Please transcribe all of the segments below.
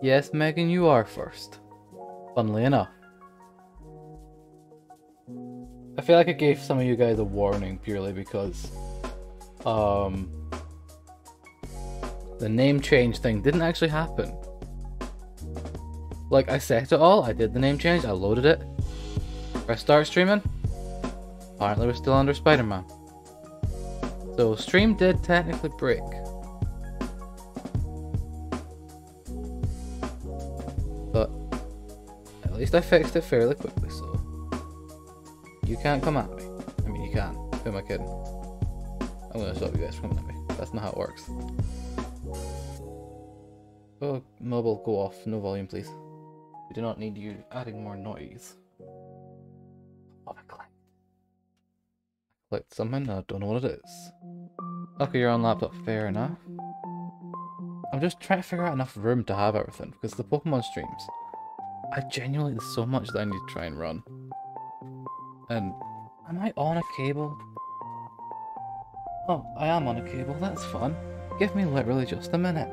Yes, Megan, you are first. Funnily enough. I feel like I gave some of you guys a warning purely because the name change thing didn't actually happen. Like, I set it all, I did the name change, I loaded it. I start streaming. Apparently we're still under Spider-Man. So stream did technically break. But at least I fixed it fairly quickly, so you can't come at me. I mean, you can. Who am I kidding? I'm gonna stop you guys from coming at me. That's not how it works. Oh, mobile, go off. No volume, please. We do not need you adding more noise. Oh, I clicked something. I don't know what it is. Okay, you're on laptop. Fair enough. I'm just trying to figure out enough room to have everything, because the Pokemon streams, I genuinely, there's so much that I need to try and run. And, am I on a cable? Oh, I am on a cable, that's fun. Give me literally just a minute.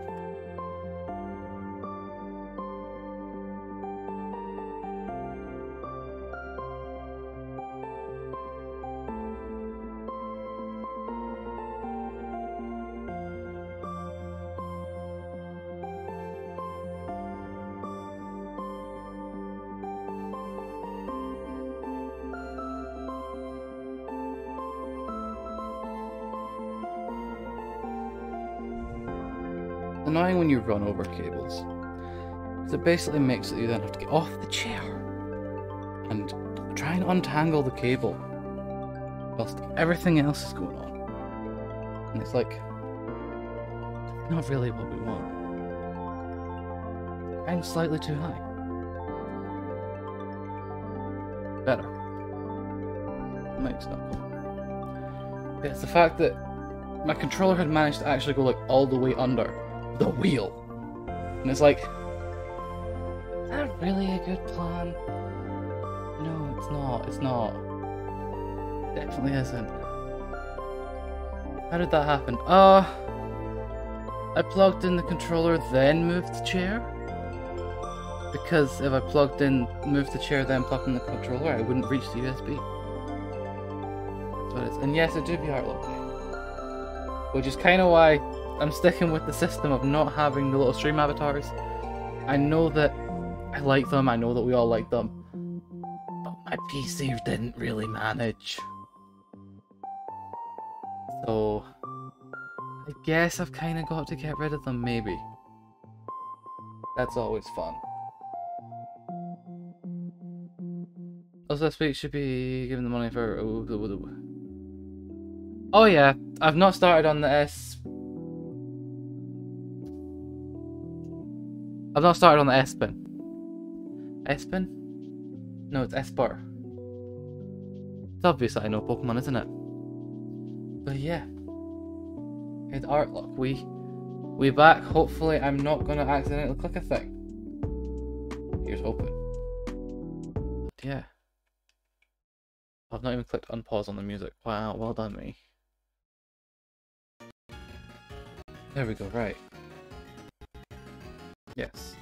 Annoying when you run over cables, because it basically makes it you then have to get off the chair and try and untangle the cable whilst everything else is going on, and it's like not really what we want. I'm slightly too high. Better. Mike's not cool. But it's the fact that my controller had managed to actually go like all the way under the wheel, and it's like, is that really a good plan? No, it's not. It's not. It definitely isn't. How did that happen? I plugged in the controller, then moved the chair. Because if I plugged in, moved the chair, then plugged in the controller, I wouldn't reach the USB. That's what it is. And yes, it do be Artlocke, which is kind of why I'm sticking with the system of not having the little stream avatars. I know that I like them, I know that we all like them, but my PC didn't really manage. So I guess I've kind of got to get rid of them, maybe. That's always fun. Also, this week should be given the money for... Oh yeah, I've not started on the I've not started on the S-Pin. S-Pin? No, it's S-Bar. It's obvious that I know Pokemon, isn't it? But yeah. It's Artlocke. We back. Hopefully I'm not gonna accidentally click a thing. Here's hoping. But yeah. I've not even clicked unpause on the music. Wow, well done me. There we go, right. Yes.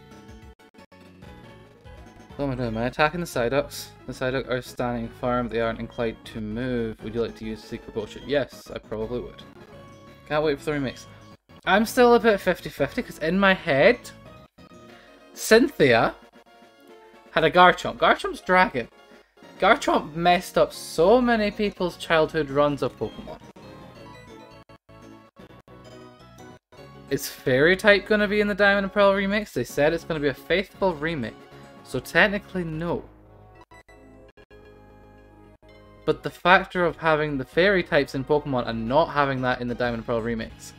What am I doing? Am I attacking the Psyducks? The Psyducks are standing firm, they aren't inclined to move. Would you like to use secret bullshit? Yes, I probably would. Can't wait for the remix. I'm still a bit 50-50 because in my head, Cynthia had a Garchomp. Garchomp's dragon. Garchomp messed up so many people's childhood runs of Pokemon. Is Fairy type going to be in the Diamond and Pearl remix? They said it's going to be a faithful remake. So technically no. But the factor of having the fairy types in Pokemon and not having that in the Diamond and Pearl remakes.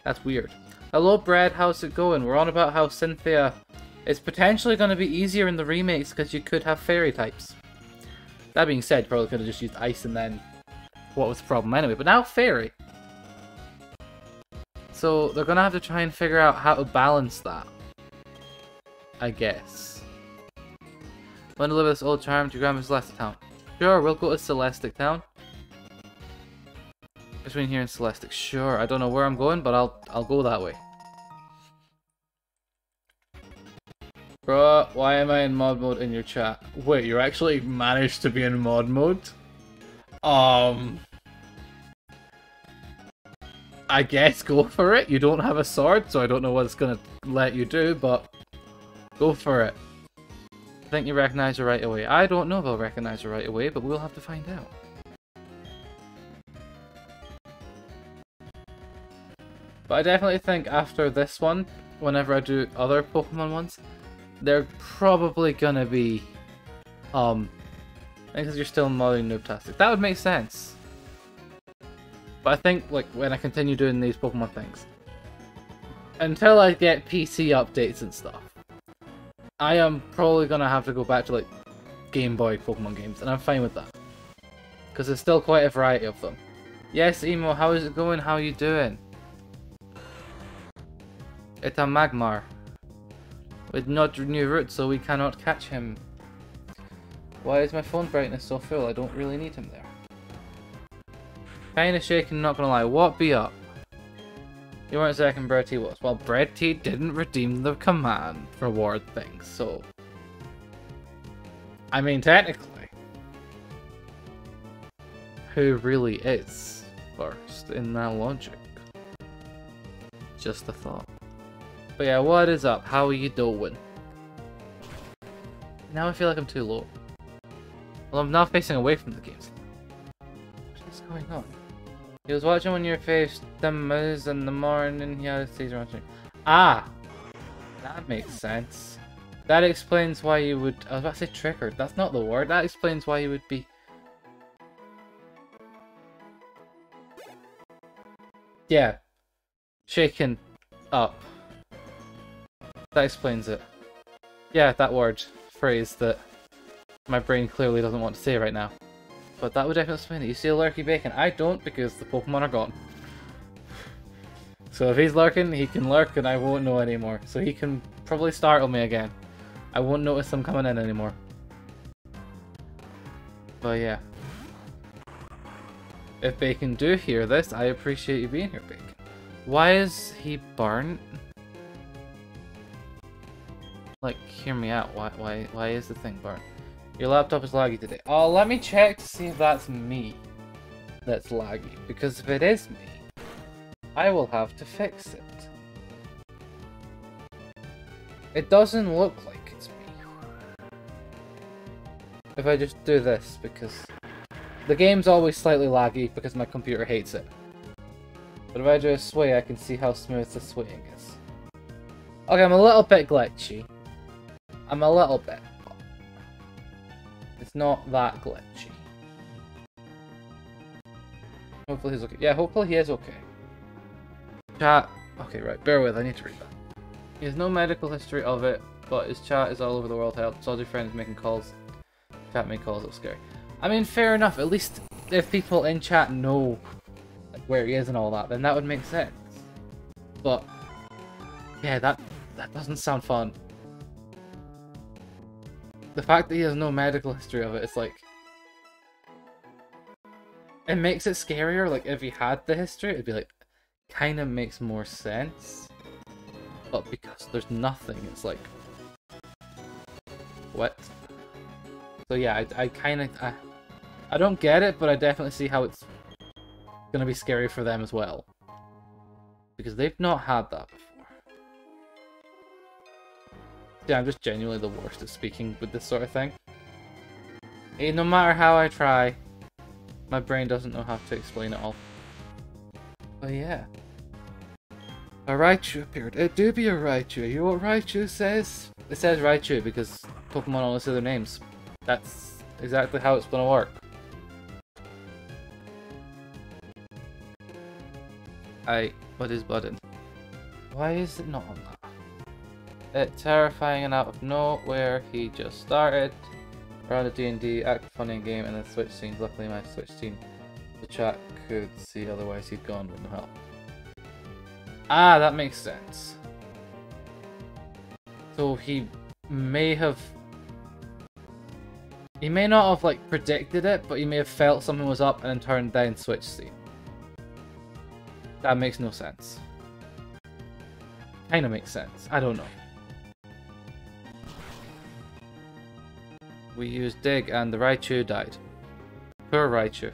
That's weird. Hello Brad, how's it going? We're on about how Cynthia is potentially going to be easier in the remakes because you could have fairy types. That being said, probably could have just used ice and then what was the problem anyway, but now fairy. So they're going to have to try and figure out how to balance that, I guess. Want to live with this old charm to your grandma's Celestic Town? Sure, we'll go to Celestic Town. Between here and Celestic, sure. I don't know where I'm going, but I'll go that way. Bruh, why am I in mod mode in your chat? Wait, you actually managed to be in mod mode? I guess go for it. You don't have a sword, so I don't know what it's gonna let you do, but go for it. I think you recognize her right away. I don't know if I'll recognize her right away, but we'll have to find out. But I definitely think after this one, whenever I do other Pokemon ones, they're probably gonna be, because you're still modding Noobtastic. That would make sense. But I think, like, when I continue doing these Pokemon things, until I get PC updates and stuff, I am probably gonna have to go back to, like, Game Boy Pokemon games, and I'm fine with that. Because there's still quite a variety of them. Yes, Emo, how is it going? How are you doing? It's a Magmar. With not new route, so we cannot catch him. Why is my phone brightness so full? I don't really need him there. Kinda shaking, not gonna lie. What be up? You weren't second, Bread Tea was. Well, Bread Tea didn't redeem the command reward thing, so... I mean, technically. Who really is first in that logic? Just a thought. But yeah, what is up? How are you doing? Now I feel like I'm too low. Well, I'm now facing away from the games. What is going on? He was watching when you faced the mouse in the morning. He had a stage around. Ah! That makes sense. That explains why you would... I was about to say triggered. That's not the word. That explains why you would be... Yeah. Shaken up. That explains it. Yeah, that word. Phrase that my brain clearly doesn't want to say right now. But that would definitely explain it. You see a lurky bacon? I don't, because the Pokemon are gone. So if he's lurking, he can lurk and I won't know anymore. So he can probably startle me again. I won't notice him coming in anymore. But yeah. If Bacon do hear this, I appreciate you being here, Bacon. Why is he burnt? Like, hear me out. Why is the thing burnt? Your laptop is laggy today. Oh, let me check to see if that's me that's laggy. Because if it is me, I will have to fix it. It doesn't look like it's me. If I just do this, because the game's always slightly laggy because my computer hates it. But if I do a sway, I can see how smooth the swaying is. Okay, I'm a little bit glitchy. I'm a little bit. It's not that glitchy. Hopefully he's okay. Yeah, hopefully he is okay. Chat. Okay, right. Bear with. I need to read that. He has no medical history of it, but his chat is all over the world help. Soldier friends making calls. Chat make calls. It's scary. I mean, fair enough. At least if people in chat know like, where he is and all that, then that would make sense. But yeah, that doesn't sound fun. The fact that he has no medical history of it, it's like... It makes it scarier, like if he had the history, it'd be like... Kinda makes more sense. But because there's nothing, it's like... What? So yeah, I kinda... I don't get it, but I definitely see how it's gonna be scary for them as well. Because they've not had that before. Yeah, I'm just genuinely the worst at speaking with this sort of thing. And no matter how I try, my brain doesn't know how to explain it all. But yeah. A Raichu appeared. It do be a Raichu. You know what Raichu says? It says Raichu because Pokemon only say their names. That's exactly how it's gonna work. What is button? Why is it not on that? It's terrifying and out of nowhere. He just started. Around a D&D, act funny in game, and then switch scenes. Luckily my Switch team, the chat could see, otherwise he'd gone with no help. Ah, that makes sense. So he may have... He may not have, like, predicted it, but he may have felt something was up and then turned down Switch scene. That makes no sense. Kinda makes sense. I don't know. We used Dig and the Raichu died. Poor Raichu.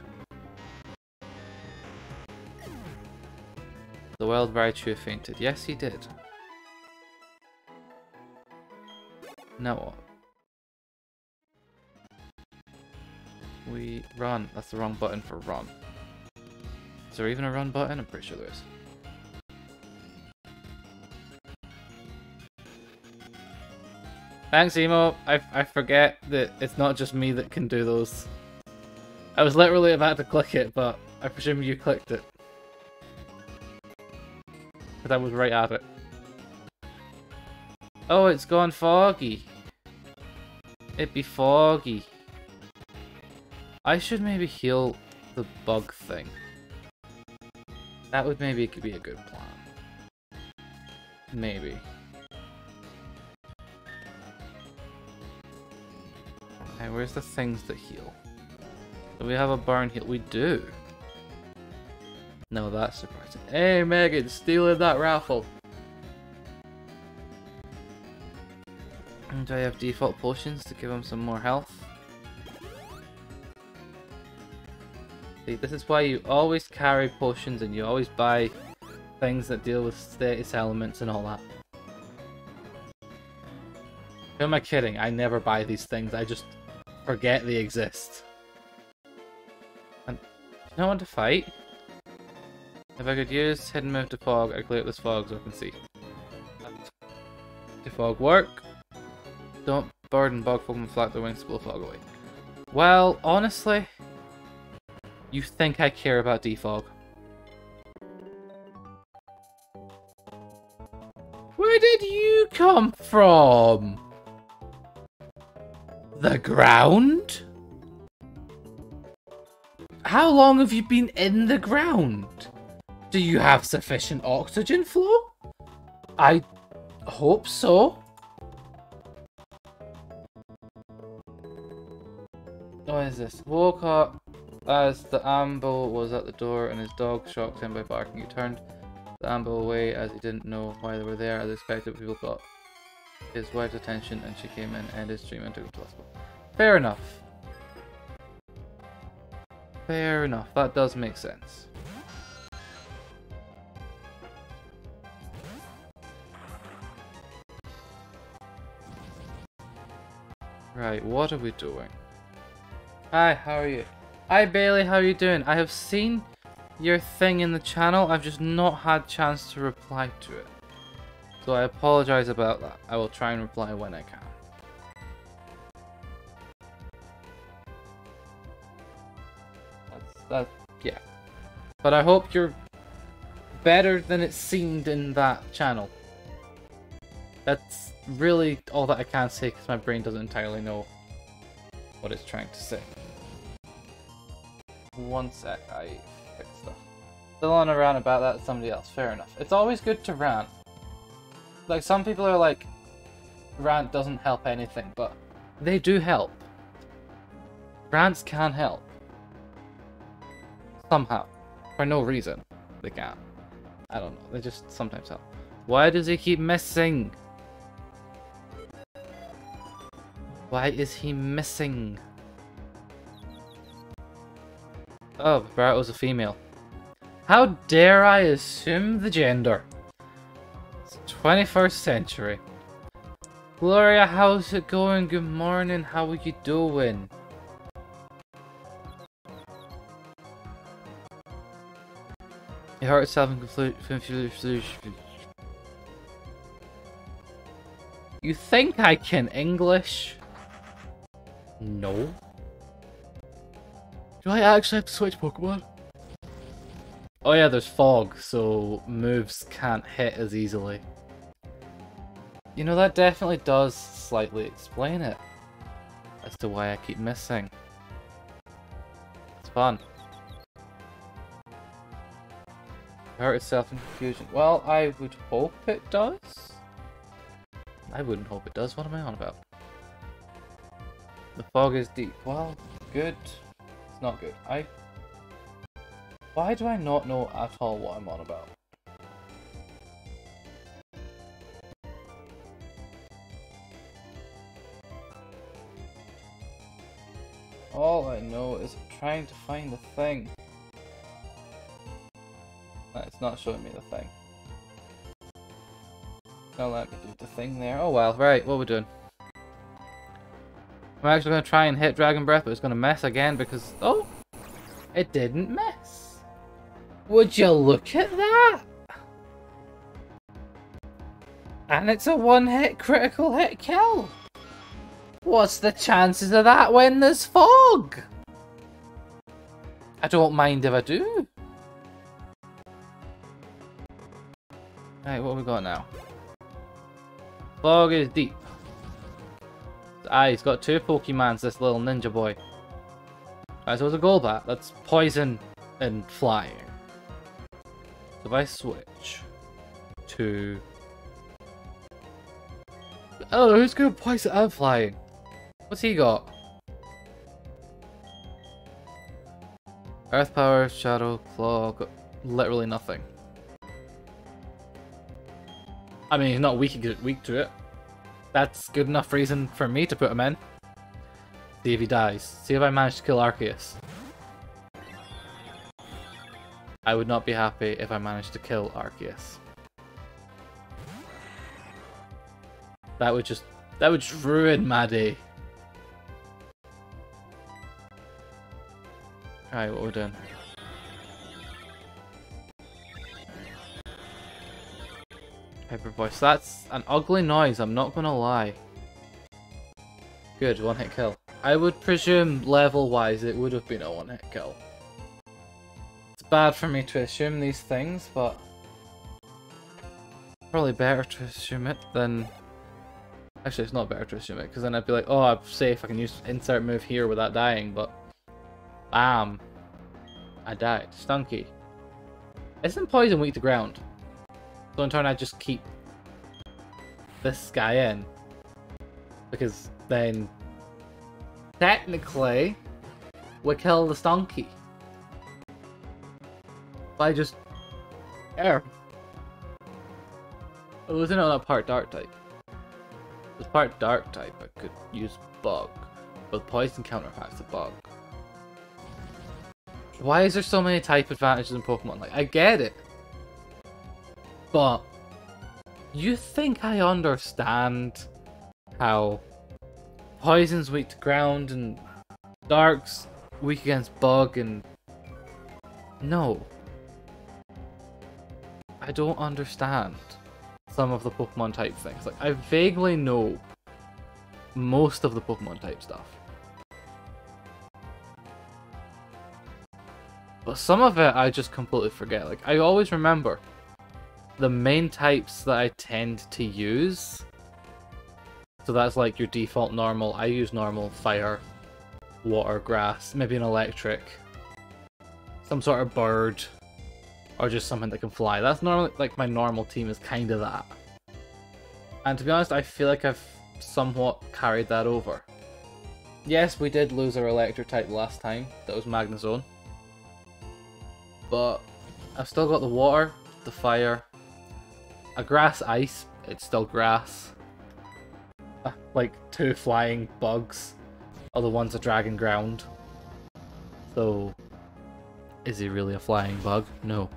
The wild Raichu fainted. Yes, he did. Now what? We run. That's the wrong button for run. Is there even a run button? I'm pretty sure there is. Thanks, Emo. I forget that it's not just me that can do those. I was literally about to click it, but I presume you clicked it. Because I was right at it. Oh, it's gone foggy. It be foggy. I should maybe heal the bug thing. That would maybe be a good plan. Maybe. Okay, where's the things that heal? Do we have a burn heal? We do. No, that's surprising. Hey, Megan, stealing that raffle. Do I have default potions to give him some more health? See, this is why you always carry potions and you always buy things that deal with status elements and all that. Who am I kidding? I never buy these things. I just forget they exist. And do you want to fight? If I could use hidden move to fog, I'd clear up this fog so I can see. To fog work. Don't burden bug Pokemon flap their wings to blow fog away. Well, honestly, you think I care about defog? Where did you come from? The ground? How long have you been in the ground? Do you have sufficient oxygen flow? I hope so. What is this? Woke up as the Ambo was at the door and his dog shocked him by barking. He turned the Ambo away as he didn't know why they were there. As expected, people got his wife's attention and she came in and his stream and took him to hospital. Fair enough. Fair enough. That does make sense. Right, what are we doing? Hi, how are you? Hi Bailey, how are you doing? I have seen your thing in the channel, I've just not had chance to reply to it. So I apologize about that. I will try and reply when I can. Yeah. But I hope you're better than it seemed in that channel. That's really all that I can say because my brain doesn't entirely know what it's trying to say. One sec, I fixed stuff. Still on a rant about that, somebody else. Fair enough. It's always good to rant. Like, some people are like, rant doesn't help anything, but they do help. Rants can help. Somehow. For no reason. They can. I don't know. They just sometimes help. Why does he keep missing? Why is he missing? Oh, Barrett was a female. How dare I assume the gender? It's the 21st century. Gloria, how's it going? Good morning, how are you doing? He hurt himself in confusion. You think I can English? No. Do I actually have to switch Pokemon? Oh yeah, there's fog, so moves can't hit as easily. You know, that definitely does slightly explain it as to why I keep missing. It's fun. Hurt itself in confusion. Well, I would hope it does. I wouldn't hope it does. What am I on about? The fog is deep. Well, good. It's not good. Why do I not know at all what I'm on about? All I know is I'm trying to find the thing. It's not showing me the thing. Now let me do the thing there. Oh well, right, what are we doing? I'm actually going to try and hit Dragon Breath, but it's going to mess again because... Oh! It didn't mess! Would you look at that? And it's a one-hit critical hit kill! What's the chances of that when there's fog? I don't mind if I do. Right, what have we got now? Fog is deep. He's got two Pokemons, this little ninja boy. Alright, so it's a Golbat. That's poison and flying. So if I switch to... Oh, who's good at poison and flying? What's he got? Earth Power, Shadow, Claw, got literally nothing. I mean, he's not weak to it. That's good enough reason for me to put him in. See if he dies. See if I manage to kill Arceus. I would not be happy if I managed to kill Arceus. That would just ruin my day. Alright, what we're doing. Hyper Voice. That's an ugly noise, I'm not gonna lie. Good, one hit kill. I would presume level wise it would have been a one hit kill. It's bad for me to assume these things, but probably better to assume it than... Actually, it's not better to assume it, because then I'd be like, oh, I'm safe, I can use insert move here without dying, but... Bam! I died. Stunky. Isn't poison weak to ground? So in turn I just keep this guy in. Because then... Technically... we kill the Stunky. By just... Air. It wasn't on a part dark type. It was part dark type, I could use bug. But poison counterpacks the bug. Why is there so many type advantages in Pokemon? Like, I get it. But you think I understand how poison's weak to ground and dark's weak against bug and... No. I don't understand some of the Pokemon type things. Like, I vaguely know most of the Pokemon type stuff. But some of it I just completely forget. Like, I always remember the main types that I tend to use. So that's like your default normal. I use normal, fire, water, grass, maybe an electric, some sort of bird, or just something that can fly. That's normally, like, my normal team is kind of that. And to be honest, I feel like I've somewhat carried that over. Yes, we did lose our electric type last time. That was Magnezone. But I've still got the water, the fire, a grass ice, it's still grass. Like 2 flying bugs are the ones that dragon ground. So, is he really a flying bug? No.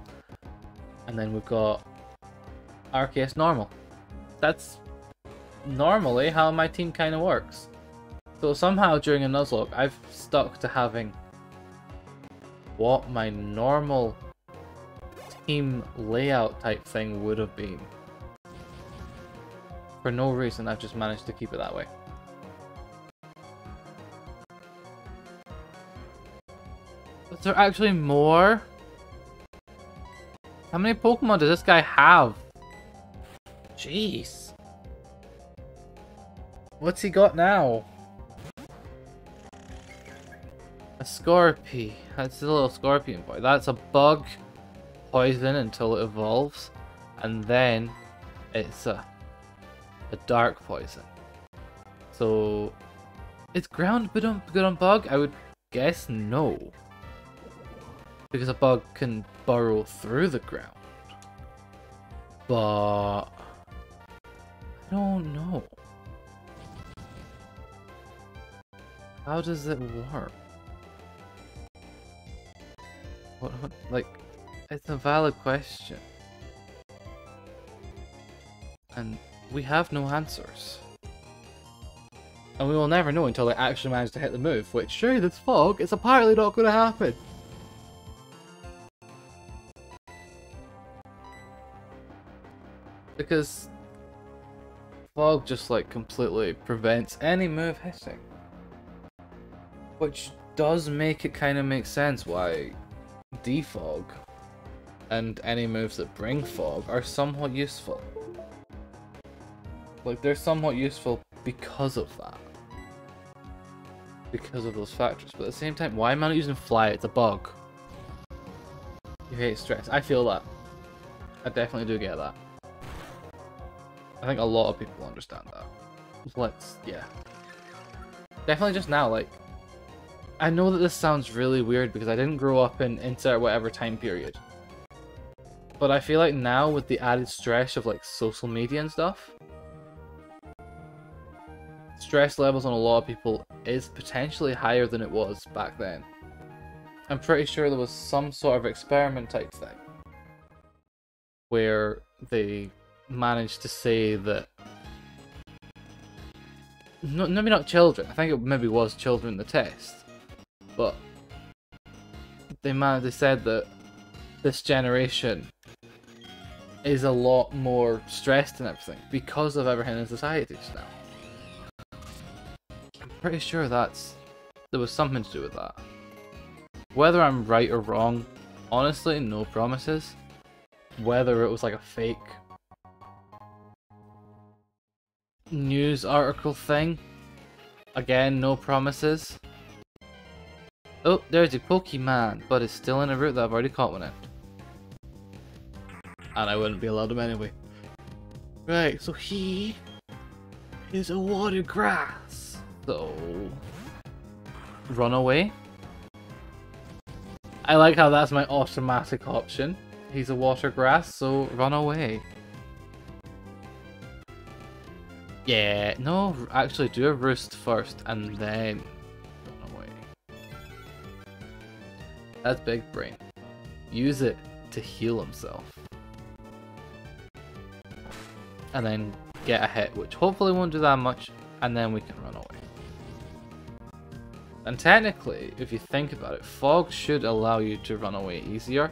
And then we've got Arceus normal. That's normally how my team kind of works. So somehow during a Nuzlocke, I've stuck to having what my normal team layout type thing would have been. For no reason, I've just managed to keep it that way. Is there actually more How many Pokemon does this guy have? Jeez. What's he got now? A Scorpy. That's a little scorpion boy. That's a bug poison until it evolves. And then it's a dark poison. So is ground good on bug? I would guess no. Because a bug can burrow through the ground. But I don't know. How does it work? What like, it's a valid question. And we have no answers. And we will never know until they actually manage to hit the move, which, sure, this fog is apparently not going to happen. Because fog just like completely prevents any move hitting. Which does make it kind of make sense why defog and any moves that bring fog are somewhat useful. Like, they're somewhat useful because of that. Because of those factors. But at the same time, why am I not using fly? It's a bug. You hate stress. I feel that. I definitely do get that. I think a lot of people understand that. Let's, yeah. Definitely just now, like, I know that this sounds really weird because I didn't grow up in insert whatever time period. But I feel like now with the added stress of like social media and stuff, stress levels on a lot of people is potentially higher than it was back then. I'm pretty sure there was some sort of experiment type thing where they managed to say that maybe not children, I think it maybe was children in the test, but they said that this generation is a lot more stressed and everything because of everything in society just now. I'm pretty sure there was something to do with that. Whether I'm right or wrong, honestly, no promises. Whether it was like a fake news article thing, again, no promises. Oh, there's a Pokemon, but it's still in a route that I've already caught one in. And I wouldn't be allowed him anyway. Right, so he is a water grass. So, run away. I like how that's my automatic option. He's a water grass, so run away. Yeah, no, actually do a roost first and then run away. That's big brain. Use it to heal himself. And then get a hit, which hopefully won't do that much, and then we can run away. And technically, if you think about it, fog should allow you to run away easier.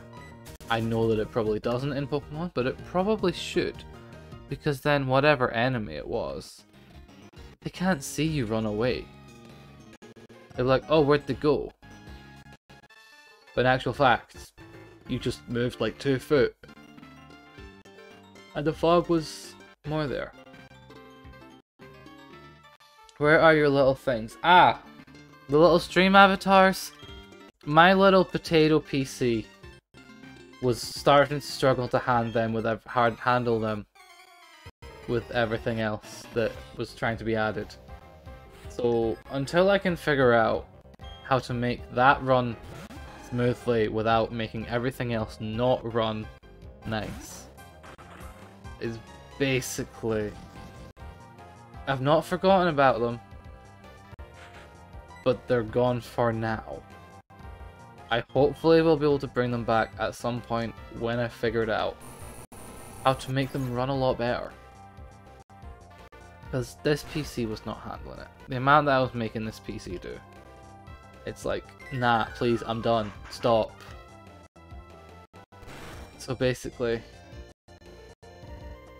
I know that it probably doesn't in Pokemon, but it probably should. Because then whatever enemy it was, they can't see you run away. They're like, oh, where'd they go? But in actual fact, you just moved like 2 foot. And the fog was more there. Where are your little things? Ah! The little stream avatars. My little potato PC was starting to struggle to handle them with everything else that was trying to be added. So until I can figure out how to make that run smoothly without making everything else not run nice, is basically... I've not forgotten about them, but they're gone for now. I hopefully will be able to bring them back at some point when I figured out how to make them run a lot better. Because this PC was not handling it. The amount that I was making this PC do. It's like, nah, please, I'm done. Stop. So basically,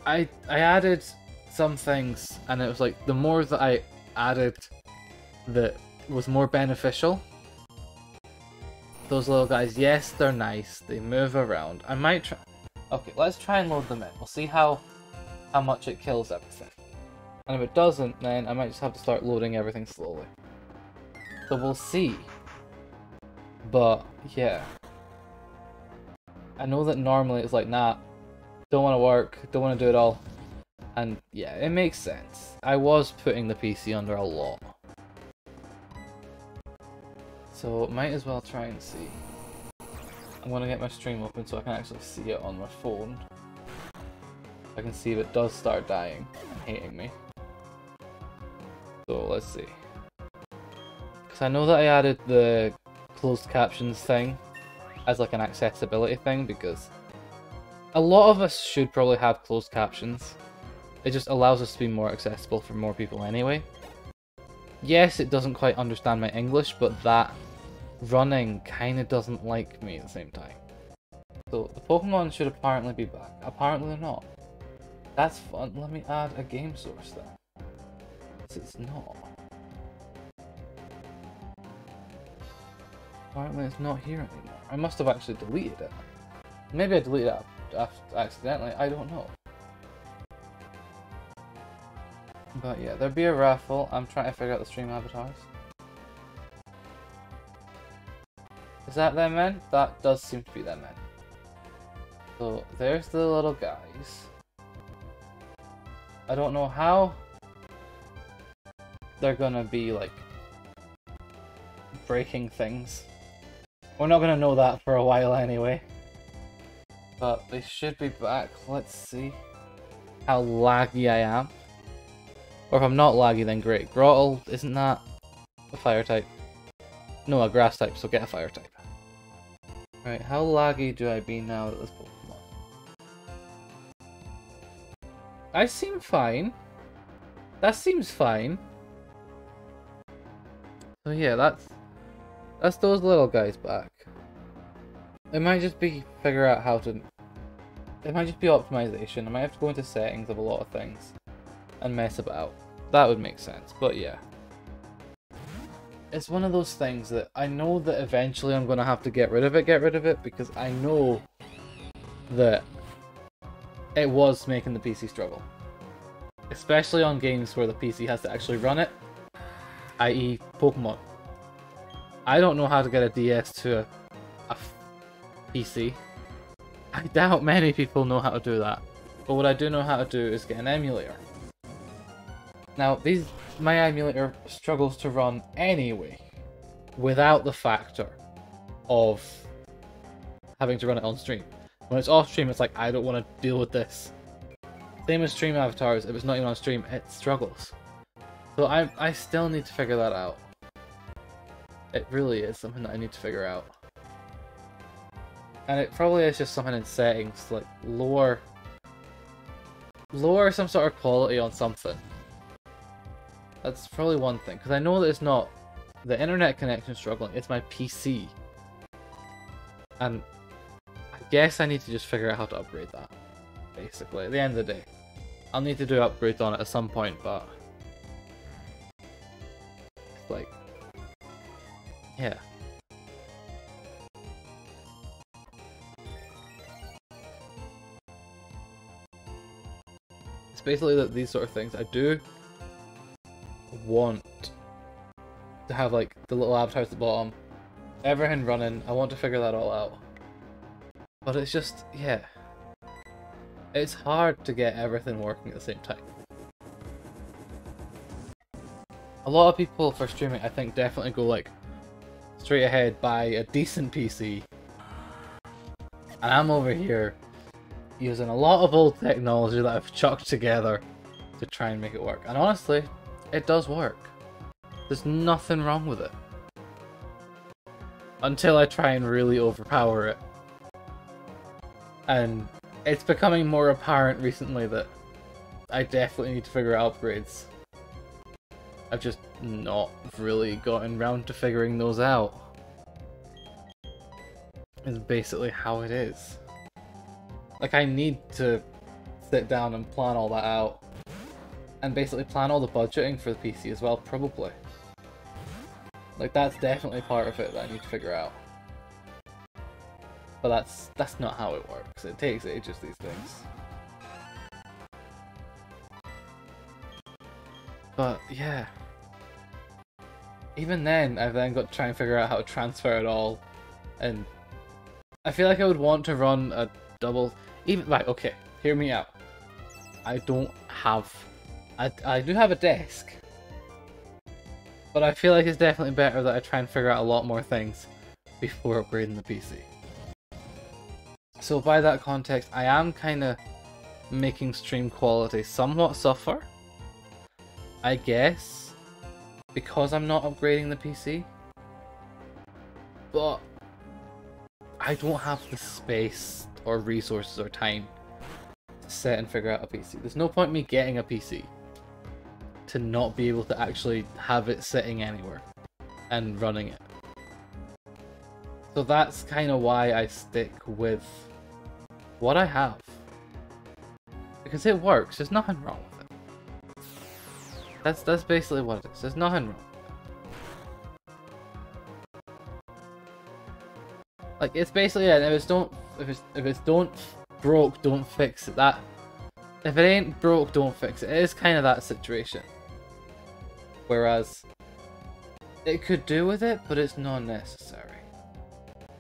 I added some things, and it was like, the more that I added that was more beneficial. Those little guys, yes, they're nice. They move around. I might try... Okay, let's try and load them in. We'll see how much it kills everything. And if it doesn't, then I might just have to start loading everything slowly. So we'll see. But, yeah. I know that normally it's like, nah, don't want to work, don't want to do it all. And yeah, it makes sense. I was putting the PC under a lot. So might as well try and see. I'm going to get my stream open so I can actually see it on my phone. I can see if it does start dying and hating me. So let's see. Because I know that I added the closed captions thing as like an accessibility thing, because a lot of us should probably have closed captions. It just allows us to be more accessible for more people anyway. Yes, it doesn't quite understand my English, but that running kind of doesn't like me at the same time. So the Pokemon should apparently be back. Apparently they're not. That's fun. Let me add a game source then. It's not. Apparently it's not here anymore. I must have actually deleted it. Maybe I deleted it accidentally, I don't know. But yeah, there'd be a raffle. I'm trying to figure out the stream avatars. Is that them men? That does seem to be them men. So there's the little guys. I don't know how they're gonna be like breaking things. We're not gonna know that for a while anyway. But they should be back. Let's see how laggy I am. Or if I'm not laggy, then great. Grottle, isn't that a fire type? No, a grass type, so get a fire type. Right, how laggy do I be now at this Pokemon? I seem fine. That seems fine. So yeah, that's those little guys back. It might just be figure out how to... It might just be optimization. I might have to go into settings of a lot of things and mess about. That would make sense, but yeah. It's one of those things that I know that eventually I'm going to have to get rid of it, because I know that it was making the PC struggle. Especially on games where the PC has to actually run it, i.e. Pokemon. I don't know how to get a DS to a PC. I doubt many people know how to do that. But what I do know how to do is get an emulator. Now, my emulator struggles to run anyway, without the factor of having to run it on stream. When it's off stream, it's like, I don't want to deal with this. Same as stream avatars, if it's not even on stream, it struggles. So I still need to figure that out. It really is something that I need to figure out. And it probably is just something in settings, like lower some sort of quality on something. That's probably one thing, because I know that it's not the internet connection struggling, it's my PC. And I guess I need to just figure out how to upgrade that, basically, at the end of the day. I'll need to do upgrades on it at some point, but... like... yeah. It's basically that these sort of things I do want to have, like the little avatars at the bottom, everything running. I want to figure that all out, but it's just, yeah, it's hard to get everything working at the same time. A lot of people for streaming, I think, definitely go like straight ahead, buy a decent PC, and I'm over here using a lot of old technology that I've chucked together to try and make it work. And honestly, it does work. There's nothing wrong with it. Until I try and really overpower it. And it's becoming more apparent recently that I definitely need to figure out upgrades. I've just not really gotten round to figuring those out. It's basically how it is. Like, I need to sit down and plan all that out. And basically plan all the budgeting for the PC as well, probably. Like, that's definitely part of it that I need to figure out. But that's not how it works. It takes ages, these things. But yeah. Even then, I've then got to try and figure out how to transfer it all. And I feel like I would want to run a double... Right, okay, hear me out. I don't have... I do have a desk. But I feel like it's definitely better that I try and figure out a lot more things before upgrading the PC. So by that context, I am kind of making stream quality somewhat suffer, I guess, because I'm not upgrading the PC. But I don't have the space or resources or time to sit and figure out a PC. There's no point in me getting a PC to not be able to actually have it sitting anywhere and running it. So that's kind of why I stick with what I have. Because it works, there's nothing wrong with it. That's basically what it is, there's nothing wrong with it. Like, it's basically it, if it's don't broke, don't fix it. If it ain't broke, don't fix it. It is kind of that situation. Whereas, it could do with it, but it's not necessary.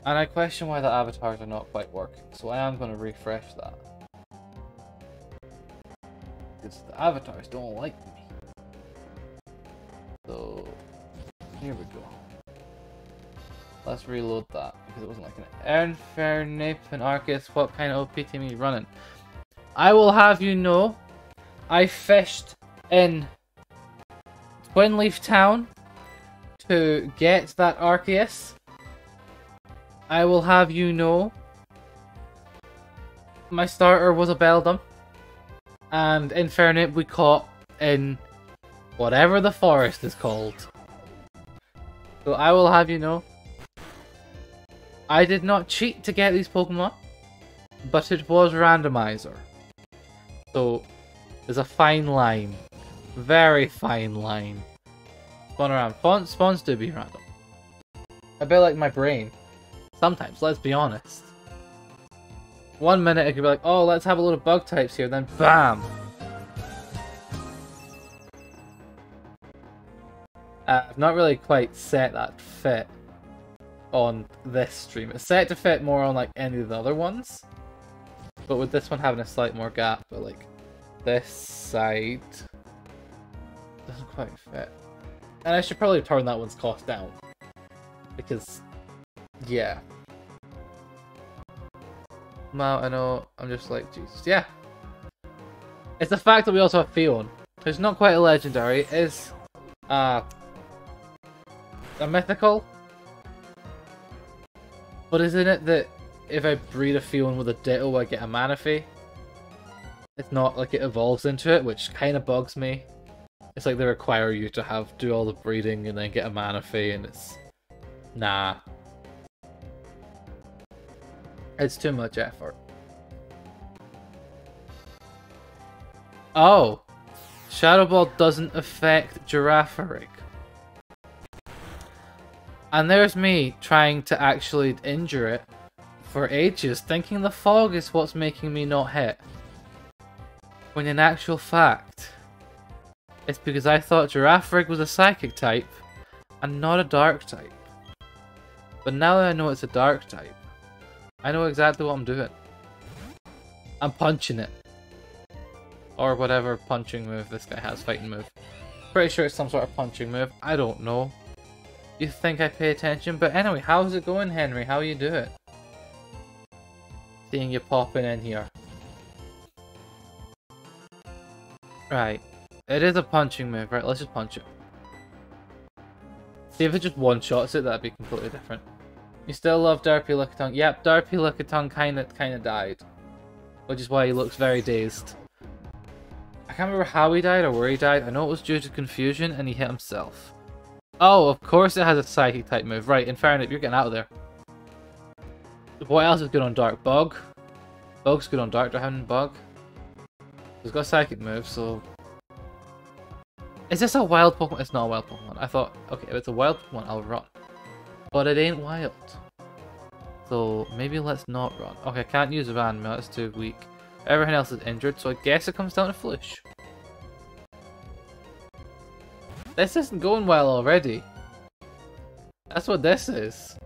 And I question why the avatars are not quite working, so I am going to refresh that. Because the avatars don't like me. So, here we go. Let's reload that, because it wasn't like an Infernape and Arceus. What kind of OP team are you running? I will have you know, I fished in Twinleaf Town to get that Arceus. I will have you know, my starter was a Beldum, and Infernape we caught in whatever the forest is called. So I will have you know, I did not cheat to get these Pokemon, but it was randomizer. So there's a fine line, very fine line. Spawn around. Spawns do be random. A bit like my brain. Sometimes, let's be honest. 1 minute it could be like, oh, let's have a load of bug types here, then BAM! I've not really quite set that fit on this stream. It's set to fit more on like any of the other ones. But with this one having a slight more gap, but like this side doesn't quite fit. And I should probably turn that one's cost down. Because yeah. Wow, I know, I'm just like, Jesus. Yeah. It's the fact that we also have Fion. It's not quite a legendary, it is a mythical. But isn't it that if I breed a Fion with a Ditto, I get a Manaphy? It's not like it evolves into it, which kind of bugs me. It's like they require you to do all the breeding and then get a Manaphy, and it's... Nah. It's too much effort. Oh! Shadow Ball doesn't affect Girafarig. And there's me trying to actually injure it for ages, thinking the fog is what's making me not hit. When in actual fact, it's because I thought Girafarig was a psychic type and not a dark type. But now that I know it's a dark type, I know exactly what I'm doing. I'm punching it. Or whatever punching move this guy has, fighting move. Pretty sure it's some sort of punching move. I don't know. You think I pay attention? But anyway, how's it going, Henry? How you doing? Seeing you popping in here. Right. It is a punching move, right? Let's just punch it. See if it just one-shots it, that'd be completely different. You still love Derpy Lickitung? Yep, Derpy Lickitung kinda died. Which is why he looks very dazed. I can't remember how he died or where he died. I know it was due to confusion and he hit himself. Oh, of course it has a psychic type move. Right, Infernape, you're getting out of there. What else is good on Dark? Bug? Bug's good on Dark. Do I have any Bug? It's got a psychic move, so... Is this a wild Pokemon? It's not a wild Pokemon. I thought, okay, if it's a wild Pokemon, I'll run. But it ain't wild. So maybe let's not run. Okay, I can't use a van mail, it's too weak. Everything else is injured, so I guess it comes down to Flush. This isn't going well already. That's what this is.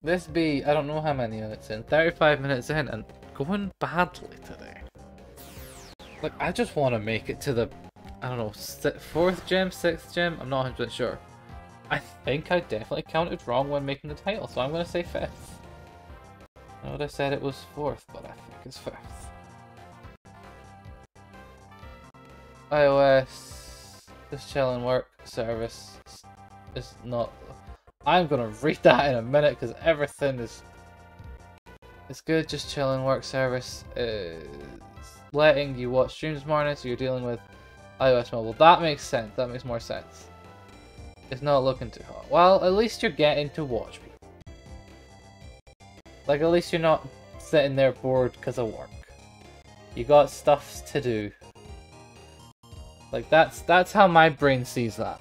This be, I don't know how many minutes in, 35 minutes in, and going badly today. Like, I just want to make it to the, I don't know, 4th gym, 6th gym? I'm not 100% sure. I think I definitely counted wrong when making the title, so I'm going to say 5th. I know I said it was 4th, but I think it's 5th. iOS, just chilling work, service is not... I'm going to read that in a minute because everything is... It's good, just chilling work, service is letting you watch streams this morning, so you're dealing with iOS mobile. That makes sense, that makes more sense. It's not looking too hot. Well, at least you're getting to watch people. Like, at least you're not sitting there bored because of work. You got stuff to do. Like, that's how my brain sees that.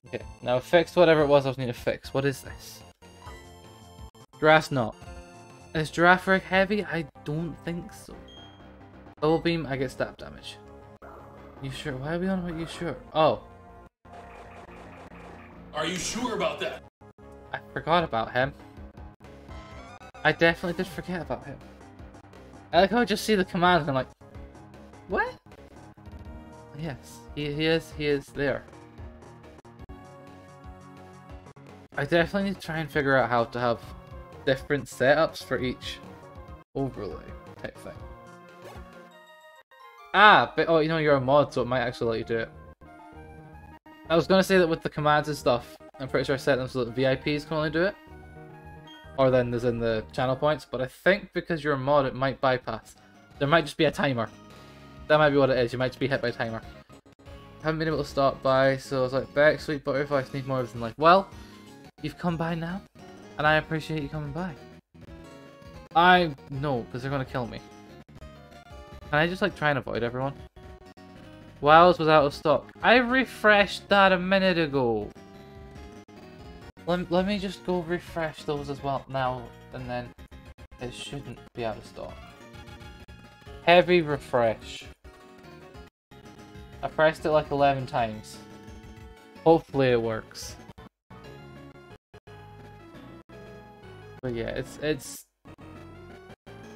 Okay, now fixed whatever it was I was need to fix. What is this? Giraffe's not. Is giraffe rig heavy? I don't think so. Double beam, I get stab damage. You sure? Why are we on about you sure? Oh. Are you sure about that? I forgot about him. I definitely did forget about him. I like how I just see the commands and I'm like, what? Yes, he is there. I definitely need to try and figure out how to have different setups for each overlay type thing. Ah, but oh, you know, you're a mod, so it might actually let you do it. I was gonna say that with the commands and stuff, I'm pretty sure I set them so that VIPs can only do it. Or then there's in the channel points, but I think because you're a mod, it might bypass. There might just be a timer. That might be what it is, you might just be hit by a timer. Haven't been able to stop by, so I was like, Beck, sweet butterflies, need more of this in life. Well, you've come by now, and I appreciate you coming by. I know, because they're gonna kill me. Can I just like try and avoid everyone? Wows was out of stock. I refreshed that a minute ago. Let me just go refresh those as well now, and then it shouldn't be out of stock. Heavy refresh. I pressed it like 11 times. Hopefully it works. But yeah, it's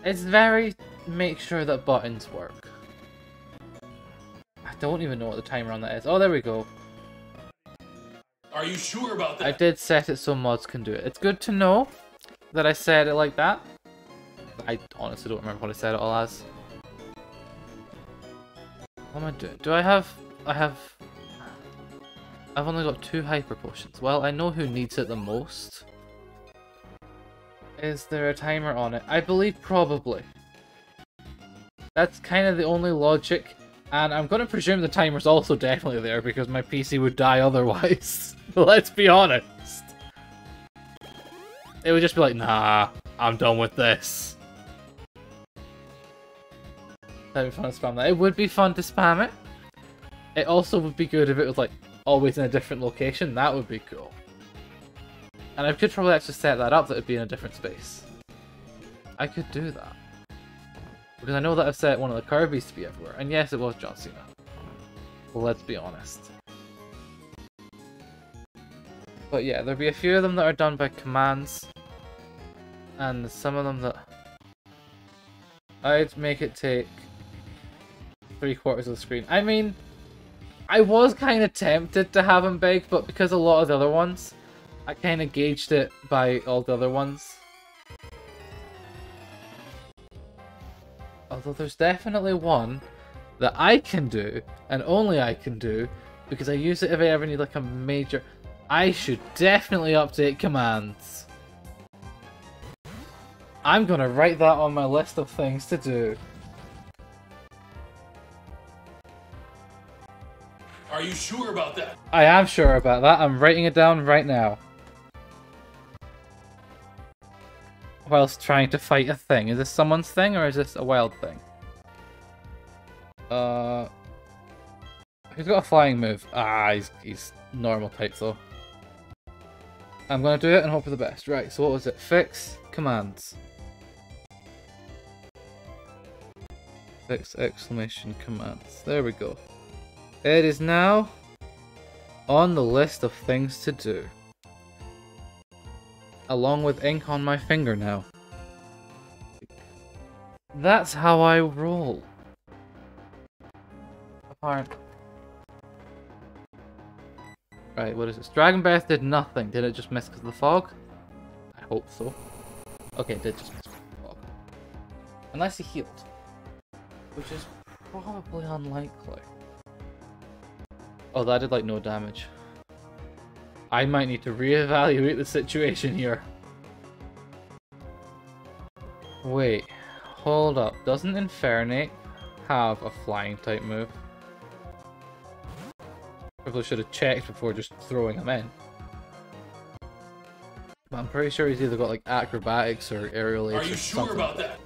very make sure that buttons work. I don't even know what the timer on that is. Oh, there we go. Are you sure about that? I did set it so mods can do it. It's good to know that I set it like that. I honestly don't remember what I set it all as. What am I doing? Do I have... I've only got 2 hyper potions. Well, I know who needs it the most. Is there a timer on it? I believe probably. That's kind of the only logic. And I'm going to presume the timer's also definitely there because my PC would die otherwise. Let's be honest. It would just be like, nah, I'm done with this. That'd be fun to spam that. It would be fun to spam it. It also would be good if it was like always in a different location. That would be cool. And I could probably actually set that up that it'd be in a different space. I could do that. Because I know that I've set one of the Kirby's to be everywhere. And yes, it was John Cena. Well, let's be honest. But yeah, there'll be a few of them that are done by commands. And some of them that... I'd make it take 3/4 of the screen. I mean, I was kind of tempted to have them big, but because a lot of the other ones, I kind of gauged it by all the other ones. Although there's definitely one that I can do, and only I can do, because I use it if I ever need like a major... I should definitely update commands. I'm gonna write that on my list of things to do. Are you sure about that? I am sure about that. I'm writing it down right now. Whilst trying to fight a thing. Is this someone's thing or is this a wild thing? Who's got a flying move? Ah, he's normal type though. I'm gonna do it and hope for the best. Right, so what was it? Fix commands. Fix exclamation commands. There we go. It is now on the list of things to do. Along with ink on my finger now. That's how I roll. Apparently. Right, what is this? Dragon Breath did nothing. Did it just miss because of the fog? I hope so. Okay, it did just miss because of the fog. Unless he healed. Which is probably unlikely. Oh, that did like no damage. I might need to reevaluate the situation here. Wait, hold up. Doesn't Infernape have a flying type move? Probably should have checked before just throwing him in. But I'm pretty sure he's either got like acrobatics or aerial ace. Are you sure about that?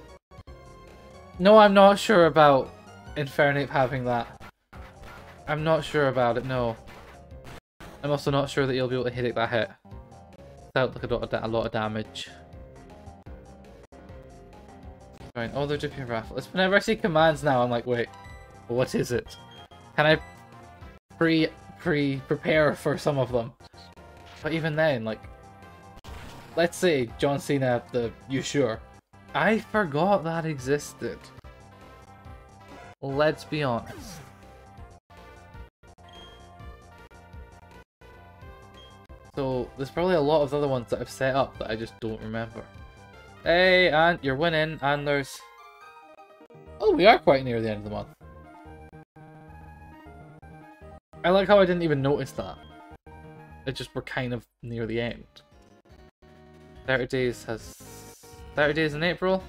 No, I'm not sure about Infernape having that. I'm not sure about it, no. I'm also not sure that you'll be able to hit that hit without like a lot of damage. Fine, oh, they're dipping raffle. It's whenever I see commands now, I'm like, wait, what is it? Can I prepare for some of them? But even then, like, let's say John Cena, you sure? I forgot that existed. Let's be honest. So, there's probably a lot of other ones that I've set up that I just don't remember. Hey, and you're winning, and there's... Oh, we are quite near the end of the month. I like how I didn't even notice that. It just, we're kind of near the end. 30 days has... 30 days in April?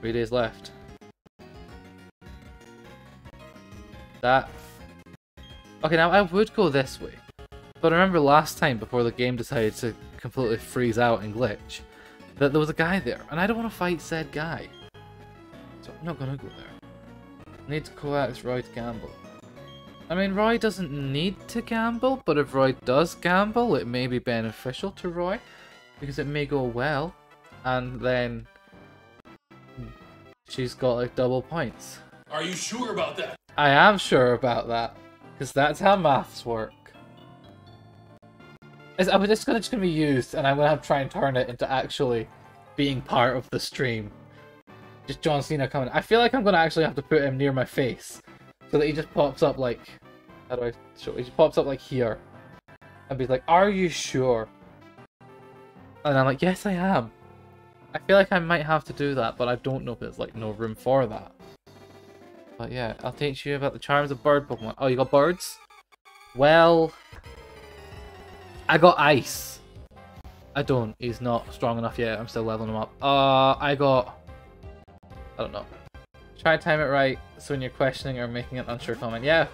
3 days left. That... Okay, now I would go this way. But I remember last time, before the game decided to completely freeze out and glitch, that there was a guy there, and I don't want to fight said guy. So I'm not gonna go there. I need to coax Roy to gamble. I mean, Roy doesn't need to gamble, but if Roy does gamble, it may be beneficial to Roy, because it may go well, and then she's got like double points. Are you sure about that? I am sure about that, because that's how maths work. It's just gonna be used, and I'm gonna have to try and turn it into actually being part of the stream. Just John Cena coming. I feel like I'm gonna actually have to put him near my face, so that he just pops up like, how do I show? He just pops up like here, and be like, "Are you sure?" And I'm like, "Yes, I am." I feel like I might have to do that, but I don't know if there's like no room for that. But yeah, I'll teach you about the charms of bird Pokemon. Oh, you got birds? Well, I got ice. I don't. He's not strong enough yet. I'm still leveling him up. I don't know. Try to time it right so when you're questioning or making an unsure comment. Yeah.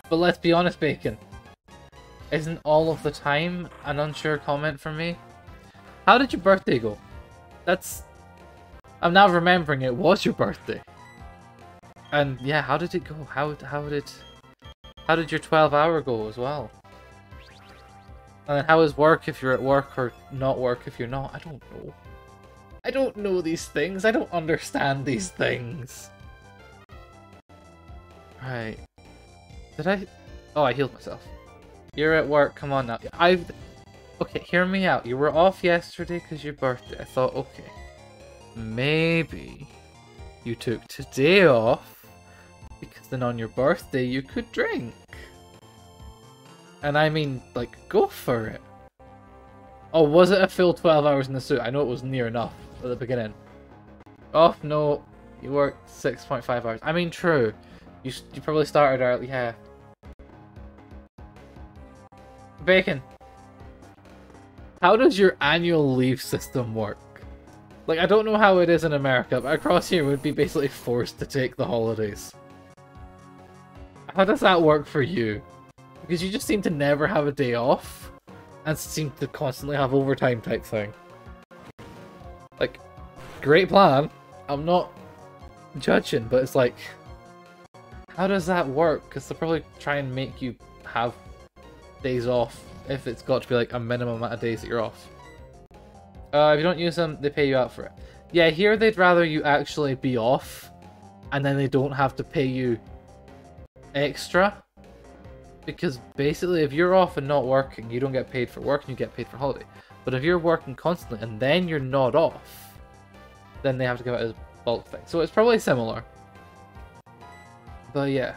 But let's be honest, Bacon. Isn't all of the time an unsure comment from me? How did your birthday go? I'm now remembering it was your birthday. And yeah, how did it go? How did your 12-hour go as well? And then how is work if you're at work, or not work if you're not? I don't know. I don't know these things. I don't understand these things. Right. Did I... Oh, I healed myself. You're at work. Come on now. Okay, hear me out. You were off yesterday because your birthday. I thought, okay, maybe you took today off because then on your birthday you could drink. And I mean, like, go for it. Oh, was it a full 12 hours in the suit? I know it was near enough at the beginning. Oh, no. You worked 6.5 hours. I mean, true. You probably started early, yeah. Bacon. How does your annual leave system work? Like, I don't know how it is in America, but across here we'd be basically forced to take the holidays. How does that work for you? Because you just seem to never have a day off, and seem to constantly have overtime type thing. Like, great plan. I'm not judging, but it's like, how does that work? Because they'll probably try and make you have days off if it's got to be like a minimum amount of days that you're off. If you don't use them, they pay you out for it. Yeah, here they'd rather you actually be off, and then they don't have to pay you extra. Because basically, if you're off and not working, you don't get paid for work, and you get paid for holiday. But if you're working constantly, and then you're not off, then they have to give it as bulk thing. So it's probably similar. But yeah,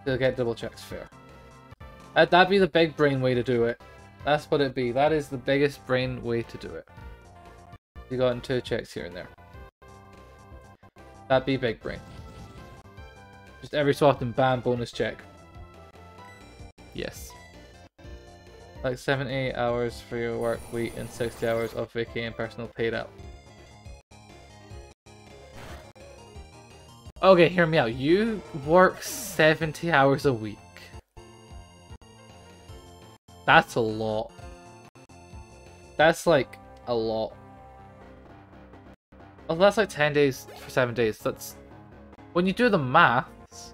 they'll get double checks fair. That'd be the big brain way to do it. That's what it'd be. That is the biggest brain way to do it. You got in 2 checks here and there. That'd be big brain. Just every so often, bam, bonus check. Yes. Like 70 hours for your work week and 60 hours of vacation and personal paid out. Okay, hear me out. You work 70 hours a week. That's a lot. That's like a lot. Oh, that's like 10 days for 7 days. That's... When you do the maths,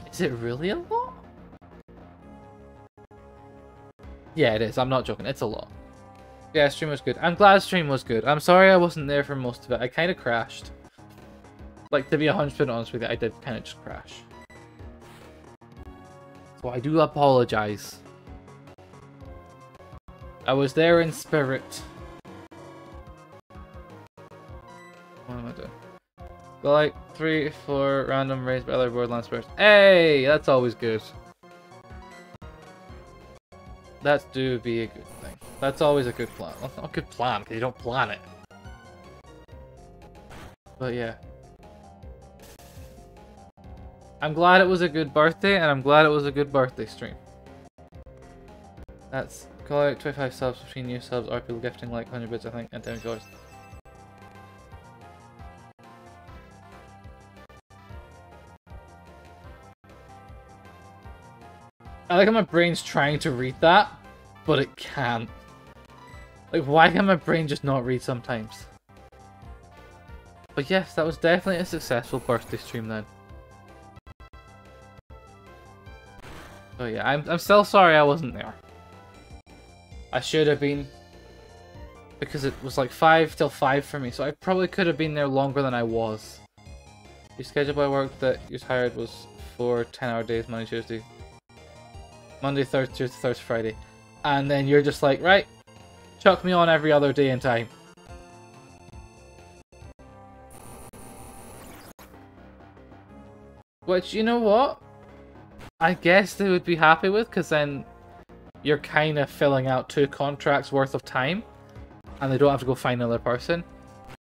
is it really a lot? Yeah, it is. I'm not joking. It's a lot. Yeah, stream was good. I'm glad stream was good. I'm sorry I wasn't there for most of it. I kind of crashed. Like, to be 100% honest with you, I did kind of just crash. So I do apologize. I was there in spirit. What am I doing? Got like 3 or 4 random raised by other Borderlands players. Hey! That's always good. That do be a good thing. That's always a good plan. Well, not a good plan, because you don't plan it. But yeah. I'm glad it was a good birthday, and I'm glad it was a good birthday stream. That's... Call out 25 subs between new subs, or people gifting like 100 bits, I think, and $10. I like how my brain's trying to read that, but it can't. Like, why can my brain just not read sometimes? But yes, that was definitely a successful birthday stream then. So yeah, I'm still sorry I wasn't there. I should have been. Because it was like 5 till 5 for me, so I probably could have been there longer than I was. Your schedule by work that you hired was 4 10-hour days, Monday, Tuesday. Monday, Thursday, Tuesday, Thursday, Friday. And then you're just like, right, chuck me on every other day in time. Which, you know what? I guess they would be happy with, because then you're kind of filling out 2 contracts worth of time. And they don't have to go find another person.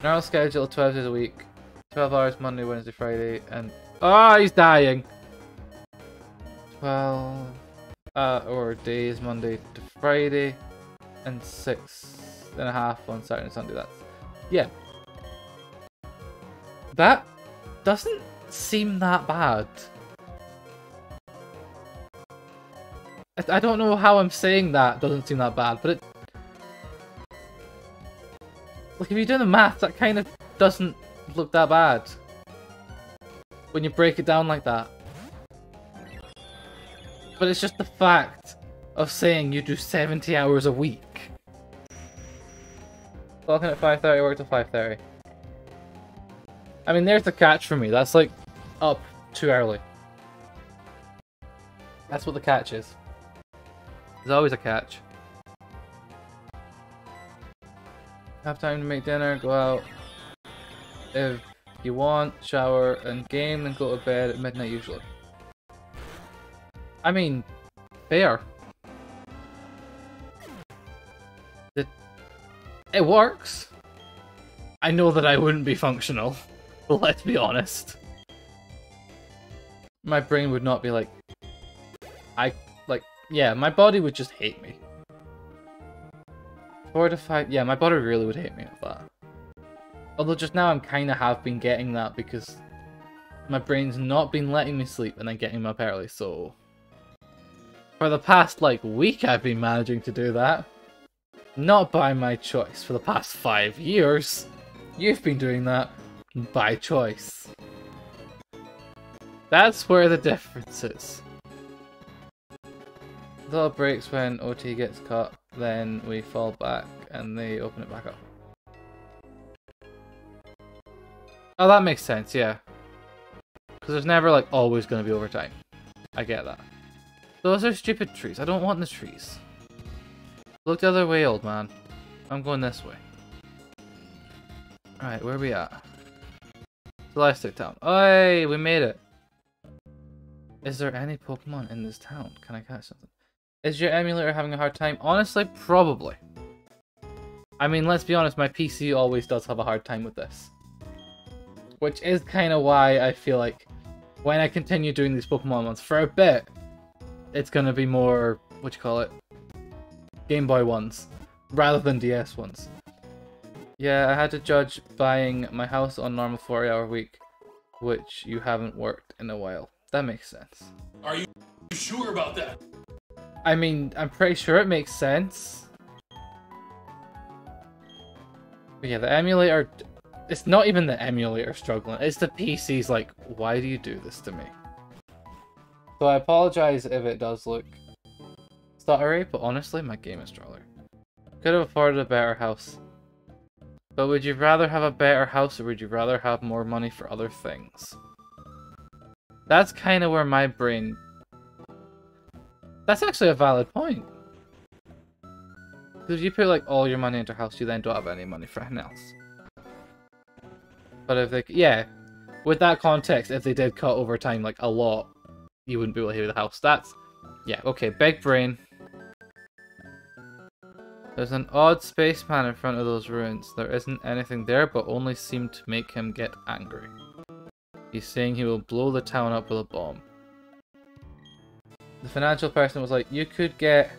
Normal schedule, 12 days a week. 12 hours, Monday, Wednesday, Friday, and... Oh, he's dying! 12... or days, Monday to Friday, and 6.5 on Saturday and Sunday. That's... Yeah. That doesn't seem that bad. I don't know how I'm saying that doesn't seem that bad, but it... Like, if you do the math, that kind of doesn't look that bad. When you break it down like that. But it's just the fact of saying you do 70 hours a week. Clocking at 5:30, work till 5:30. I mean, there's the catch for me. That's like up too early. That's what the catch is. There's always a catch. Have time to make dinner, go out if you want, shower and game, and go to bed at midnight usually. I mean, fair. It works. I know that I wouldn't be functional, but let's be honest. My brain would not be like... yeah, my body would just hate me. 4 to 5... Yeah, my body really would hate me at that. Although just now I'm kind of have been getting that because my brain's not been letting me sleep and then getting me up early, so... For the past, like, week I've been managing to do that. Not by my choice. For the past 5 years, you've been doing that by choice. That's where the difference is. The all breaks when OT gets cut, then we fall back and they open it back up. Oh, that makes sense, yeah. Because there's never, like, always going to be overtime. I get that. Those are stupid trees. I don't want the trees. Look the other way, old man. I'm going this way. Alright, where are we at? Celestic Town. Oi, we made it. Is there any Pokemon in this town? Can I catch something? Is your emulator having a hard time? Honestly, probably. I mean, let's be honest, my PC always does have a hard time with this. Which is kind of why I feel like when I continue doing these Pokemon ones for a bit, it's going to be more, what you call it, Game Boy ones, rather than DS ones. Yeah, I had to judge buying my house on normal 40-hour week, which you haven't worked in a while. That makes sense. Are you sure about that? I mean, I'm pretty sure it makes sense. But yeah, the emulator... It's not even the emulator struggling, it's the PC's like, why do you do this to me? So I apologize if it does look stuttery, but honestly, my game is stroller. Could have afforded a better house. But would you rather have a better house or would you rather have more money for other things? That's kind of where my brain... That's actually a valid point. Because if you put like all your money into a house, you then don't have any money for anything else. But if they... Yeah. With that context, if they did cut overtime like a lot, you wouldn't be able to hear the house. That's... Yeah, okay, big brain. There's an odd spaceman in front of those ruins. There isn't anything there, but only seemed to make him get angry. He's saying he will blow the town up with a bomb. The financial person was like, you could get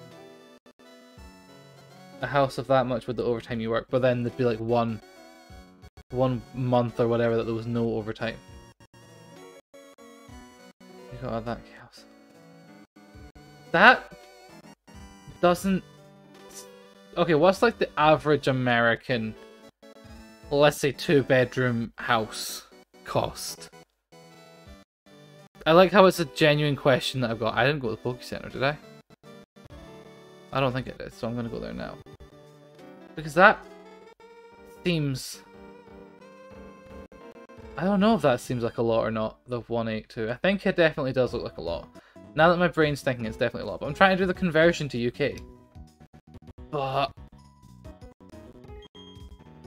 a house of that much with the overtime you work, but then there'd be like one month or whatever that there was no overtime. You got that house. That doesn't... Okay, what's like the average American, let's say 2-bedroom house cost? I like how it's a genuine question that I've got. I didn't go to the Poké Center, did I? I don't think I did, so I'm gonna go there now. Because that seems... I don't know if that seems like a lot or not, the 182. I think it definitely does look like a lot. Now that my brain's thinking it's definitely a lot, but I'm trying to do the conversion to UK. But...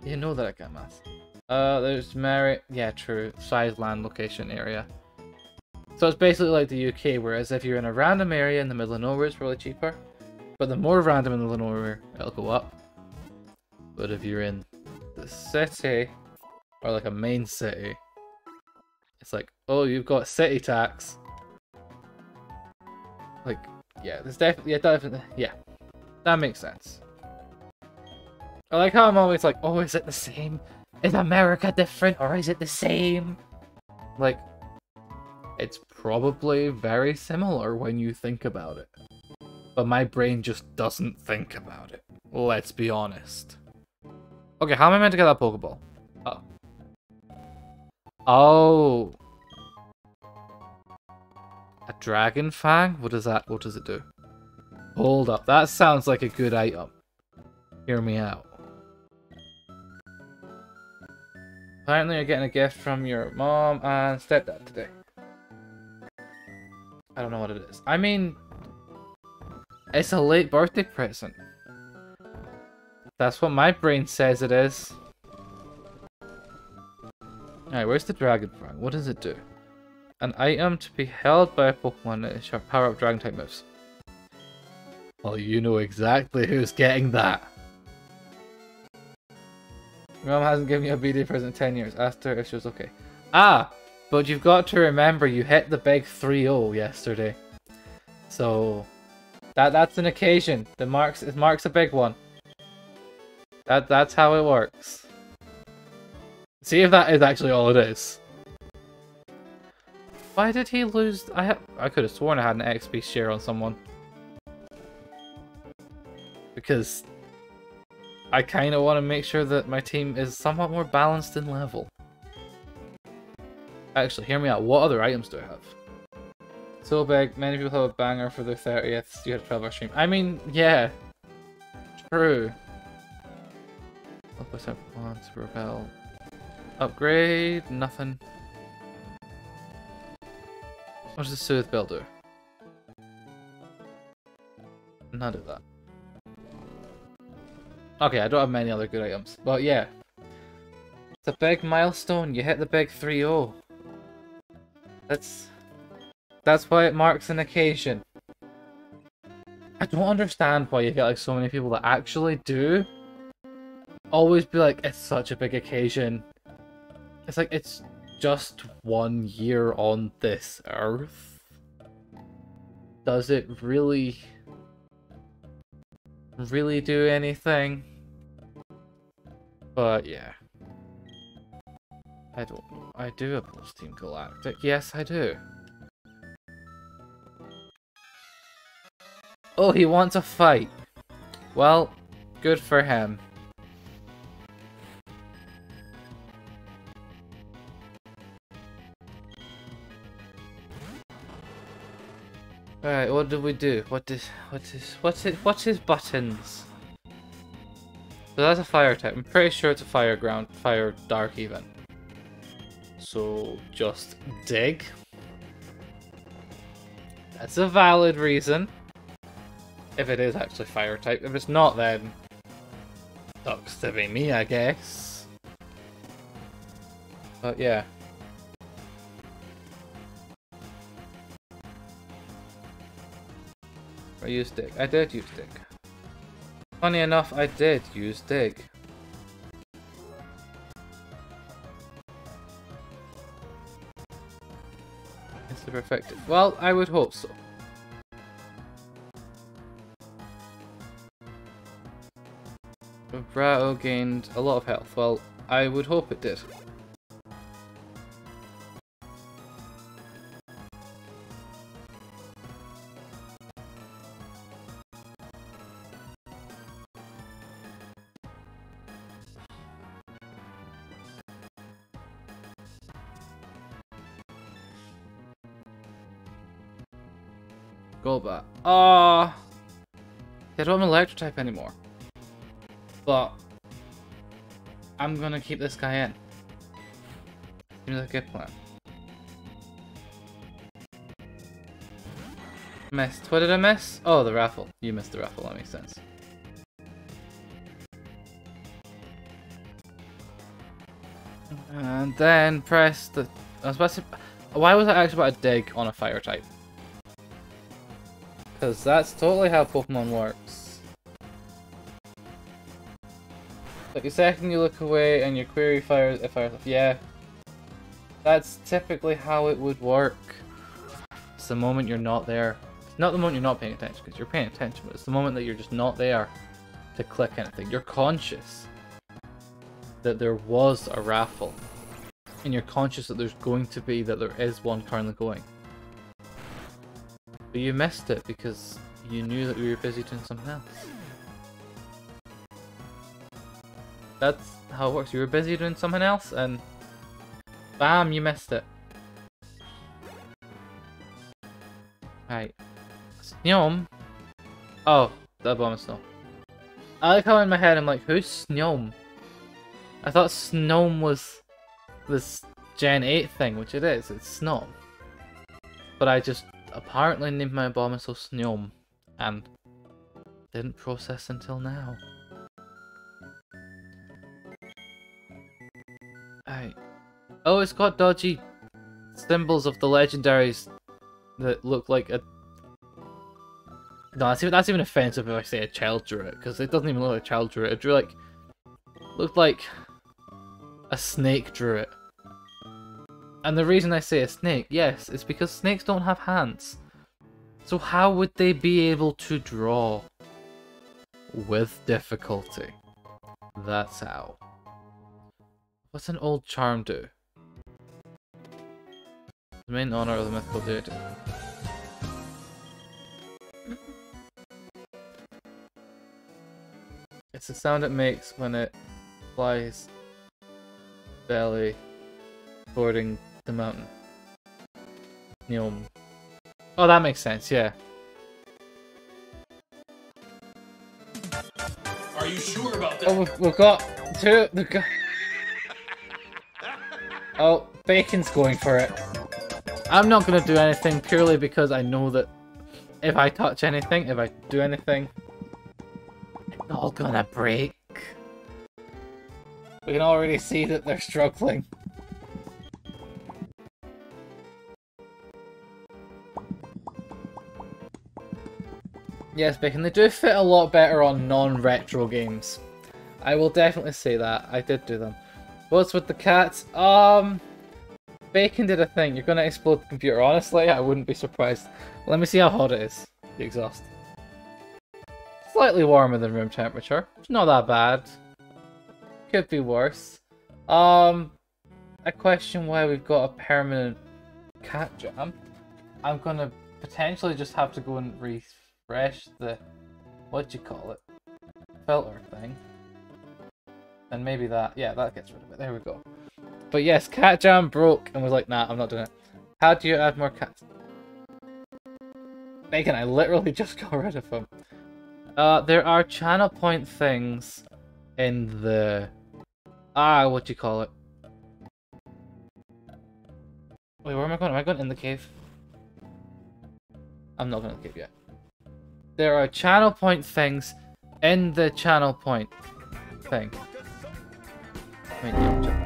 You know that I can't math. There's Mary... Yeah, true. Size, land, location, area. So it's basically like the UK, whereas if you're in a random area in the middle of nowhere, it's probably cheaper. But the more random in the middle of nowhere, it'll go up. But if you're in the city, or like a main city, it's like, oh, you've got city tax. Like, yeah, there's definitely, yeah, that makes sense. I like how I'm always like, oh, is it the same? Is America different, or is it the same? Like, it's probably very similar when you think about it. But my brain just doesn't think about it. Let's be honest. Okay, how am I meant to get that Pokeball? Oh. Oh. A Dragon Fang? What does it do? Hold up, that sounds like a good item. Hear me out. Apparently you're getting a gift from your mom and stepdad today. I don't know what it is. I mean, it's a late birthday present. That's what my brain says it is. Alright, where's the Dragon Fang? What does it do? An item to be held by a Pokemon that shall power up Dragon type moves. Well, you know exactly who's getting that. Your mom hasn't given you a birthday present in 10 years. Asked her if she was okay. Ah! But you've got to remember you hit the big 3-0 yesterday. So that's an occasion. It marks a big one. That's how it works. See if that is actually all it is. Why did he lose? I could have sworn I had an XP share on someone. Because I kind of want to make sure that my team is somewhat more balanced in level. Actually, hear me out. What other items do I have? So big, many people have a banger for their 30th. You had a 12-hour stream. I mean, yeah. True. Up to repel. Upgrade, nothing. What does the Soothe Bell do? None of that. Okay, I don't have many other good items. But yeah. It's a big milestone. You hit the big 3-0. That's why it marks an occasion. I don't understand why you get like so many people that actually do always be like, it's such a big occasion. It's like, it's just 1 year on this earth. Does it really do anything? But yeah. I don't know. I do oppose Team Galactic. Yes, I do. Oh, he wants a fight. Well, good for him. Alright, what do we do? What's his buttons? So that's a fire type. I'm pretty sure it's a fire dark even. So just dig. That's a valid reason. If it is actually fire type. If it's not, then sucks to be me, I guess. But yeah. I used dig. I did use dig. Funny enough, I did use dig. It's super effective. Well, I would hope so. Rattle gained a lot of health. Well, I would hope it did. Golbat. Ah, I don't have an electric type anymore. But I'm gonna keep this guy in. Seems like a good plan. Missed. What did I miss? Oh, the raffle. You missed the raffle. That makes sense. And then press the. I was about to. Why was I actually about to dig on a fire type? Because that's totally how Pokemon works. Like the second you look away and your query fires, yeah. That's typically how it would work. It's the moment you're not there. It's not the moment you're not paying attention, because you're paying attention, but it's the moment that you're just not there to click anything. You're conscious that there was a raffle. And you're conscious that there's going to be, that there is one currently going. But you missed it because you knew that we were busy doing something else. That's how it works. You were busy doing something else and bam, you missed it. Right. Snom? Oh, the bomb is Snom. I like how in my head I'm like, who's Snom? I thought Snom was this Gen 8 thing, which it is. It's Snom. But I just apparently named my Abomasnow Snom and didn't process until now. Right. Oh, it's got dodgy symbols of the legendaries that look like a... No, that's even offensive if I say a child drew it, because it doesn't even look like a child drew it. It drew like... looked like a snake drew it. And the reason I say a snake, yes, is because snakes don't have hands. So how would they be able to draw? With difficulty. That's how. What's an old charm do? The main honor of the mythical deity. It's the sound it makes when it flies belly boarding the mountain. Neom. Oh, that makes sense, yeah. Are you sure about that? Oh, we've got two... Oh, Bacon's going for it. I'm not going to do anything purely because I know that if I touch anything, if I do anything, it's all gonna break. We can already see that they're struggling. Yes, Bacon, they do fit a lot better on non-retro games. I will definitely say that. I did do them. What's with the cats? Bacon did a thing. You're gonna explode the computer. Honestly, I wouldn't be surprised. Let me see how hot it is. The exhaust. Slightly warmer than room temperature. It's not that bad. Could be worse. I question why we've got a permanent cat jam. I'm gonna potentially just have to go and refresh the... what do you call it? Filter thing. And maybe that... yeah, that gets rid of it. There we go. But yes, cat jam broke and was like, nah, I'm not doing it. How do you add more cats? Bacon, I literally just got rid of him. There are channel point things in the... what do you call it? Wait, where am I going? Am I going in the cave? I'm not going to the cave yet. There are channel point things in the channel point thing. Wait, yeah,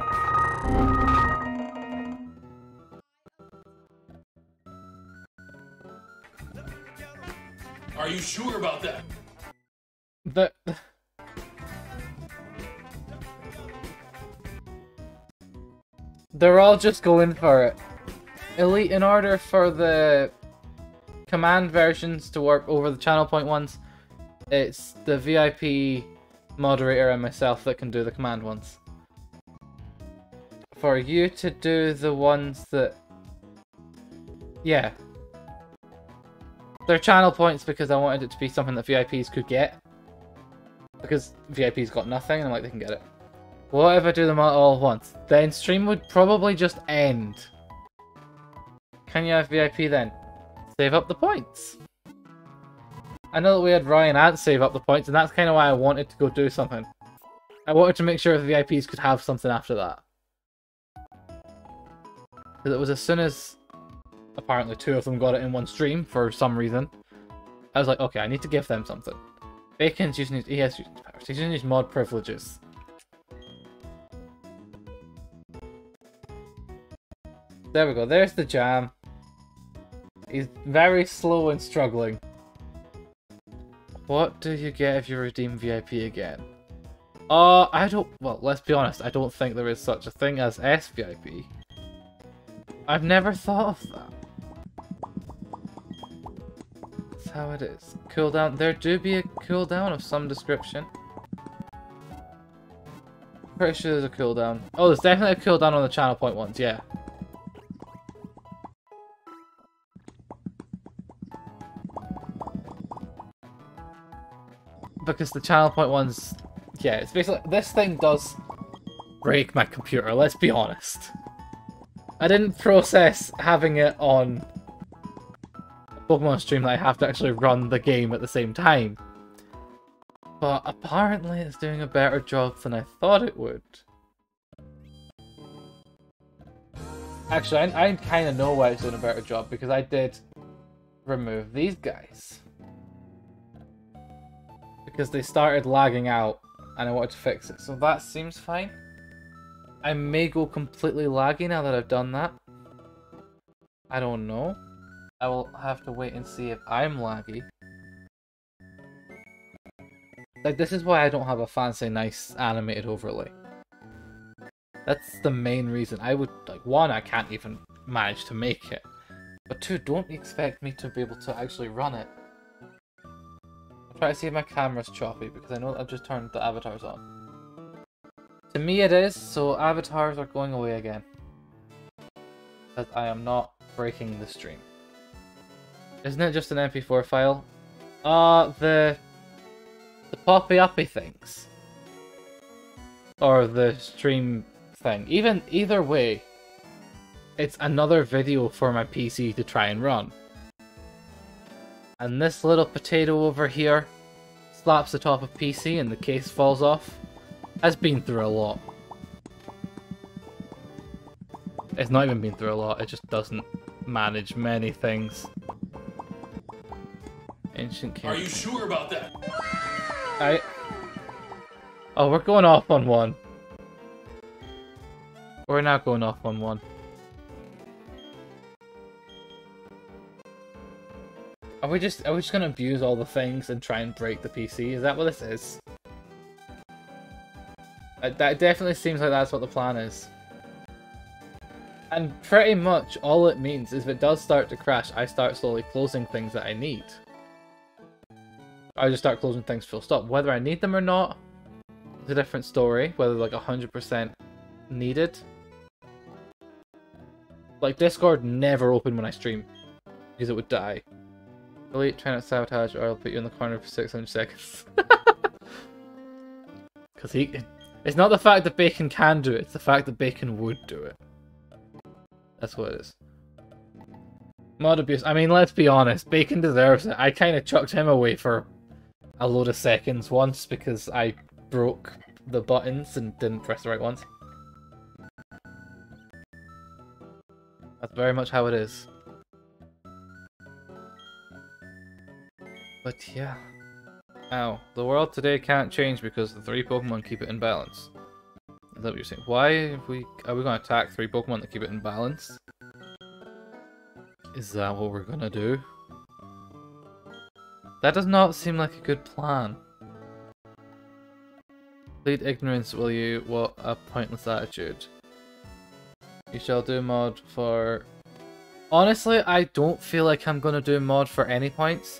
Are you sure about that? They're all just going for it. Elite, in order for the command versions to work over the channel point ones, it's the VIP moderator and myself that can do the command ones. For you to do the ones that... yeah. They're channel points because I wanted it to be something that VIPs could get. Because VIPs got nothing and I'm like, they can get it. What if I do them all at once? Then stream would probably just end. Can you have VIP then? Save up the points. I know that we had Ryan and save up the points, and that's kind of why I wanted to go do something. I wanted to make sure the VIPs could have something after that. Because it was as soon as apparently two of them got it in one stream for some reason, I was like, okay, I need to give them something. Bacon's using his... he has using his powers. He's using his mod privileges. There we go, there's the jam. He's very slow and struggling. What do you get if you redeem VIP again? I don't... well, let's be honest, I don't think there is such a thing as SVIP. I've never thought of that. That's how it is. Cooldown. There do be a cooldown of some description. Pretty sure there's a cooldown. Oh, there's definitely a cooldown on the channel point ones, yeah. Because the channel point ones, yeah, it's basically, this thing does break my computer, let's be honest. I didn't process having it on a Pokemon stream that I have to actually run the game at the same time. But apparently it's doing a better job than I thought it would. Actually, I kind of know why it's doing a better job, because I did remove these guys. Because they started lagging out, and I wanted to fix it. So that seems fine. I may go completely laggy now that I've done that. I don't know. I will have to wait and see if I'm laggy. Like, this is why I don't have a fancy, nice animated overlay. That's the main reason. I would, like, one, I can't even manage to make it. But two, don't expect me to be able to actually run it. Try to see if my camera's choppy, because I know I've just turned the avatars on. To me it is, so avatars are going away again. Because I am not breaking the stream. Isn't it just an MP4 file? The poppy-uppy things. Or the stream thing. Either way, it's another video for my PC to try and run. And this little potato over here slaps the top of PC and the case falls off. Has been through a lot. It's not even been through a lot, it just doesn't manage many things. Ancient King. Are you sure about that? Oh, we're going off on one. We're not going off on one. Are we just gonna abuse all the things and try and break the PC? Is that what this is? That definitely seems like that's what the plan is. And pretty much all it means is if it does start to crash, I start slowly closing things that I need. I just start closing things full stop. Whether I need them or not is a different story. Whether like 100% needed. Like Discord never opened when I stream because it would die. Delete, try not to sabotage, or I'll put you in the corner for 600 seconds. Because it's not the fact that Bacon can do it, it's the fact that Bacon would do it. That's what it is. Mod abuse. I mean, let's be honest, Bacon deserves it. I kind of chucked him away for a load of seconds once because I broke the buttons and didn't press the right ones. That's very much how it is. But yeah. Ow. The world today can't change because the 3 Pokemon keep it in balance. Is that what you're saying? Why are we going to attack 3 Pokemon that keep it in balance? Is that what we're going to do? That does not seem like a good plan. Plead ignorance, will you? What a pointless attitude. You shall do mod for... Honestly, I don't feel like I'm going to do mod for any points.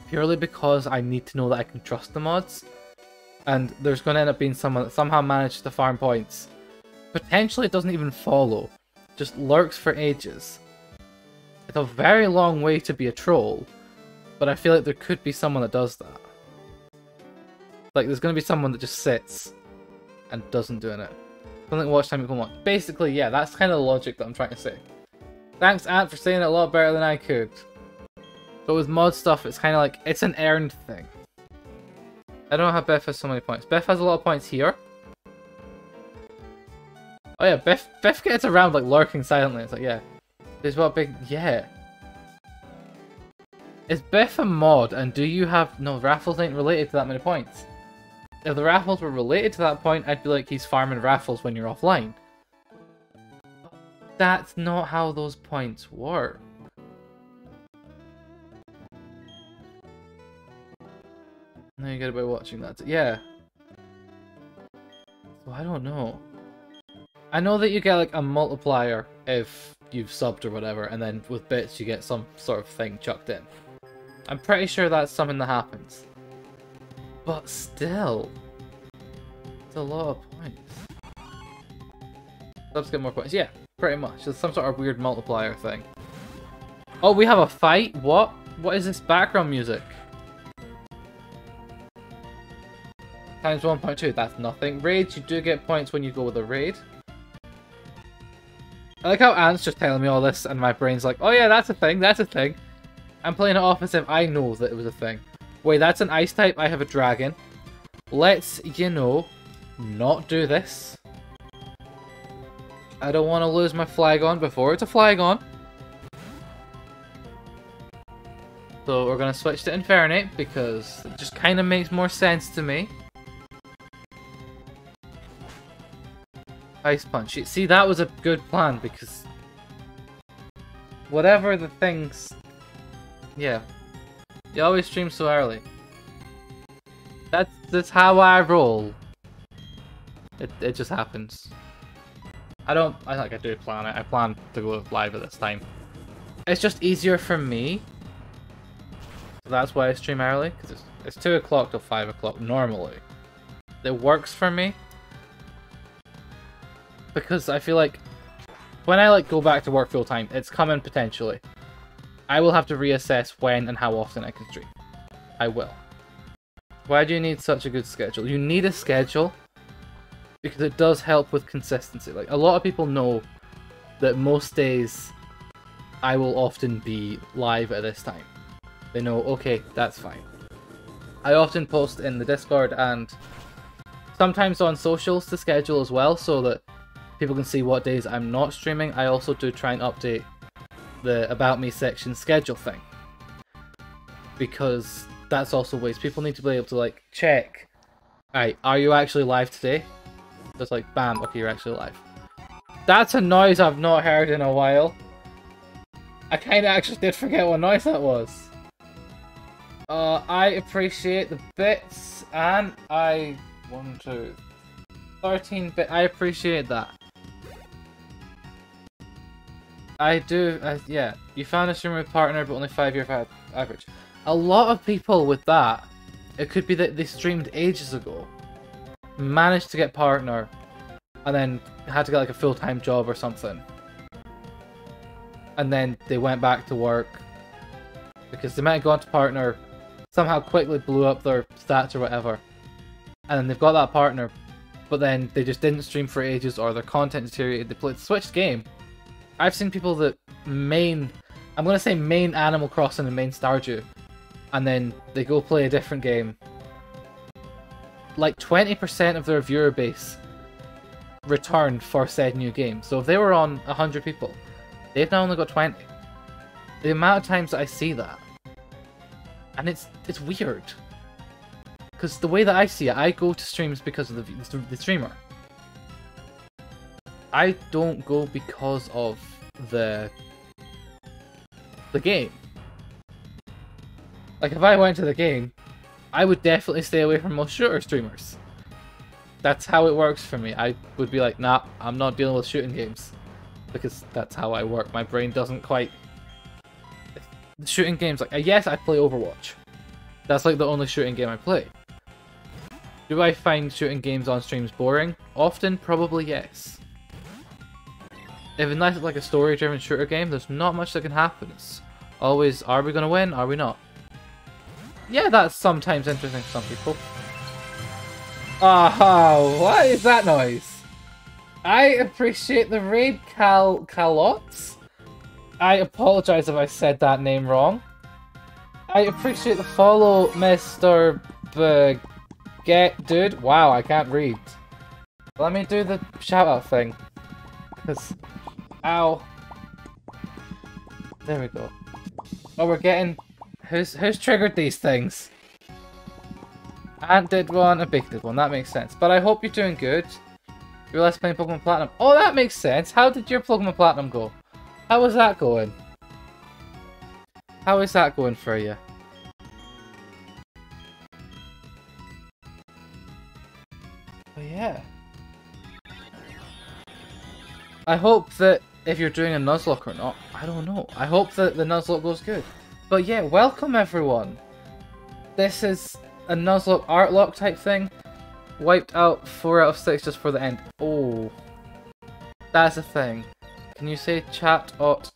Purely because I need to know that I can trust the mods. And there's going to end up being someone that somehow manages to farm points. Potentially it doesn't even follow. Just lurks for ages. It's a very long way to be a troll. But I feel like there could be someone that does that. Like there's going to be someone that just sits and doesn't do it. Something watch time equal mod. Basically, yeah, that's kind of the logic that I'm trying to say. Thanks, Ant, for saying it a lot better than I could. But with mod stuff, it's kind of like, it's an earned thing. I don't know how Beth has so many points. Beth has a lot of points here. Oh yeah, Beth gets around like lurking silently. It's like, yeah. There's what big, yeah. Is Beth a mod and do you have, no, raffles ain't related to that many points. If the raffles were related to that point, I'd be like, he's farming raffles when you're offline. That's not how those points work. No, you get it by watching that. Yeah. So I don't know. I know that you get like a multiplier if you've subbed or whatever, and then with bits you get some sort of thing chucked in. I'm pretty sure that's something that happens. But still, it's a lot of points. Subs get more points. Yeah, pretty much. It's some sort of weird multiplier thing. Oh, we have a fight? What? What is this background music? Times 1.2, that's nothing. Raids, you do get points when you go with a raid. I like how Ant's just telling me all this and my brain's like, oh yeah, that's a thing, that's a thing. I'm playing it off as if I know that it was a thing. Wait, that's an ice type, I have a dragon. Let's, you know, not do this. I don't want to lose my Flygon before it's a Flygon. So we're going to switch to Infernape because it just kind of makes more sense to me. Ice Punch. See, that was a good plan because whatever the things... Yeah. You always stream so early. That's how I roll. It just happens. I think I do plan it. I plan to go live at this time. It's just easier for me. So that's why I stream early, because it's 2 o'clock till 5 o'clock normally. It works for me. Because I feel like when I go back to work full time, it's coming potentially. I will have to reassess when and how often I can stream. I will. Why do you need such a good schedule? You need a schedule because it does help with consistency. Like, a lot of people know that most days I will often be live at this time. They know, okay, that's fine. I often post in the Discord and sometimes on socials to schedule as well, so that people can see what days I'm not streaming. I also do try and update the About Me section schedule thing, because that's also ways people need to be able to like check, alright, are you actually live today? Just like bam, okay, you're actually live. That's a noise I've not heard in a while. I kinda actually did forget what noise that was. I appreciate the bits, and 1, 2, 13 bit, I appreciate that. I do, yeah. You found a streamer with partner, but only 5-year average. A lot of people with that, it could be that they streamed ages ago, managed to get partner, and then had to get like a full-time job or something. And then they went back to work, because they might have gone to partner, somehow quickly blew up their stats or whatever. And then they've got that partner, but then they just didn't stream for ages, or their content deteriorated, they switched game. I've seen people that main Animal Crossing and main Stardew, and then they go play a different game. Like 20% of their viewer base returned for said new game. So if they were on 100 people, they've now only got 20. The amount of times that I see that, and it's weird. Because the way that I see it, I go to streams because of the streamer. I don't go because of the game. Like, if I went to the game, I would definitely stay away from most shooter streamers. That's how it works for me. I would be like, nah, I'm not dealing with shooting games. Because that's how I work. My brain doesn't quite... The shooting games, like, yes, I play Overwatch. That's like the only shooting game I play. Do I find shooting games on streams boring? Often, probably yes. If unless it's like a story-driven shooter game, there's not much that can happen. It's always, are we going to win? Are we not? Yeah, that's sometimes interesting for some people. Oh, what is that noise? I appreciate the raid, Calots. I apologize if I said that name wrong. I appreciate the follow, Mr. Baguette Dude. Wow, I can't read. Let me do the shout-out thing. Because... Ow. There we go. Oh, we're getting... Who's triggered these things? Ant did one, a Big did one. That makes sense. But I hope you're doing good. You're less playing Pokemon Platinum. Oh, that makes sense. How did your Pokemon Platinum go? How was that going? How is that going for you? Oh, yeah. I hope that if you're doing a Nuzlocke or not, I don't know. I hope that the Nuzlocke goes good. But yeah, welcome everyone. This is a Nuzlocke Artlocke type thing. Wiped out 4 out of 6 just for the end. Oh, that's a thing. Can you say Chatot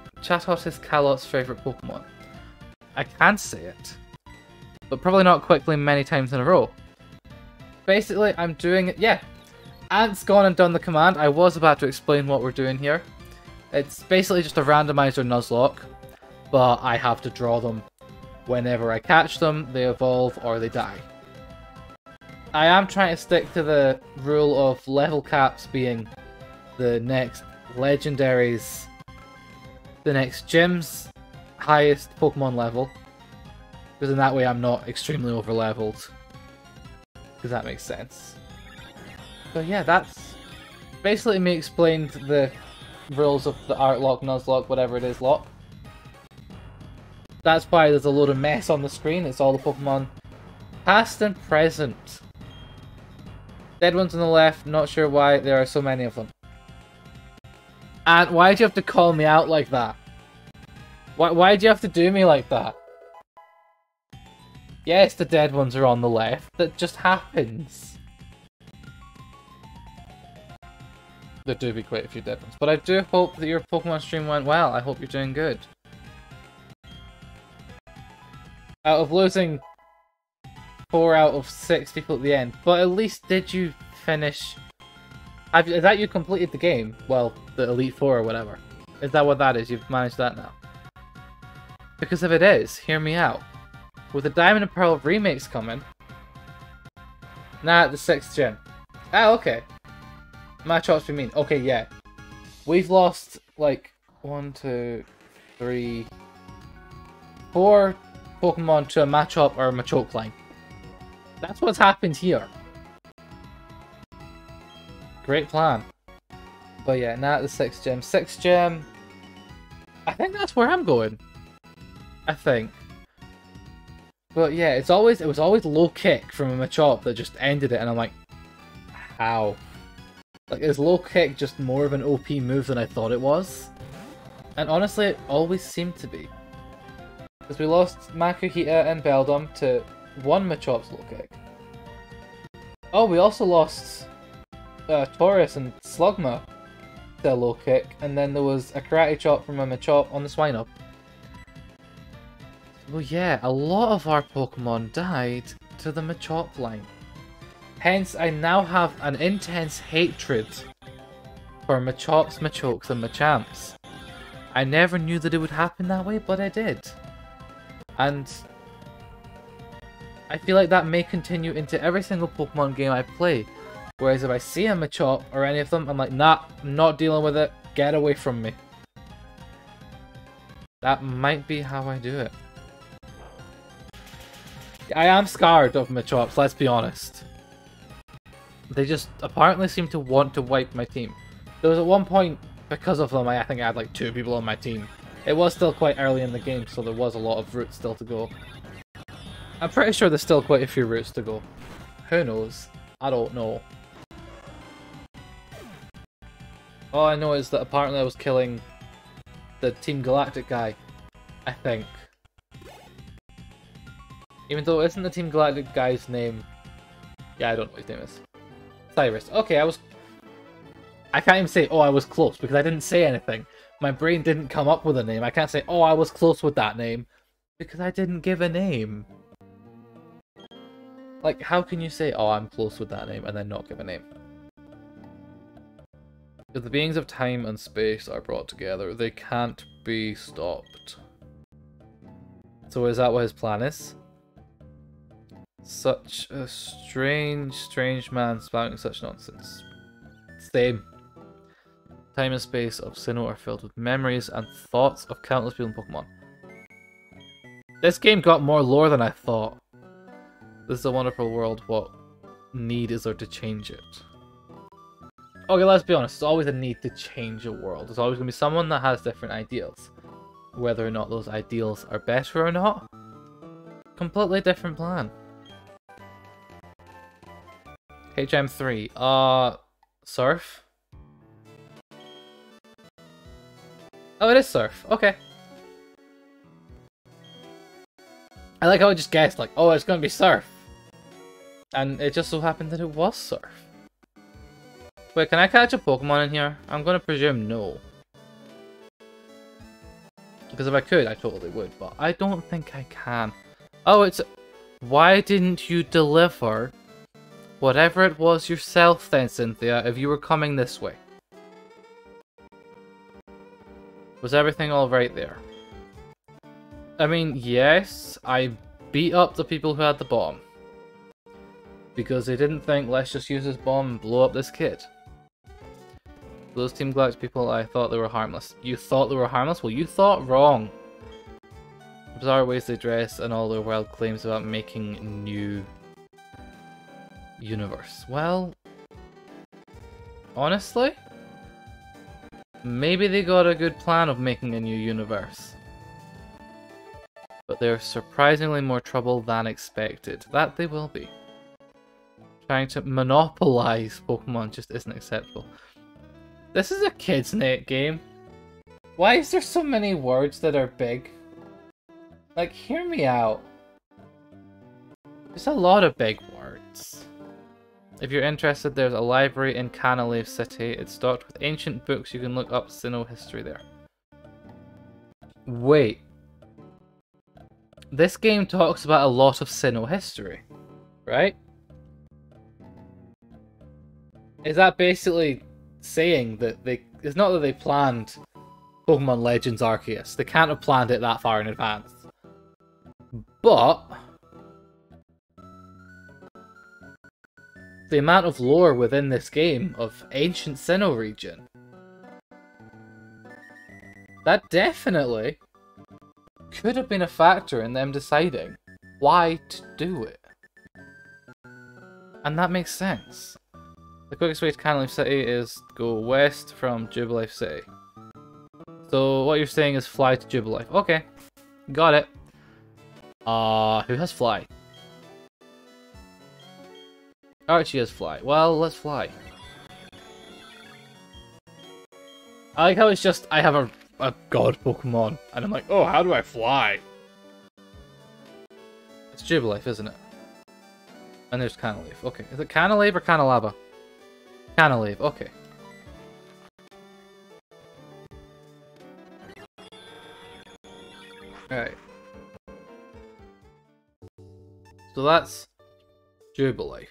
is Calot's favourite Pokemon? I can say it, but probably not quickly many times in a row. Basically, I'm doing it. Yeah, Ant's gone and done the command. I was about to explain what we're doing here. It's basically just a randomizer Nuzlocke, but I have to draw them. Whenever I catch them, they evolve or they die. I am trying to stick to the rule of level caps being the next legendaries, the next gym's highest Pokemon level, because in that way I'm not extremely over leveled, because that makes sense. So yeah, that's basically me explained the rules of the Artlocke, Nuzlocke, whatever it is lock. That's why there's a load of mess on the screen. It's all the Pokemon past and present. Dead ones on the left, not sure why there are so many of them. And why do you have to call me out like that? Why do you have to do me like that? Yes, the dead ones are on the left. That just happens. There do be quite a few dead ones. But I do hope that your Pokemon stream went well. I hope you're doing good. Out of losing 4 out of 6 people at the end. But at least did you finish... Is that you completed the game? Well, the Elite Four or whatever. Is that what that is? You've managed that now? Because if it is, hear me out. with the Diamond and Pearl remakes coming. Nah, the 6th gen. Ah, okay. Matchups we mean. Okay, yeah. We've lost, like, 1, 2, 3, 4 Pokemon to a Machop or a Machoke line. That's what's happened here. Great plan. But yeah, not the 6th gem. 6th gem. I think that's where I'm going. I think. But yeah, it was always low kick from a Machop that just ended it, and I'm like, how? Like, is low kick just more of an OP move than I thought it was? And honestly, it always seemed to be. Because we lost Makuhita and Beldum to one Machop's low kick. Oh, we also lost Taurus and Slugma to a low kick, and then there was a Karate Chop from a Machop on the Swinub. Well, yeah, a lot of our Pokemon died to the Machop line. Hence, I now have an intense hatred for Machops, Machokes, and Machamps. I never knew that it would happen that way, but it did. And I feel like that may continue into every single Pokemon game I play. Whereas if I see a Machop or any of them, I'm like, nah, I'm not dealing with it. Get away from me. That might be how I do it. I am scarred of Machops, let's be honest. They just apparently seem to want to wipe my team. There was at one point, because of them, I think I had like 2 people on my team. It was still quite early in the game, so there was a lot of routes still to go. I'm pretty sure there's still quite a few routes to go. Who knows? I don't know. All I know is that apparently I was killing the Team Galactic guy, I think. Even though it isn't the Team Galactic guy's name. Yeah, I don't know what his name is. Cyrus. Okay, I can't even say, oh, I was close, because I didn't say anything. My brain didn't come up with a name. I can't say, oh, I was close with that name, because I didn't give a name. Like, how can you say, oh, I'm close with that name, and then not give a name? If the beings of time and space are brought together, they can't be stopped. So is that what his plan is? Such a strange man spouting such nonsense. Same. Time and space of Sinnoh are filled with memories and thoughts of countless people in Pokemon. This game got more lore than I thought. This is a wonderful world. What need is there to change it? Okay, let's be honest. There's always a need to change a world. There's always going to be someone that has different ideals. Whether or not those ideals are better or not, completely different plan. HM3. Surf? Oh, it is Surf. Okay. I like how I just guessed, like, oh, it's going to be Surf. And it just so happened that it was Surf. Wait, can I catch a Pokemon in here? I'm going to presume no. Because if I could, I totally would, but I don't think I can. Oh, it's... Why didn't you deliver whatever it was yourself then, Cynthia, if you were coming this way? Was everything all right there? I mean, yes, I beat up the people who had the bomb. Because they didn't think, let's just use this bomb and blow up this kid. Those Team Galactic people, I thought they were harmless. You thought they were harmless? Well, you thought wrong. Bizarre ways they dress and all their wild claims about making new universe. Well, honestly, maybe they got a good plan of making a new universe. But they're surprisingly more trouble than expected. That they will be. Trying to monopolize Pokemon just isn't acceptable. This is a kids' game. Why is there so many words that are big? Like, hear me out. There's a lot of big words. If you're interested, there's a library in Canalave City. It's stocked with ancient books. You can look up Sinnoh history there. Wait. This game talks about a lot of Sinnoh history, right? Is that basically saying that it's not that they planned Pokemon Legends Arceus. They can't have planned it that far in advance. But the amount of lore within this game of ancient Sinnoh region, that definitely could have been a factor in them deciding why to do it. And that makes sense. The quickest way to Canaleaf City is go west from Jubilife City. So what you're saying is fly to Jubilife. Okay, got it. Who has fly? Archie has fly. Well, let's fly. I like how it's just, I have a god Pokemon, and I'm like, oh, how do I fly? It's Jubilife, isn't it? And there's Canaleaf. Okay, is it Canaleaf or Canalava? Canaleaf, okay. Alright. So that's Jubilife.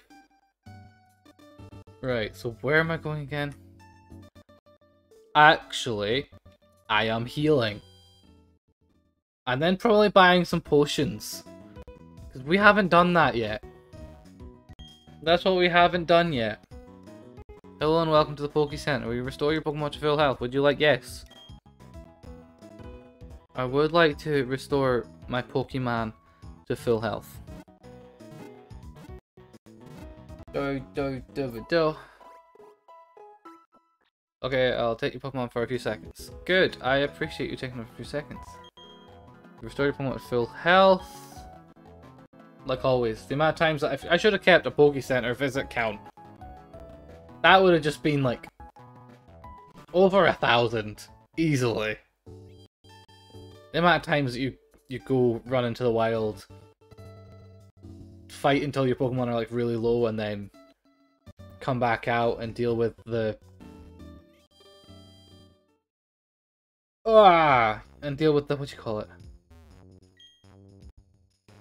Right, so where am I going again? Actually, I am healing. And then probably buying some potions. Because we haven't done that yet. That's what we haven't done yet. Hello and welcome to the Poke Center, where you restore your Pokemon to full health. Would you like yes? I would like to restore my Pokemon to full health. Okay, I'll take your Pokemon for a few seconds. Good, I appreciate you taking them for a few seconds. Restore your Pokemon to full health. Like always, the amount of times that I should have kept a Poke Center visit count. That would have just been like over 1,000 easily. The amount of times that you go run into the wild, fight until your Pokemon are like really low, and then come back out and deal with the and deal with the what you call it?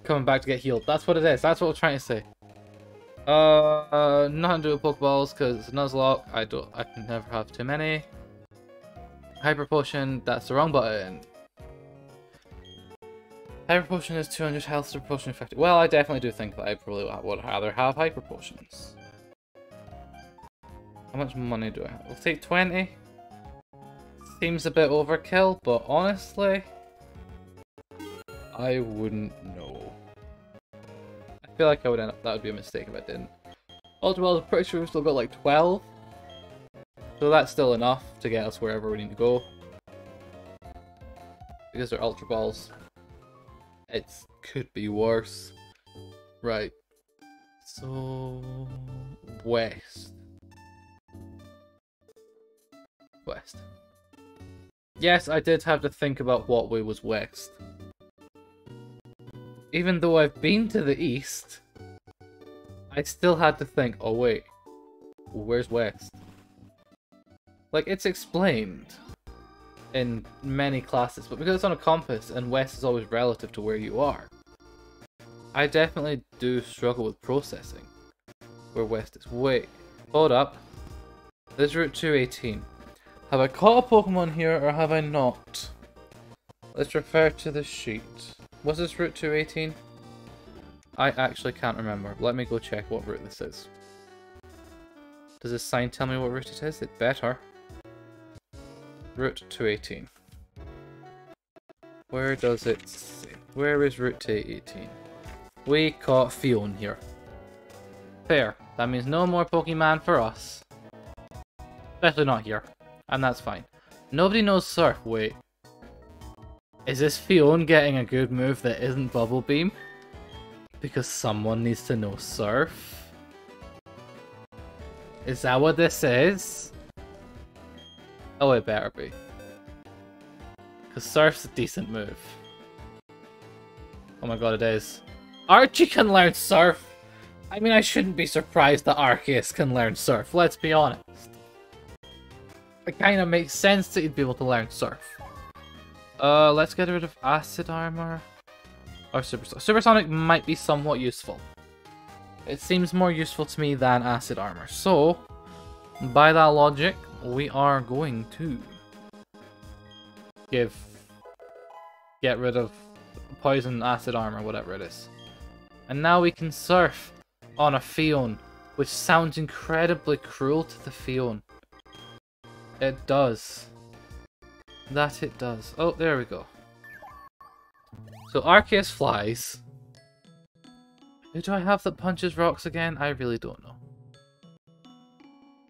Coming back to get healed. That's what it is. That's what we're trying to say. Nothing to do with Pokeballs because it's Nuzlocke. I can never have too many. Hyper Potion. That's the wrong button. Hyper Potion is 200 health, Super Potion 50. Well, I definitely do think that I probably would rather have Hyper Potions. How much money do I have? We'll take 20. Seems a bit overkill, but honestly, I wouldn't know. I feel like I would end up, that would be a mistake if I didn't. Ultra Balls, I'm pretty sure we've still got like 12. So that's still enough to get us wherever we need to go. Because they're Ultra Balls. It could be worse. Right. So west. West. Yes, I did have to think about what way was west. Even though I've been to the east, I still had to think, oh wait, where's west? Like, it's explained in many classes, but because it's on a compass and west is always relative to where you are, I definitely do struggle with processing where west is. Wait, hold up. This is Route 218. Have I caught a Pokemon here or have I not? Let's refer to the sheet. Was this Route 218? I actually can't remember. Let me go check what route this is. Does this sign tell me what route it is? It better. Route 218. Where does it say? Where is Route 218? We caught Fion here. Fair. That means no more Pokemon for us. Especially not here. And that's fine. Nobody knows Surf. Wait. Is this Fion getting a good move that isn't Bubble Beam? Because someone needs to know Surf? Is that what this is? Oh, it better be. Because Surf's a decent move. Oh my god, it is. Archie can learn Surf! I mean, I shouldn't be surprised that Arceus can learn Surf, let's be honest. It kind of makes sense that he'd be able to learn Surf. Let's get rid of Acid Armor. Or Supersonic. Supersonic might be somewhat useful. It seems more useful to me than Acid Armor. So, by that logic, we are going to get rid of poison acid armor, whatever it is. And now we can surf on a Fion, which sounds incredibly cruel to the Fion. It does. That it does. Oh, there we go. So Arceus flies. Who do I have that punches rocks again? I really don't know.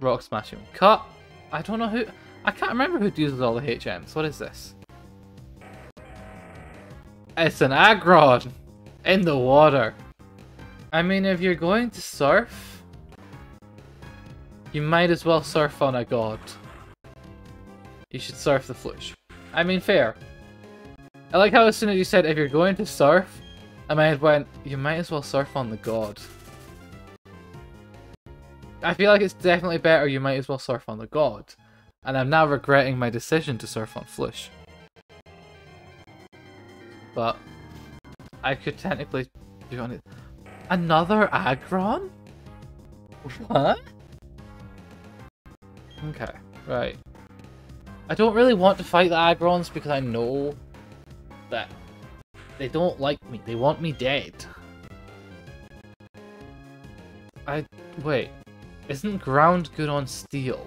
Rock smashing. Cut! I don't know who... I can't remember who uses all the HMs. What is this? It's an Aggron! In the water. I mean, if you're going to surf, you might as well surf on a god. You should surf the Flush. I mean, fair. I like how as soon as you said, if you're going to surf, I might went, you might as well surf on the god. I feel like it's definitely better, you might as well surf on the god. And I'm now regretting my decision to surf on Flush. But I could technically do on it. Another Aggron? What? Okay, right. I don't really want to fight the Aggrons because I know that they don't like me. They want me dead. Wait. Isn't ground good on steel?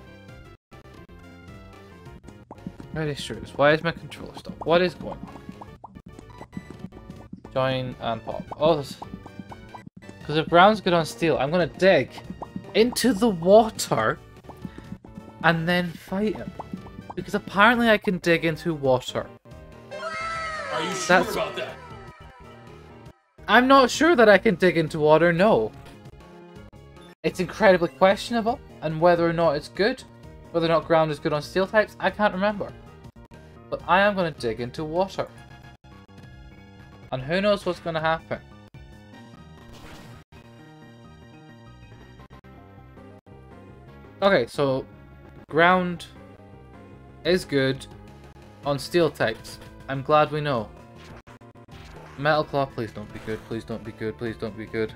Ready shrews. Why is my controller stuck? What is going on? Join and pop. Oh, because if ground's good on steel, I'm gonna dig into the water and then fight him. Because apparently I can dig into water. Are you sure about that? I'm not sure that I can dig into water, no. It's incredibly questionable, and whether or not it's good, whether or not ground is good on steel types, I can't remember. But I am going to dig into water. And who knows what's going to happen. Okay, so ground is good on steel types. I'm glad we know. Metal Claw, please don't be good, please don't be good, please don't be good.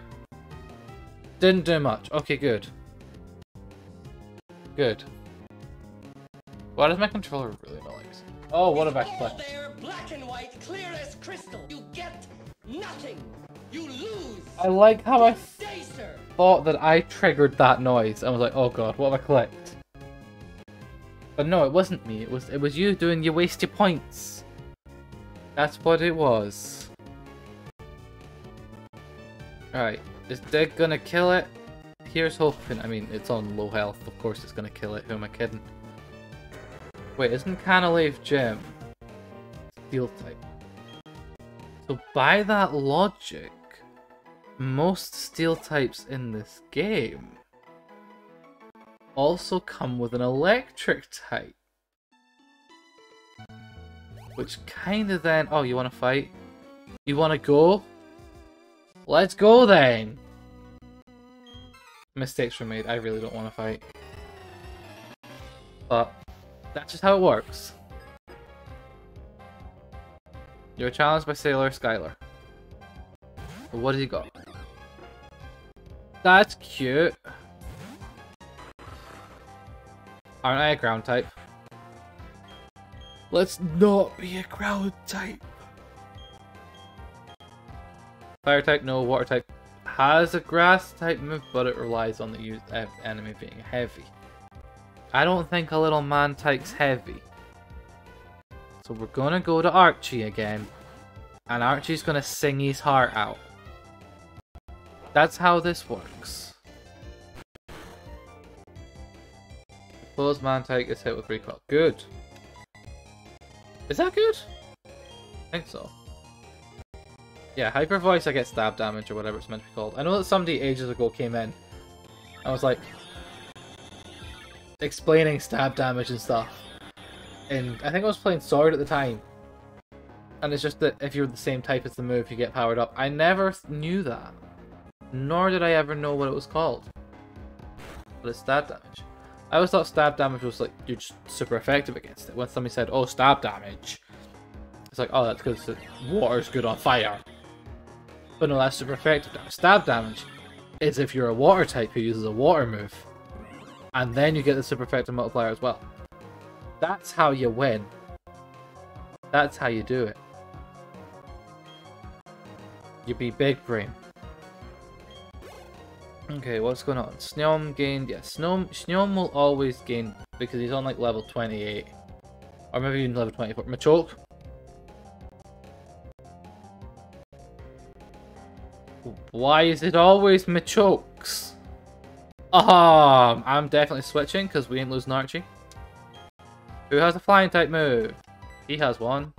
Didn't do much. Okay, good. Good. Why does my controller really not like this? Oh, what have I clicked? They're black and white, clear as crystal. You get nothing. You lose. I like how I Stay, sir. thought that I triggered that noise. I was like, oh god, what have I clicked? But no, it wasn't me. It was you doing you waste your points. That's what it was. Alright, is Dig gonna kill it? Here's hoping. I mean, it's on low health. Of course it's gonna kill it. Who am I kidding? Wait, isn't Canalave Gem steel type? So by that logic, most steel types in this game also come with an electric type. Which kinda then... Oh, you wanna fight? You wanna go? Let's go then! Mistakes were made. I really don't want to fight. But that's just how it works. You're challenged by Sailor Skylar. But what has he got? That's cute. Aren't I a ground type? Let's not be a ground type. Fire type, no. Water type has a grass type move, but it relies on the enemy being heavy. I don't think a little man type's heavy. So we're gonna go to Archie again. And Archie's gonna sing his heart out. That's how this works. Closed man type is hit with recoil. Good. Is that good? I think so. Yeah, Hyper Voice I get stab damage or whatever it's meant to be called. I know that somebody ages ago came in. I was like explaining stab damage and stuff. And I think I was playing Sword at the time. And it's just that if you're the same type as the move, you get powered up. I never knew that. Nor did I ever know what it was called. But it's stab damage. I always thought stab damage was like, you're just super effective against it. When somebody said, oh, stab damage. It's like, oh, that's because water's good on fire. But no, that's super effective damage. Stab damage is if you're a water type who uses a water move. And then you get the super effective multiplier as well. That's how you win. That's how you do it. You be big brain. Okay, what's going on? Sneom gained, yeah, Sneom will always gain because he's on like level 28. Or maybe even level 24. Machoke. Why is it always Machokes? I'm definitely switching because we ain't losing Archie. Who has a flying type move? He has one.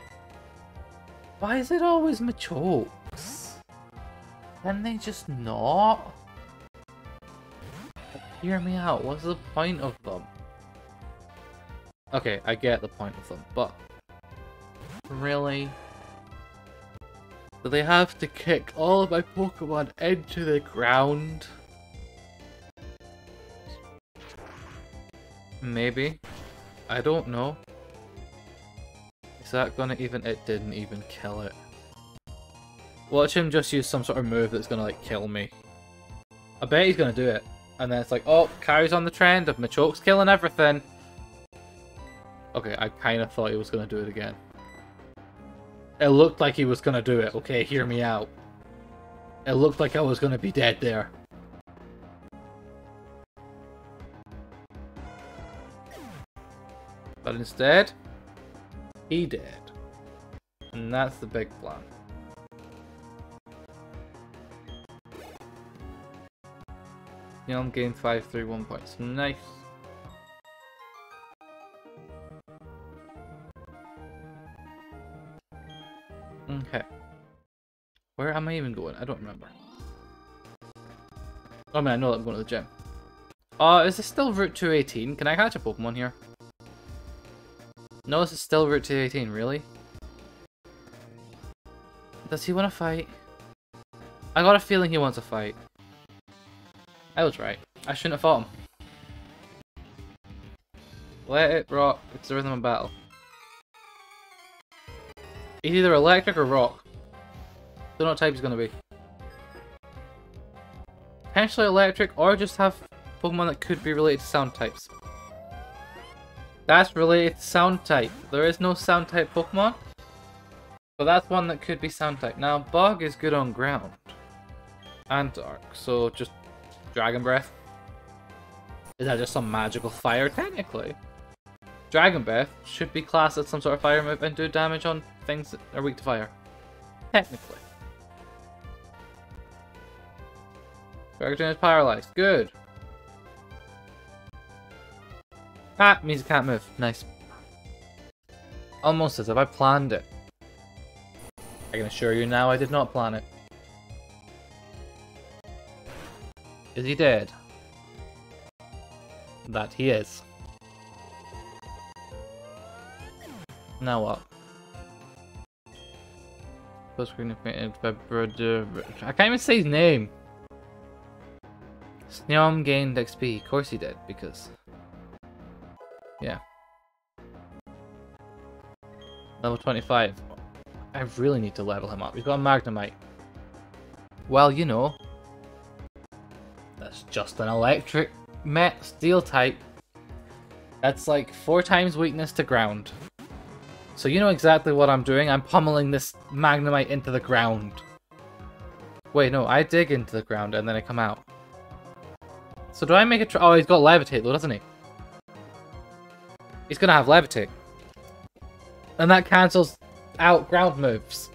Why is it always Machokes? Can they just not? Hear me out, what's the point of them? Okay, I get the point of them, but... Really? Do they have to kick all of my Pokemon into the ground? Maybe. I don't know. Is that gonna even... It didn't even kill it. Watch him just use some sort of move that's gonna like kill me. I bet he's gonna do it. And then it's like, oh, carries on the trend of Machoke's killing everything. Okay, I kind of thought he was gonna do it again. It looked like he was gonna do it. Okay, hear me out. It looked like I was gonna be dead there. But instead, he did. And that's the big plan. Neon gained 531 points. Nice. Okay. Where am I even going? I don't remember. Oh man, I know that I'm going to the gym. Is this still Route 218? Can I catch a Pokemon here? No, this is still Route 218, really? Does he want to fight? I got a feeling he wants to fight. I was right. I shouldn't have fought him. Let it rock. It's the rhythm of battle. He's either electric or rock. Don't know what type he's gonna be. Potentially electric, or just have Pokemon that could be related to sound types. That's related to sound type. There is no sound type Pokemon. But that's one that could be sound type. Now, Bug is good on ground. And dark. So just Dragon Breath. Is that just some magical fire? Technically. Dragon Breath should be classed as some sort of fire move and do damage on things that are weak to fire. Technically. Bergdrin is paralyzed. Good. Ah, means it can't move. Nice. Almost as if I planned it. I can assure you now I did not plan it. Is he dead? That he is. Now what? I can't even say his name. Sneom gained XP. Of course he did, because... Yeah. Level 25. I really need to level him up. He's got a Magnemite. Well, you know. That's just an electric steel type. That's like 4 times weakness to ground. So you know exactly what I'm doing. I'm pummeling this Magnemite into the ground. Wait, no, I dig into the ground and then I come out. So do I make a oh, he's got Levitate though, doesn't he? He's gonna have Levitate. And that cancels out ground moves.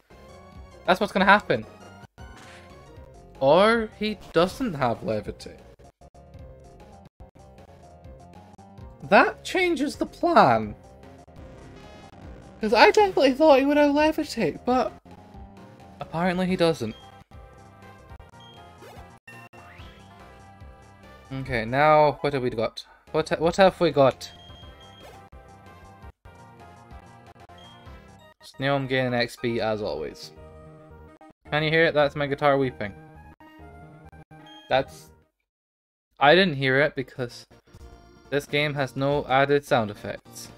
That's what's gonna happen. Or he doesn't have Levitate. That changes the plan. Because I definitely thought he would have Levitate, but apparently he doesn't. Okay, now what have we got? What have we got? Sneom gaining XP as always. Can you hear it? That's my guitar weeping. That's... I didn't hear it because this game has no added sound effects.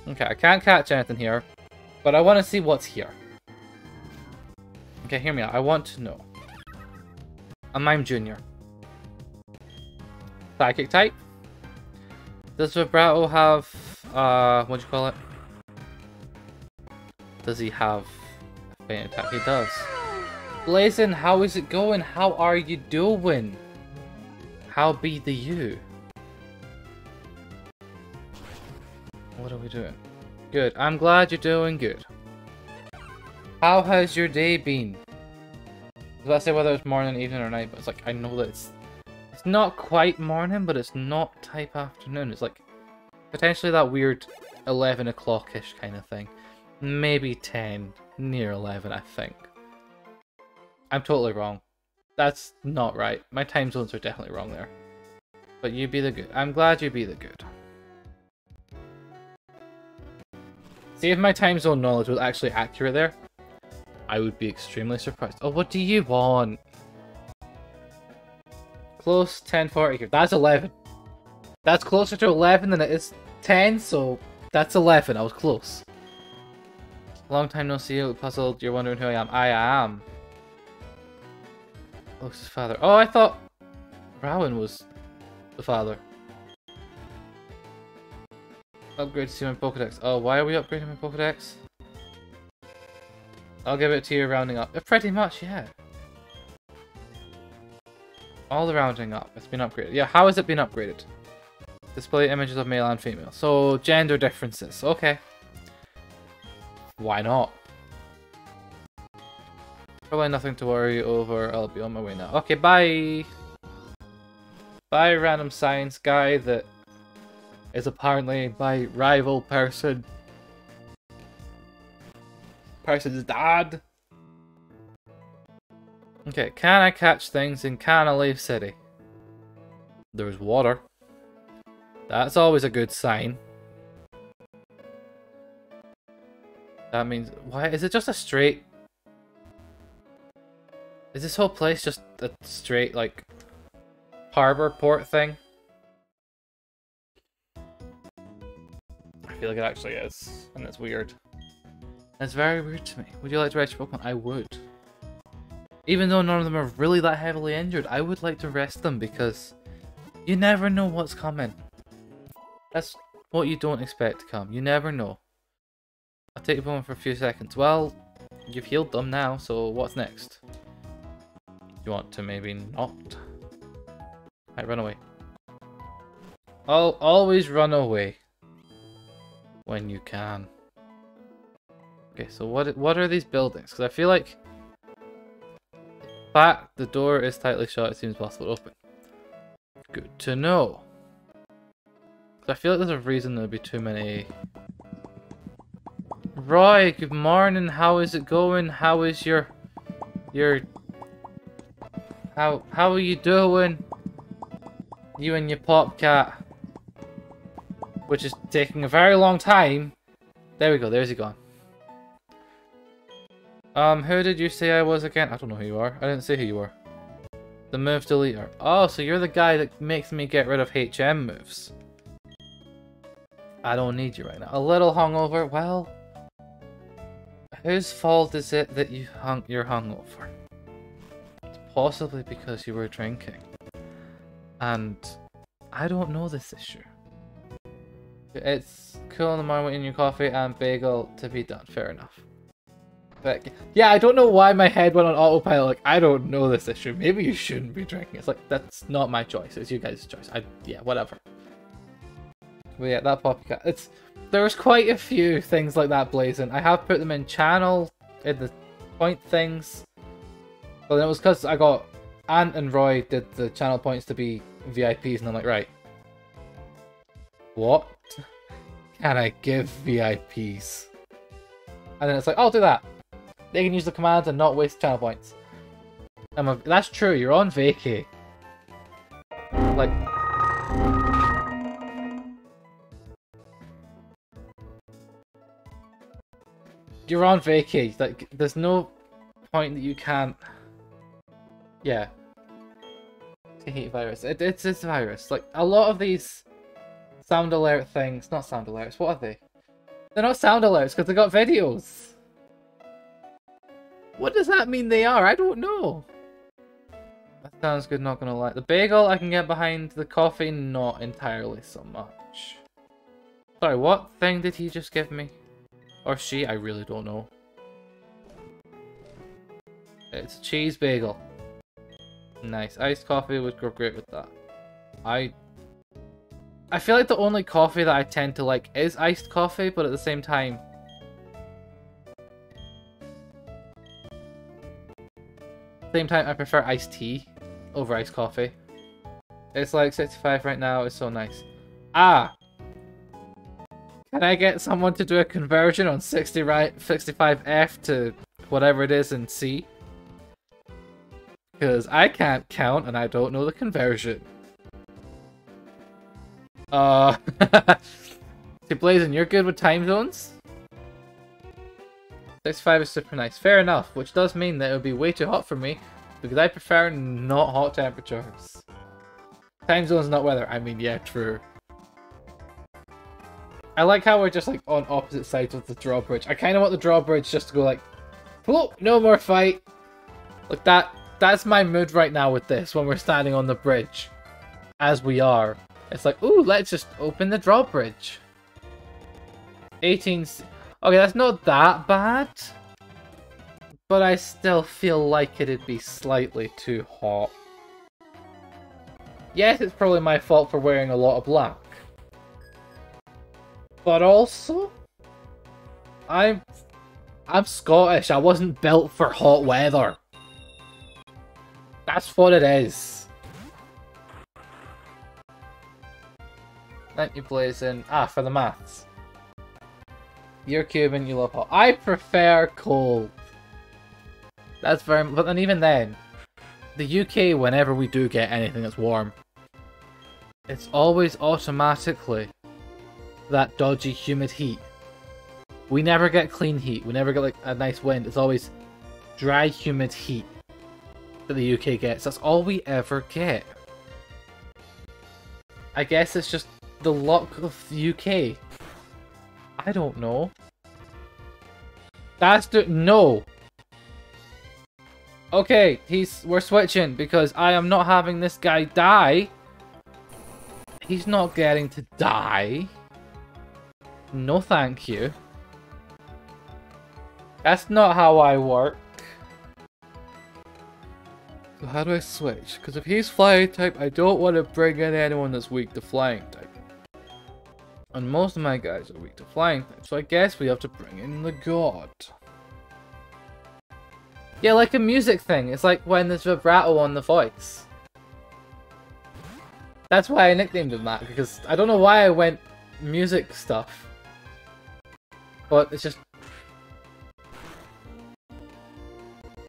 Okay, I can't catch anything here, but I want to see what's here. Okay, hear me out. I want to know. A Mime Junior. Psychic type. Does Vibrato have, what do you call it? Does he have faint attack. He does. Blazin, how is it going? How are you doing? How be the you? What are we doing? Good. I'm glad you're doing good. How has your day been? I was about to say whether it's morning, evening, or night, but it's like, I know that it's not quite morning, but it's not type afternoon. It's like potentially that weird 11 o'clock-ish kind of thing. Maybe 10, near 11, I think. I'm totally wrong. That's not right. My time zones are definitely wrong there. But you be the good. I'm glad you be the good. See if my time zone knowledge was actually accurate there. I would be extremely surprised. Oh, what do you want? Close, 10:40 here. That's 11. That's closer to 11 than it is 10, so that's 11. I was close. Long time no see. You puzzled. You're wondering who I am. I am. Luke's father. Oh, I thought Rowan was the father. Upgrade to see my Pokedex. Oh, why are we upgrading my Pokedex? I'll give it to you rounding up. Pretty much, yeah. All the rounding up. It's been upgraded. Yeah, how has it been upgraded? Display images of male and female. So, gender differences. Okay. Why not? Probably nothing to worry over. I'll be on my way now. Okay, bye! Bye, random science guy that is apparently my rival person's dad. Okay, can I catch things in Canalave City? There's water. That's always a good sign. That means... Why? Is it just a straight... Is this whole place just a straight, like, harbor port thing? I feel like it actually is, and it's weird. It's very weird to me. Would you like to rest your Pokemon? I would. Even though none of them are really that heavily injured, I would like to rest them because you never know what's coming. That's what you don't expect to come. You never know. I'll take your Pokemon for a few seconds. Well, you've healed them now, so what's next? You want to maybe not? Right, run away. I'll always run away when you can. Okay, so what are these buildings? Because I feel like the door is tightly shut. It seems possible to open. Good to know. I feel like there's a reason there'd be too many. Roy, good morning. How is it going? How is your how are you doing? You and your pop cat, which is taking a very long time. There we go. There's he gone. Who did you say I was again? I don't know who you are. I didn't say who you were. The move deleter. Oh, so you're the guy that makes me get rid of HM moves. I don't need you right now. A little hungover. Well, whose fault is it that you're hungover? It's possibly because you were drinking. And I don't know this issue. It's cool in the morning in your coffee and bagel to be done. Fair enough. But yeah, I don't know why my head went on autopilot. Like, I don't know this issue. Maybe you shouldn't be drinking. It's like, that's not my choice. It's you guys' choice. Yeah, whatever. But yeah, that Poppycat. There's quite a few things like that blazing. I have put them in channel, in the point things. But then it was because I got Ant and Roy did the channel points to be VIPs, and I'm like, right. What can I give VIPs? And then it's like, I'll do that. They can use the commands and not waste channel points. That's true, you're on vacay. Like... You're on vacay. Like, there's no point that you can't... Yeah. Hate virus. It's this virus. Like, a lot of these sound alert things... Not sound alerts, what are they? They're not sound alerts because they got videos. What does that mean they are? I don't know. That sounds good, not gonna lie. The bagel I can get behind, the coffee not entirely so much. Sorry, what thing did he just give me? Or she? I really don't know. It's a cheese bagel. Nice. Iced coffee would go great with that. I feel like the only coffee that I tend to like is iced coffee, but at the same time... I prefer iced tea over iced coffee. It's like 65 right now, it's so nice. Ah! Can I get someone to do a conversion on 65F to whatever it is in C? Because I can't count and I don't know the conversion. See, Blazing, you're good with time zones? 65 is super nice. Fair enough, which does mean that it would be way too hot for me, because I prefer not hot temperatures. Time zone's not weather. I mean, yeah, true. I like how we're just like on opposite sides of the drawbridge. I kind of want the drawbridge just to go like, whoa, no more fight. Like that's my mood right now with this, when we're standing on the bridge. As we are. It's like, ooh, let's just open the drawbridge. 18... Okay, that's not that bad. But I still feel like it'd be slightly too hot. Yes, it's probably my fault for wearing a lot of black. But also... I'm Scottish. I wasn't built for hot weather. That's what it is. Thank you, Blazing. Ah, for the maths. You're Cuban, you love hot. I prefer cold. That's very... But then even then, the UK, whenever we do get anything that's warm, it's always automatically that dodgy humid heat. We never get clean heat. We never get like a nice wind. It's always dry, humid heat that the UK gets. That's all we ever get. I guess it's just the luck of the UK. I don't know. That's the... No! Okay, we're switching because I am not having this guy die. He's not getting to die. No thank you. That's not how I work. So how do I switch? Because if he's flying type, I don't want to bring in anyone that's weak to flying type. And most of my guys are weak to flying type, so I guess we have to bring in the god. Yeah, like a music thing. It's like when there's vibrato on the voice. That's why I nicknamed him that, because I don't know why I went music stuff. But it's just...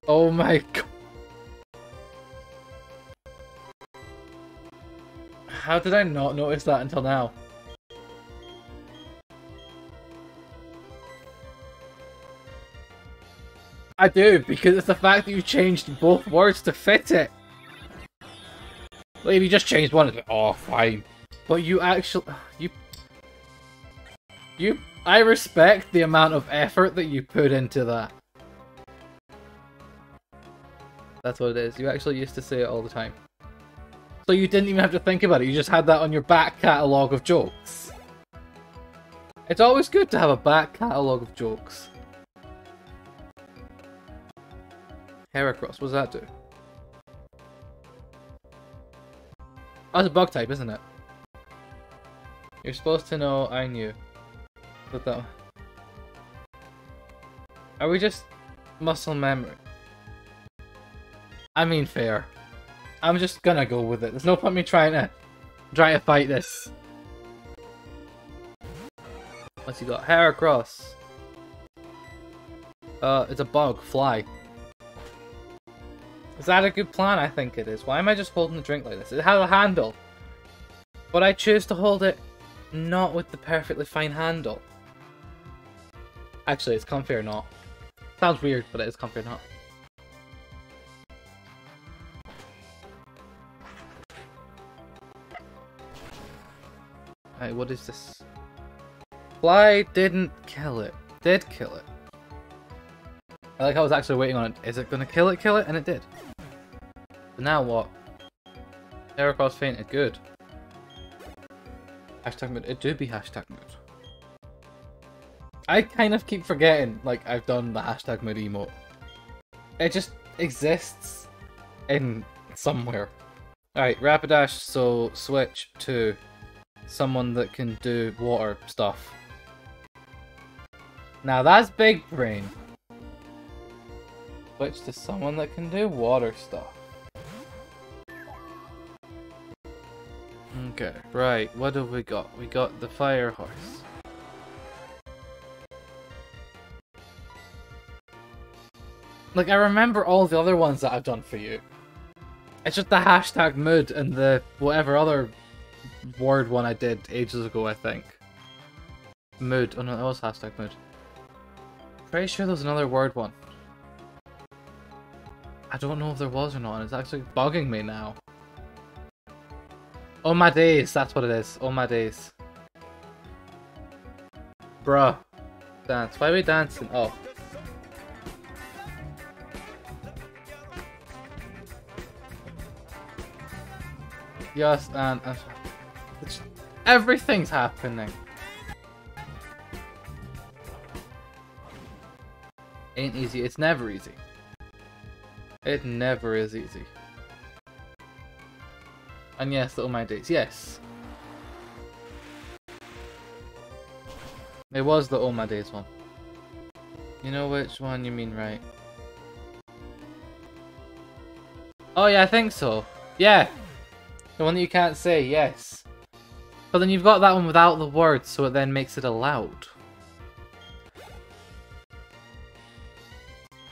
Oh my god. How did I not notice that until now? I do, because it's the fact that you changed both words to fit it. Like, if you just changed one, it's like, oh, fine. But you actually... I respect the amount of effort that you put into that. That's what it is. You actually used to say it all the time. So you didn't even have to think about it, you just had that on your back catalogue of jokes. It's always good to have a back catalogue of jokes. Heracross, what does that do? Oh, it's a bug type, isn't it? You're supposed to know, I knew. But that... Are we just muscle memory? I mean, fair. I'm just gonna go with it. There's no point me trying to fight this. What's he got? Heracross. It's a bug. Fly. Is that a good plan? I think it is. Why am I just holding the drink like this? It has a handle. But I choose to hold it not with the perfectly fine handle. Actually, it's comfy or not. Sounds weird, but it is comfy or not. Hey, what is this? Fly didn't kill it. Did kill it. I like how I was actually waiting on it. Is it gonna kill it? Kill it? And it did. But now what? Heracross fainted. Good. Hashtag mood. It do be hashtag mood. I kind of keep forgetting, like, I've done the hashtag mood emote. It just exists in somewhere. Alright, Rapidash, so switch to someone that can do water stuff. Now that's big brain. Switch to someone that can do water stuff. Okay, right, what have we got? We got the fire horse. Like, I remember all the other ones that I've done for you. It's just the hashtag mood and the whatever other word one I did ages ago, I think. Mood. Oh no, that was hashtag mood. Pretty sure there was another word one. I don't know if there was or not, and it's actually bugging me now. Oh my days, that's what it is. Oh my days. Bruh. Dance. Why are we dancing? Oh. Yes, and everything's happening. Ain't easy. It's never easy. It never is easy. And yes, oh my days. Yes. It was the oh my days one. You know which one you mean, right? Oh yeah, I think so. Yeah. The one that you can't say, yes. But then you've got that one without the words, so it then makes it allowed.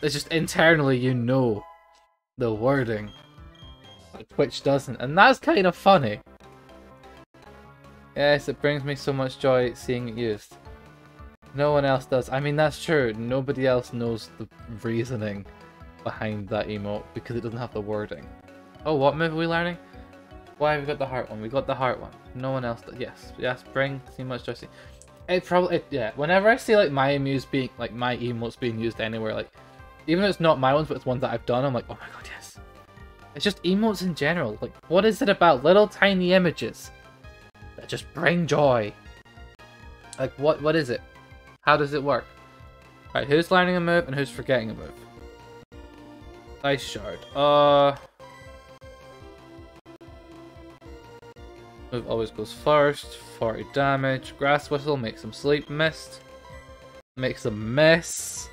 It's just internally you know the wording. But Twitch doesn't, and that's kind of funny. Yes, it brings me so much joy seeing it used. No one else does. I mean, that's true. Nobody else knows the reasoning behind that emote because it doesn't have the wording. Oh, what move are we learning? Why have we got the heart one? We got the heart one. No one else does. Yes, yes. Bring see much joy. It probably yeah. Whenever I see like my emotes being used anywhere, like even if it's not my ones, but it's ones that I've done, I'm like, oh my god, yes. It's just emotes in general. Like, what is it about little tiny images that just bring joy? Like, what is it? How does it work? Right, who's learning a move and who's forgetting a move? Ice shard. Move always goes first. 40 damage. Grass whistle makes him sleep. Mist makes him miss.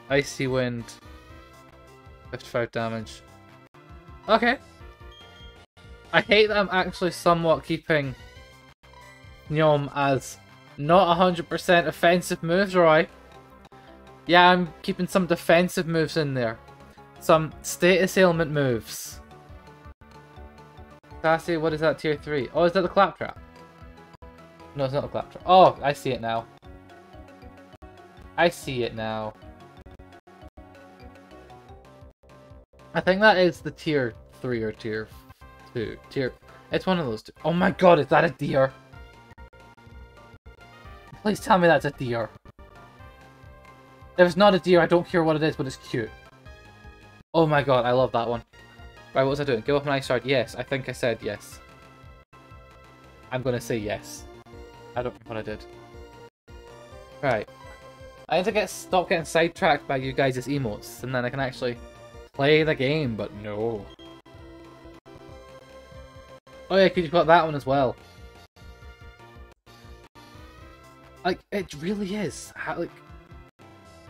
Icy wind. 55 damage. Okay. I hate that I'm actually somewhat keeping Gnome as not 100% offensive moves, right? Yeah, I'm keeping some defensive moves in there. Some status ailment moves. Sassy, what is that tier 3? Oh, is that the claptrap? No, it's not the claptrap. Oh, I see it now. I see it now. I think that is the tier 3 or tier 2. It's one of those two. Oh my god, is that a deer? Please tell me that's a deer. If it's not a deer, I don't care what it is, but it's cute. Oh my god, I love that one. Right, what was I doing? Give up an ice shard. Yes, I think I said yes. I'm gonna say yes. I don't know what I did. Right. I need to stop getting sidetracked by you guys' emotes, and then I can actually play the game, but no. Oh yeah, because you've got that one as well. Like, it really is. How, like,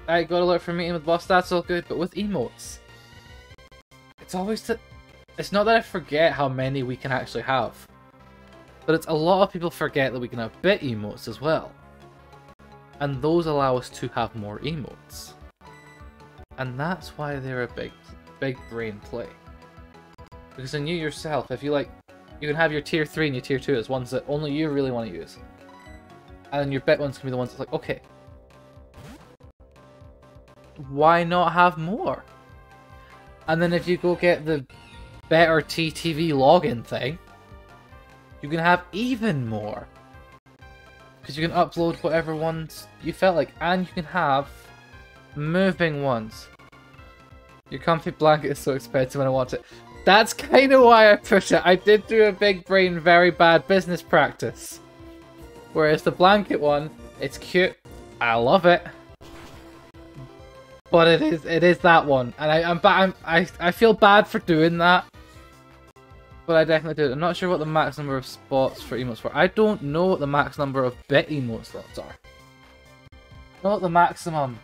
I got alert for meeting with boss, that's all good, but with emotes, it's always to... It's not that I forget how many we can actually have, but it's a lot of people forget that we can have bit emotes as well. And those allow us to have more emotes. And that's why they're a big brain play. Because then you yourself, if you like, you can have your tier 3 and your tier 2 as ones that only you really want to use. And then your bit ones can be the ones that's like, okay, why not have more? And then if you go get the better TTV login thing, you can have even more. Because you can upload whatever ones you felt like, and you can have moving ones. Your comfy blanket is so expensive when I want it. That's kind of why I push it. I did do a big brain, very bad business practice. Whereas the blanket one, it's cute. I love it. But it is that one, and I feel bad for doing that. But I definitely do. I'm not sure what the max number of spots for emotes for. I don't know what the max number of bit emote slots are. I know what the maximum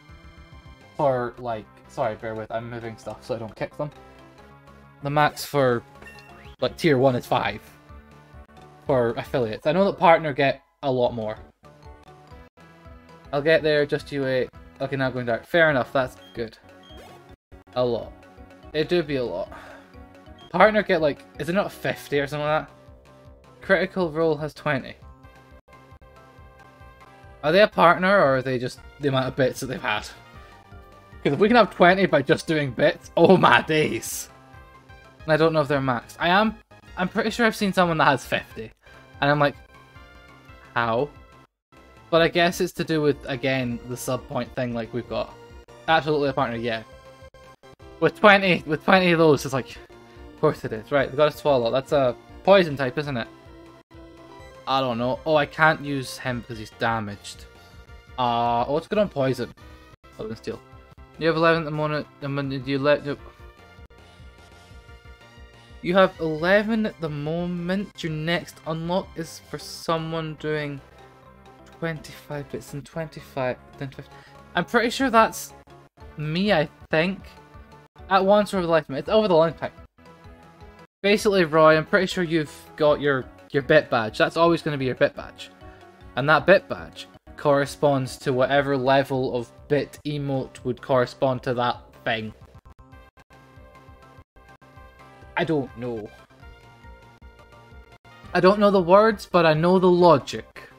for, like, sorry, bear with, I'm moving stuff so I don't kick them. The max for, like, tier 1 is 5 for affiliates. I know that partner get a lot more. I'll get there, just you wait. Okay, now going dark. Fair enough, that's good. A lot. It do be a lot. Partner get, like, is it not 50 or something like that? Critical Role has 20. Are they a partner, or are they just the amount of bits that they've had? Because if we can have 20 by just doing bits, oh my days! And I don't know if they're maxed. I'm pretty sure I've seen someone that has 50. And I'm like, how? But I guess it's to do with, again, the sub point thing like we've got. Absolutely a partner, yeah. With 20 of those, it's like, of course it is. Right, we've got to swallow. That's a poison type, isn't it? I don't know. Oh, I can't use him because he's damaged. Oh, let's go on poison. Poison steel. You have 11 at the moment. You have 11 at the moment. Your next unlock is for someone doing 25 bits and 25. Then 50. I'm pretty sure that's me, I think. At once over the lifetime. It's over the lifetime. Basically, Roy, I'm pretty sure you've got your bit badge. That's always going to be your bit badge. And that bit badge corresponds to whatever level of bit emote would correspond to that thing. I don't know. I don't know the words, but I know the logic.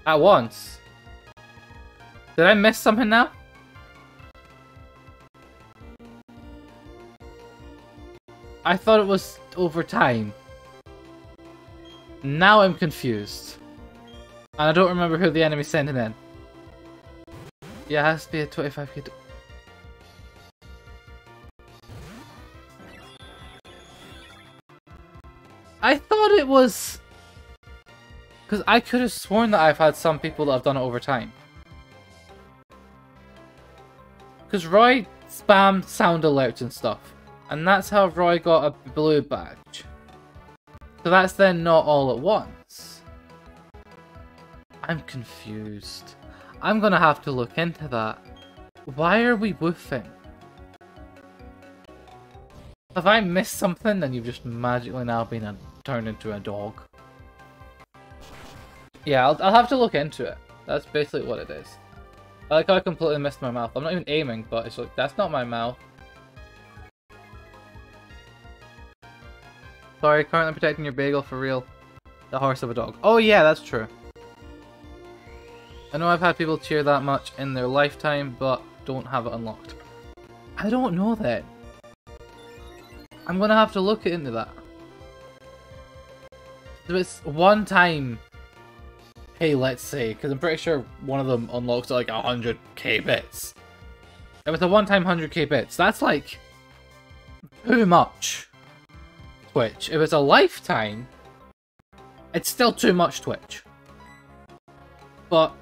At once. Did I miss something now? I thought it was over time. Now I'm confused. And I don't remember who the enemy's sending in. Yeah, it has to be a 25k. I thought it was... Because I could have sworn that I've had some people that have done it over time. Because Roy spammed sound alerts and stuff. And that's how Roy got a blue badge. So that's then not all at once. I'm confused. I'm gonna have to look into that. Why are we woofing? Have I missed something and you've just magically now been turned into a dog? Yeah, I'll have to look into it. That's basically what it is. I like how I completely missed my mouth. I'm not even aiming, but it's like, that's not my mouth. Sorry, currently protecting your bagel for real. The horse of a dog. Oh yeah, that's true. I know I've had people cheer that much in their lifetime, but don't have it unlocked. I don't know then. I'm gonna have to look into that. So it's one time, hey, let's say, because I'm pretty sure one of them unlocks like 100k bits. If it's a one-time 100k bits, that's like too much Twitch. If it's a lifetime, it's still too much Twitch. But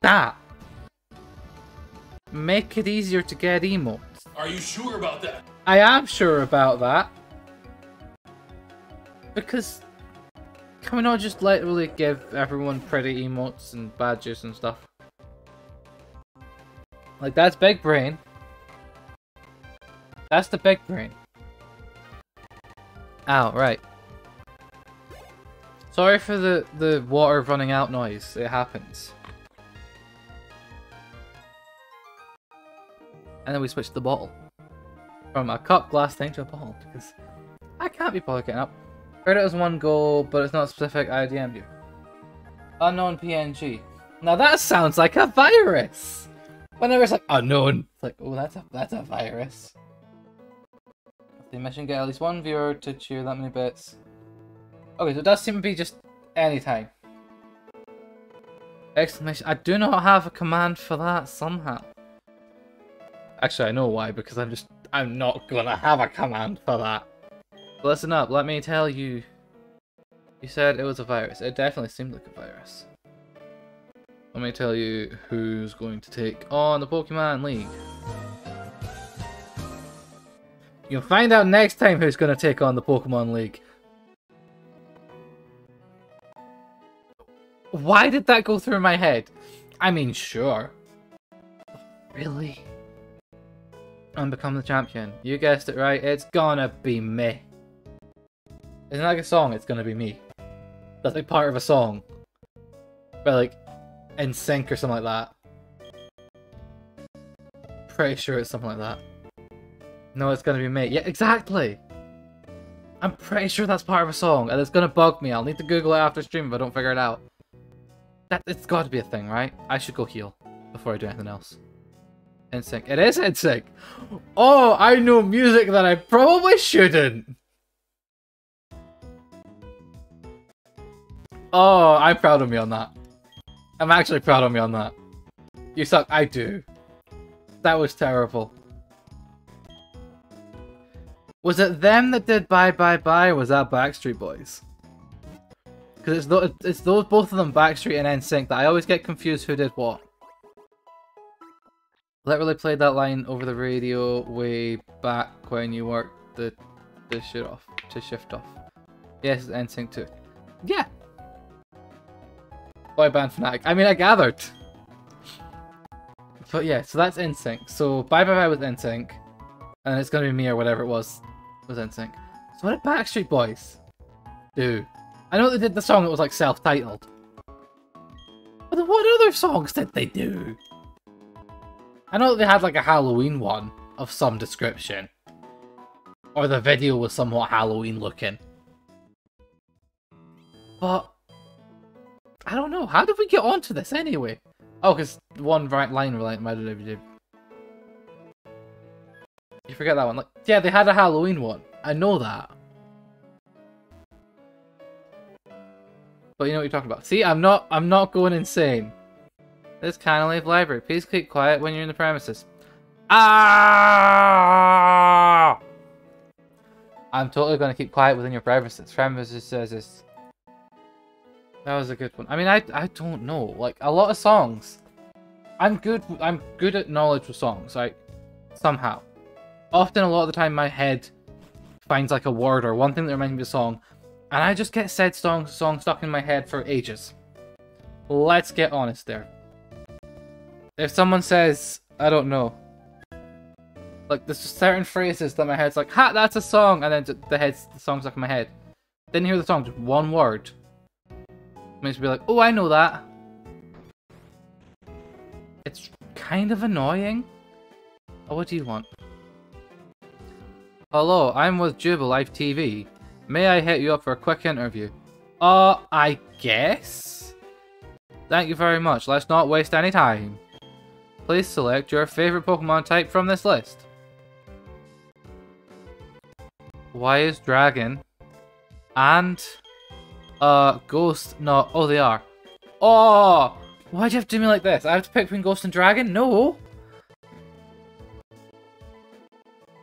that, make it easier to get emotes. Are you sure about that? I am sure about that. Because can we not just literally give everyone pretty emotes and badges and stuff? Like, that's big brain. That's the big brain. Ow, right. Sorry for the water running out noise. It happens. And then we switched the bottle. From a cup glass thing to a bottle. Because I can't be bothered getting up. Heard it was one goal, but it's not specific. I DM'd you. Unknown PNG. Now that sounds like a virus! Whenever it's like, unknown. It's like, oh, that's a virus. The mission get at least one viewer to cheer that many bits. Okay, so it does seem to be just any time. Exclamation. I do not have a command for that somehow. Actually, I know why, because I'm not gonna have a command for that. But listen up, let me tell you. You said it was a virus. It definitely seemed like a virus. let me tell you who's going to take on the Pokemon League. You'll find out next time who's going to take on the Pokemon League. Why did that go through my head? I mean, sure. Really? And become the champion. You guessed it right, it's gonna be me. Isn't that like a song? It's gonna be me. That's like part of a song. But like, in sync or something like that. Pretty sure it's something like that. No, it's gonna be me. Yeah, exactly! I'm pretty sure that's part of a song, and it's gonna bug me. I'll need to Google it after stream if I don't figure it out. It's gotta be a thing, right? I should go heal before I do anything else. NSYNC. It is NSYNC! Oh, I know music that I probably shouldn't! Oh, I'm proud of me on that. I'm actually proud of me on that. You suck. I do. That was terrible. Was it them that did Bye Bye Bye, or was that Backstreet Boys? Because it's those both of them, Backstreet and NSYNC, that I always get confused who did what. Literally played that line over the radio way back when you worked the shift off. Yes, it's NSYNC too. Yeah. Boy band fanatic. I mean, I gathered. But yeah, so that's NSYNC. So Bye Bye Bye was NSYNC, and it's gonna be me or whatever it was NSYNC. So what did Backstreet Boys do? I know they did the song that was like self-titled. But then what other songs did they do? I know they had like a Halloween one of some description. Or the video was somewhat Halloween looking. But I don't know, how did we get onto this anyway? Oh, because one line reminded every You forget that one. Like, yeah, they had a Halloween one. I know that. But you know what you're talking about. See, I'm not going insane. This Canalave Library. Please keep quiet when you're in the premises. Ah! I'm totally going to keep quiet within your premises. Premises says this. That was a good one. I mean, I don't know. Like, a lot of songs. I'm good at knowledge with songs, like, somehow. Often, a lot of the time, my head finds like a word or one thing that reminds me of a song, and I just get said song stuck in my head for ages. Let's get honest there. If someone says, I don't know, like there's just certain phrases that my head's like, ha, that's a song, and then the song's stuck in my head. Didn't hear the song, just one word. Makes me be like, oh, I know that. It's kind of annoying. Oh, what do you want? Hello, I'm with Jubal Live TV. May I hit you up for a quick interview? I guess? Thank you very much. Let's not waste any time. Please select your favorite Pokemon type from this list. Why is Dragon and Ghost not... Oh, they are. Oh! Why'd you have to do me like this? I have to pick between Ghost and Dragon? No!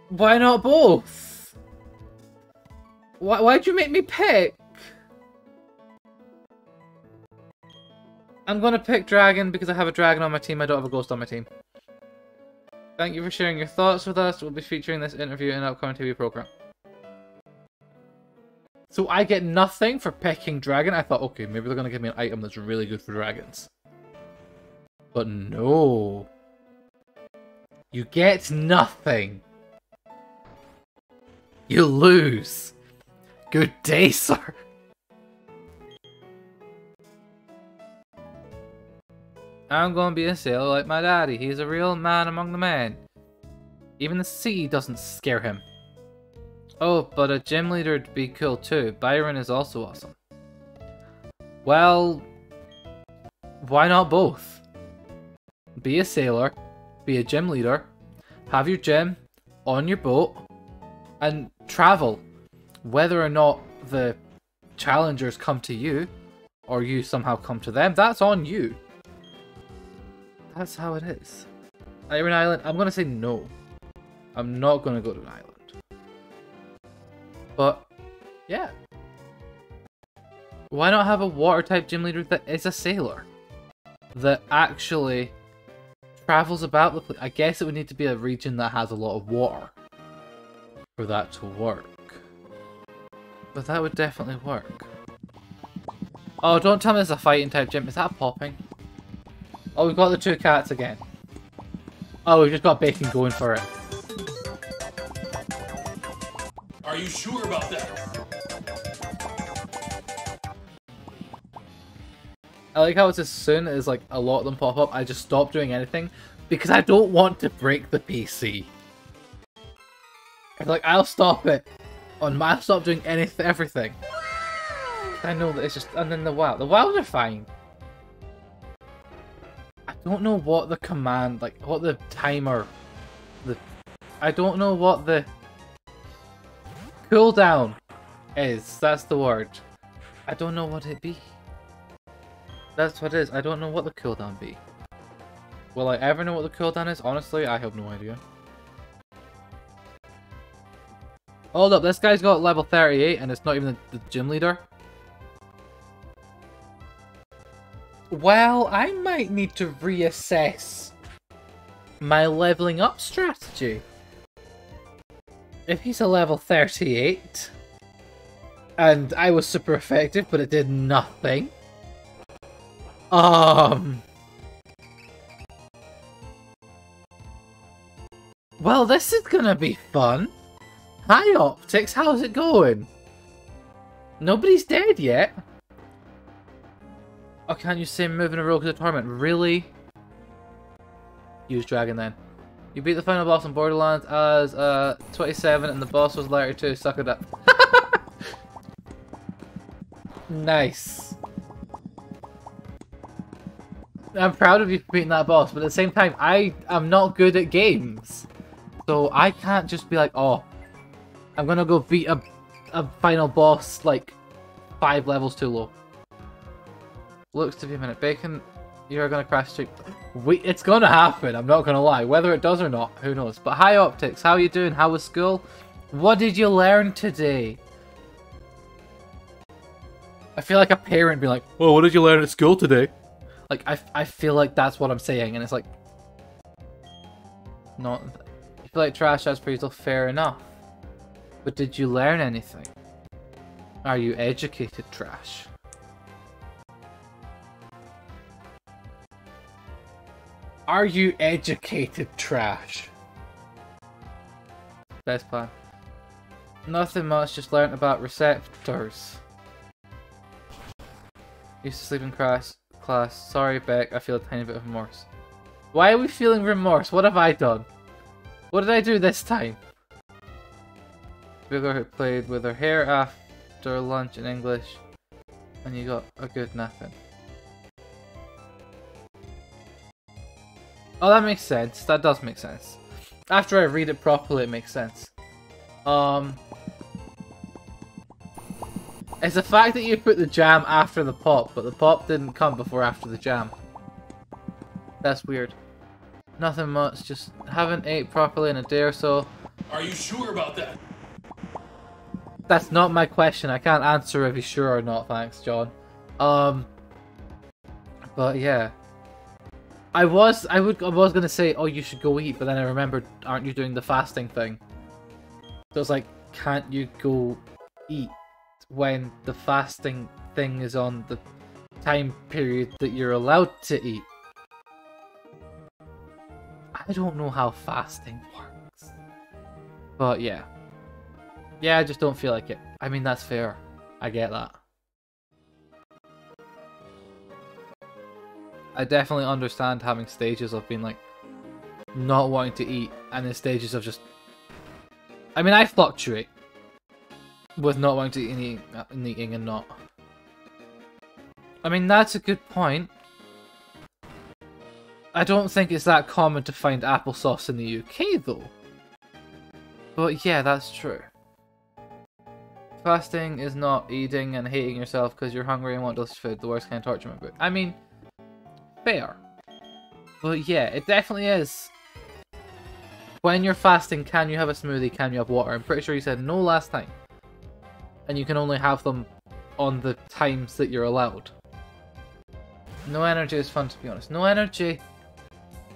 Why not both? Why'd you make me pick? I'm gonna pick Dragon because I have a Dragon on my team. I don't have a Ghost on my team. Thank you for sharing your thoughts with us. We'll be featuring this interview in an upcoming TV program. So I get nothing for picking Dragon? I thought, okay, maybe they're gonna give me an item that's really good for dragons. But no. You get nothing. You lose. Good day, sir. I'm gonna be a sailor like my daddy. He's a real man among the men. Even the sea doesn't scare him. Oh, but a gym leader would be cool too. Byron is also awesome. Well, why not both? Be a sailor, be a gym leader, have your gym on your boat, and travel. Whether or not the challengers come to you, or you somehow come to them, that's on you. That's how it is. Iron Island, I'm gonna say no. I'm not gonna go to an island. But, yeah. Why not have a water type gym leader that is a sailor? that actually travels about the place. I guess it would need to be a region that has a lot of water for that to work. But that would definitely work. Oh, don't tell me there's a fighting type gym. Is that popping? Oh, we've got the two cats again. Oh, we've just got Bacon going for it. Are you sure about that? I like how it's as soon as like a lot of them pop up, I just stop doing anything because I don't want to break the PC. Like, I'll stop it. I'll stop doing anything, everything. I know that it's just, and then the WoW. The WoWs are fine. I don't know what the command, like, what the timer, I don't know what the cooldown is. That's the word. I don't know what it be. That's what it is. I don't know what the cooldown be. Will I ever know what the cooldown is? Honestly, I have no idea. Hold up, this guy's got level 38 and it's not even the gym leader. Well, I might need to reassess my leveling up strategy. If he's a level 38 and I was super effective but it did nothing. Well, this is gonna be fun. Hi Optics, how's it going? Nobody's dead yet. Oh, can't you say move in a row because of torment? Really? Use dragon then. You beat the final boss on Borderlands as 27 and the boss was lighter too. Suck it up. Nice. I'm proud of you for beating that boss, but at the same time, I am not good at games. So I can't just be like, oh, I'm gonna go beat a final boss like 5 levels too low. Looks to be a minute. Bacon, you're gonna crash street. It's gonna happen, I'm not gonna lie. Whether it does or not, who knows. But hi Optics, how are you doing? How was school? What did you learn today? I feel like a parent being like, oh, what did you learn at school today? Like, I feel like that's what I'm saying, and it's like... Not... You feel like trash as per usual, fair enough. But did you learn anything? Are you educated, trash? Are you educated, trash? Best plan. Nothing much, just learnt about receptors. Used to sleep in class. Sorry, Beck, I feel a tiny bit of remorse. Why are we feeling remorse? What have I done? What did I do this time? Bigger who played with her hair after lunch in English, and you got a good napping. Oh, that makes sense. That does make sense. After I read it properly, it makes sense. It's the fact that you put the jam after the pop, but the pop didn't come before after the jam. That's weird. Nothing much, just haven't ate properly in a day or so. Are you sure about that? That's not my question. I can't answer if he's sure or not, thanks, John. But yeah. I was gonna say, oh, you should go eat, but then I remembered, aren't you doing the fasting thing? So it's like, can't you go eat when the fasting thing is on the time period that you're allowed to eat? I don't know how fasting works. But yeah. Yeah, I just don't feel like it. I mean, that's fair. I get that. I definitely understand having stages of being like, not wanting to eat, and then stages of just... I mean, I fluctuate with not wanting to eat and eating and not. I mean, that's a good point. I don't think it's that common to find applesauce in the UK, though. But yeah, that's true. Fasting is not eating and hating yourself because you're hungry and want delicious food. The worst kind of torture in my book. I mean, fair. But yeah, it definitely is. When you're fasting, can you have a smoothie? Can you have water? I'm pretty sure you said no last time. And you can only have them on the times that you're allowed. No energy is fun, to be honest. No energy.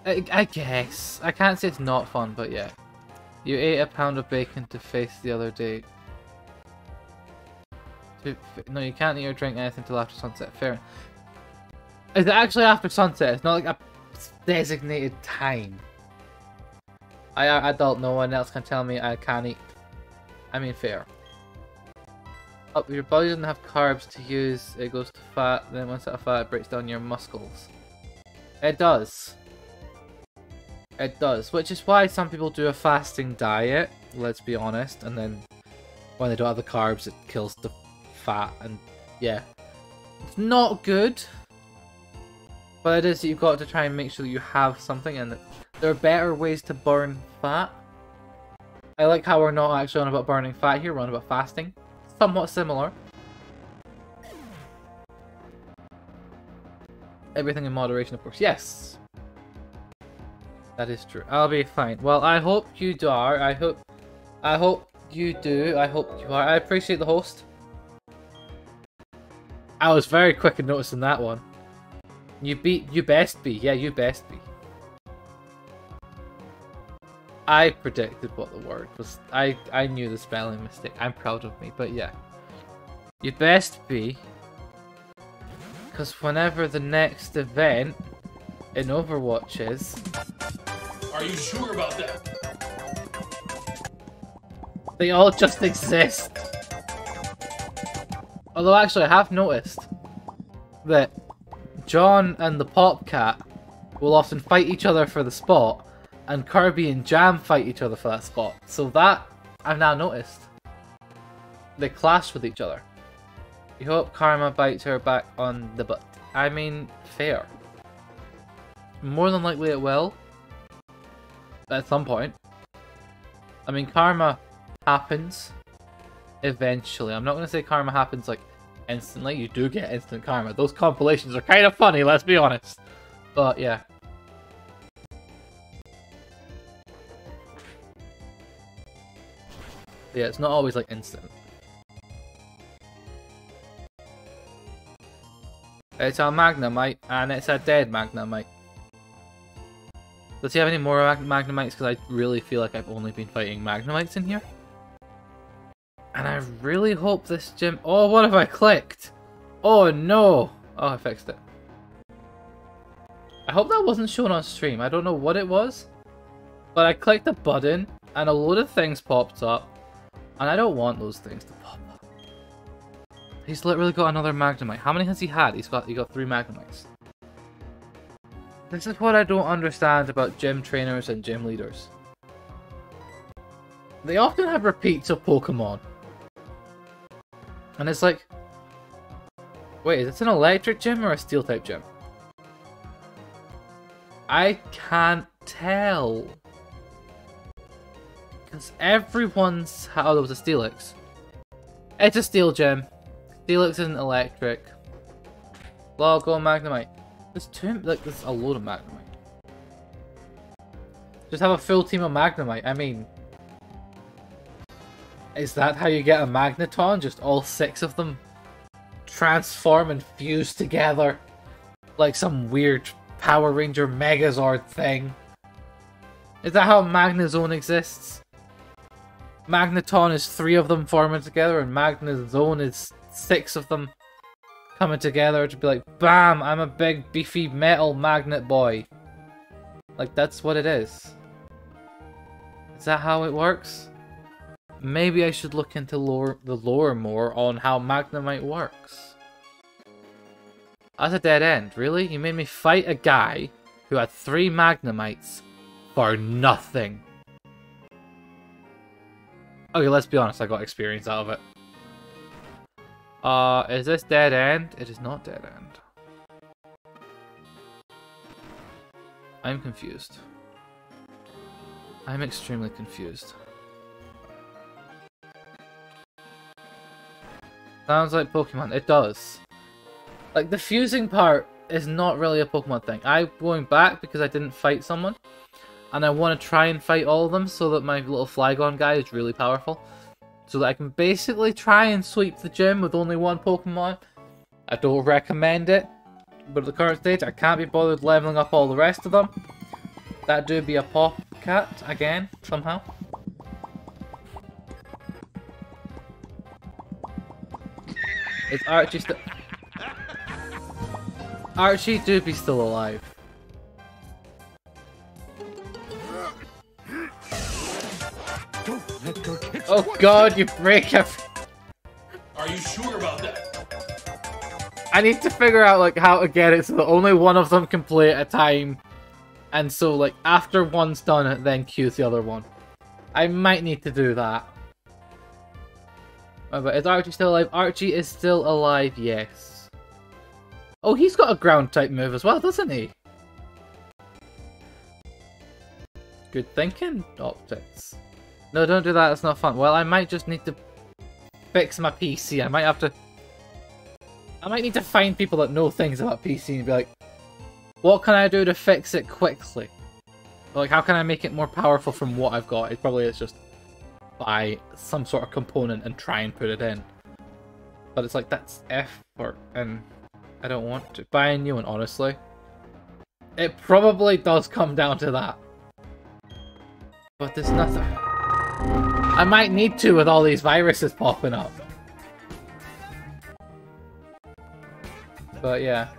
I guess. I can't say it's not fun, but yeah. You ate a pound of bacon to face the other day. No, you can't eat or drink anything till after sunset. Fair enough. Is it actually after sunset? It's not like a designated time. I adult, no one else can tell me I can't eat. I mean, fair. Oh, your body doesn't have carbs to use, it goes to fat, then once that fat, it breaks down your muscles. It does. It does, which is why some people do a fasting diet, let's be honest, and then when they don't have the carbs, it kills the fat, and yeah. It's not good, but it is that you've got to try and make sure that you have something, and there are better ways to burn fat. I like how we're not actually on about burning fat here, we're on about fasting. Somewhat similar. Everything in moderation, of course. Yes! That is true. I'll be fine. Well, I hope you are. I hope you do. I hope you are. I appreciate the host. I was very quick in noticing that one. You best be. Yeah, you best be. I predicted what the word was. I knew the spelling mistake. I'm proud of me, but yeah. You best be. Because whenever the next event in Overwatch is... Are you sure about that? They all just exist. Although actually I have noticed that John and the Popcat will often fight each other for the spot, and Kirby and Jam fight each other for that spot. So that I've now noticed. They clash with each other. You hope Karma bites her back on the butt. I mean, fair. More than likely it will. At some point. I mean, karma happens eventually. I'm not going to say karma happens like instantly. You do get instant karma. Those compilations are kind of funny, let's be honest. But yeah. Yeah, it's not always like instant. It's a Magnemite, and it's a dead Magnemite. Does he have any more Magnemites? Because I really feel like I've only been fighting Magnemites in here. And I really hope this gym... Oh, what have I clicked? Oh no! Oh, I fixed it. I hope that wasn't shown on stream. I don't know what it was. But I clicked a button, and a load of things popped up. And I don't want those things to pop up. He's literally got another Magnemite. How many has he had? He got 3 Magnemites. This is what I don't understand about gym trainers and gym leaders. They often have repeats of Pokémon. And it's like... Wait, is this an electric gym or a steel type gym? I can't tell. Because everyone's... Oh, there was a Steelix. It's a steel gym. Steelix isn't electric. Logo Magnemite. There's a load of Magnemite. Just have a full team of Magnemite. I mean... Is that how you get a Magneton? Just all 6 of them transform and fuse together? Like some weird Power Ranger Megazord thing? Is that how Magnezone exists? Magneton is 3 of them forming together, and Magnezone is 6 of them coming together to be like, BAM! I'm a big beefy metal magnet boy. Like, that's what it is. Is that how it works? Maybe I should look into the lore more on how Magnemite works. That's a dead end, really? You made me fight a guy who had 3 Magnemites for nothing. Okay, let's be honest, I got experience out of it. Is this dead end? It is not dead end. I'm confused. I'm extremely confused. Sounds like Pokemon. It does. Like, the fusing part is not really a Pokemon thing. I'm going back because I didn't fight someone. And I want to try and fight all of them so that my little Flygon guy is really powerful. So that I can basically try and sweep the gym with only 1 Pokemon. I don't recommend it. But at the current stage, I can't be bothered leveling up all the rest of them. That do be a Popcat again, somehow. Is Archie still... Archie do be still alive. Oh god, you break everything. Are you sure about that? I need to figure out like how to get it so that only one of them can play at a time. And so like after one's done, then cues the other one. I might need to do that. Oh, but is Archie still alive? Archie is still alive, yes. Oh, he's got a ground type move as well, doesn't he? Good thinking, Optics. No, don't do that, it's not fun. Well, I might just need to fix my PC. I might need to find people that know things about PC and be like, what can I do to fix it quickly? Like, how can I make it more powerful from what I've got? It probably is just buy some sort of component and try and put it in. But it's like, that's effort, and I don't want to buy a new one, honestly. It probably does come down to that. But there's nothing... I might need to with all these viruses popping up. But yeah.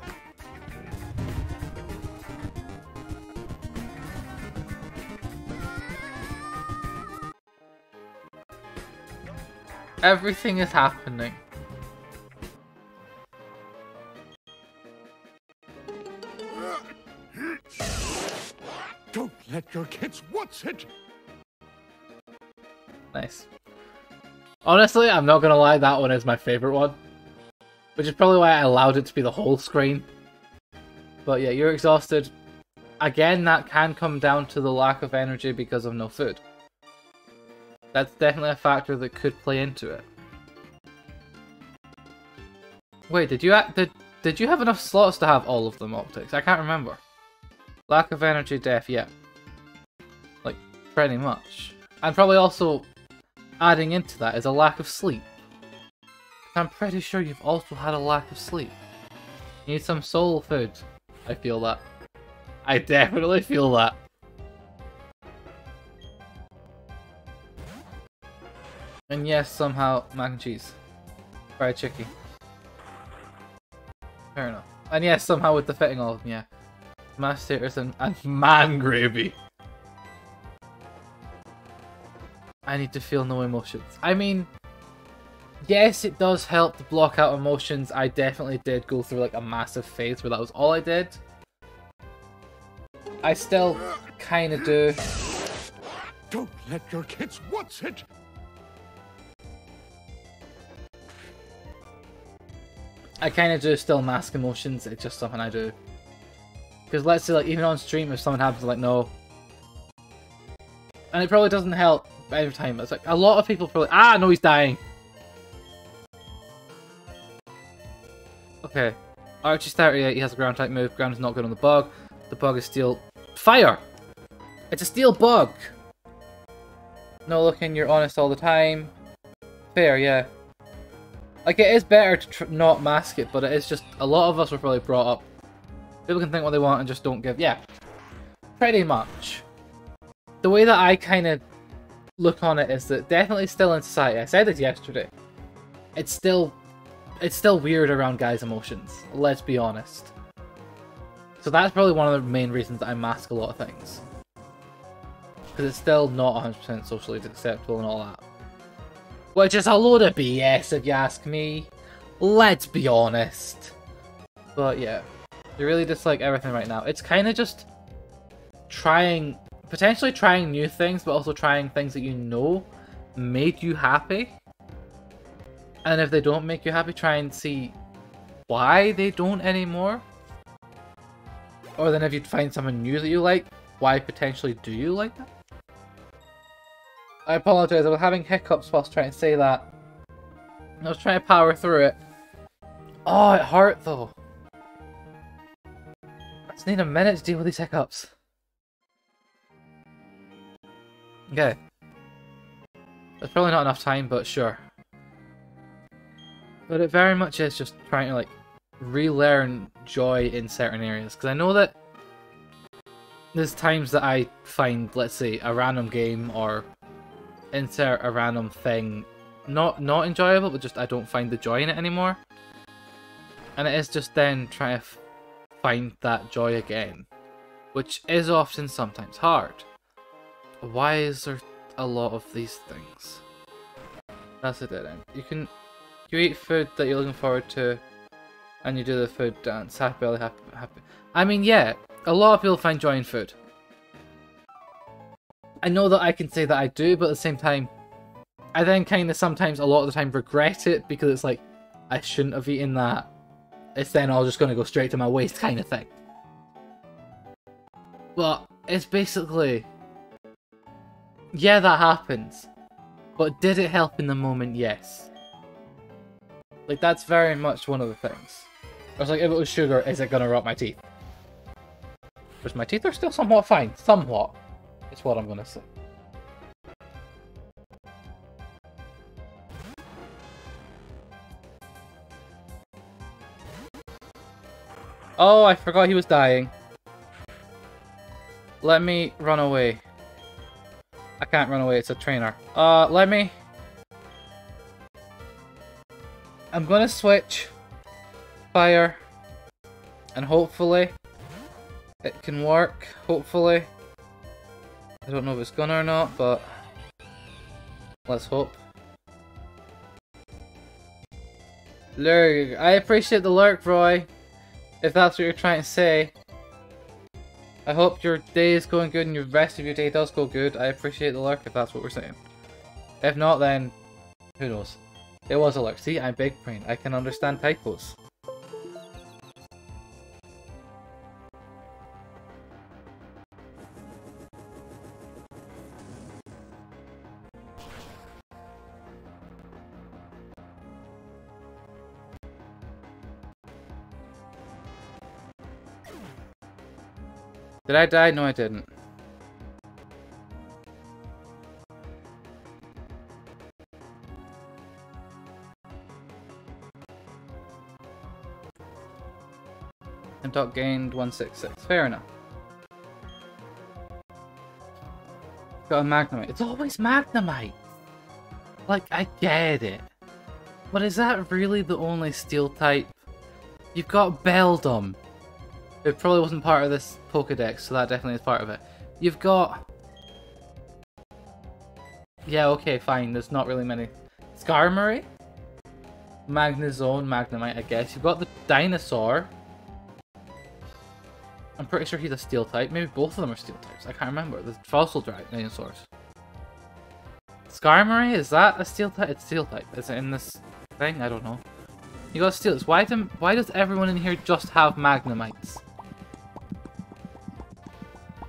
Everything is happening. Don't let your kids watch it. Nice. Honestly, I'm not gonna lie, that one is my favorite one. Which is probably why I allowed it to be the whole screen. But yeah, you're exhausted. Again, that can come down to the lack of energy because of no food. That's definitely a factor that could play into it. Wait, did you have enough slots to have all of them, Optics? I can't remember. Lack of energy, death, yeah. Like, pretty much. And probably also adding into that is a lack of sleep. I'm pretty sure you've also had a lack of sleep. You need some soul food. I feel that. I definitely feel that. And yes, somehow, mac and cheese. Fried chicken. Fair enough. And yes, somehow with the fitting all of them, yeah. Mashed taters and man gravy. I need to feel no emotions. I mean, yes, it does help to block out emotions. I definitely did go through like a massive phase where that was all I did. I still kind of do. Don't let your kids watch it. I kind of do still mask emotions. It's just something I do. Because let's say, like, even on stream, if someone happens, like, no. And it probably doesn't help every time. It's like, a lot of people probably, no, he's dying. Okay. Archie's 38, he has a ground type move. Ground is not good on the bug. The bug is steel. Fire! It's a steel bug! No looking, you're honest all the time. Fair, yeah. Like, it is better to not mask it, but it is just, a lot of us were probably brought up. People can think what they want and just don't give, yeah. Pretty much. The way that I kind of look on it is that definitely still in society, I said this yesterday, it's still weird around guys' emotions, let's be honest. So that's probably one of the main reasons that I mask a lot of things. Because it's still not 100% socially acceptable and all that. Which is a load of BS if you ask me. Let's be honest. But yeah, you really dislike everything right now. It's kind of just potentially trying new things, but also trying things that you know made you happy. And if they don't make you happy, try and see why they don't anymore. Or then if you find someone new that you like, why potentially do you like that? I apologize, I was having hiccups whilst trying to say that. I was trying to power through it. Oh, it hurt though. I just need a minute to deal with these hiccups. Okay. There's probably not enough time, but sure. But it very much is just trying to like relearn joy in certain areas. Because I know that there's times that I find, let's say, a random game or insert a random thing not enjoyable, but just I don't find the joy in it anymore. And it is just then trying to find that joy again, which is often sometimes hard. Why is there a lot of these things? That's a dead end. You eat food that you're looking forward to, and you do the food dance. Happy, happy. I mean, yeah, a lot of people find joy in food. I know that I can say that I do, but at the same time, I then kind of sometimes, a lot of the time, regret it because it's like, I shouldn't have eaten that. It's then all just going to go straight to my waist kind of thing. But it's basically, yeah, that happens. But did it help in the moment? Yes. Like, that's very much one of the things. I was like, if it was sugar, is it going to rot my teeth? Because my teeth are still somewhat fine. Somewhat. Is what I'm going to say. Oh, I forgot he was dying. Let me run away. I can't run away, it's a trainer. Let me... I'm gonna switch fire. And hopefully it can work. Hopefully. I don't know if it's gonna or not, but let's hope. Lurk. I appreciate the lurk, Roy. If that's what you're trying to say. I hope your day is going good and the rest of your day does go good. I appreciate the lurk if that's what we're saying. If not, then who knows. It was a lurk. See, I'm big brain. I can understand typos. Did I die? No, I didn't. And dot gained 166. Fair enough. Got a Magnemite. It's always Magnemite! Like, I get it. But is that really the only steel type? You've got Beldum. It probably wasn't part of this Pokedex, so that definitely is part of it. You've got... Yeah, okay, fine. There's not really many. Skarmory? Magnezone, Magnemite, I guess. You've got the Dinosaur. I'm pretty sure he's a steel type. Maybe both of them are steel types. I can't remember. The fossil dinosaurs. Skarmory? Is that a steel type? It's steel type. Is it in this thing? I don't know. You got steelers. Why does everyone in here just have Magnemites?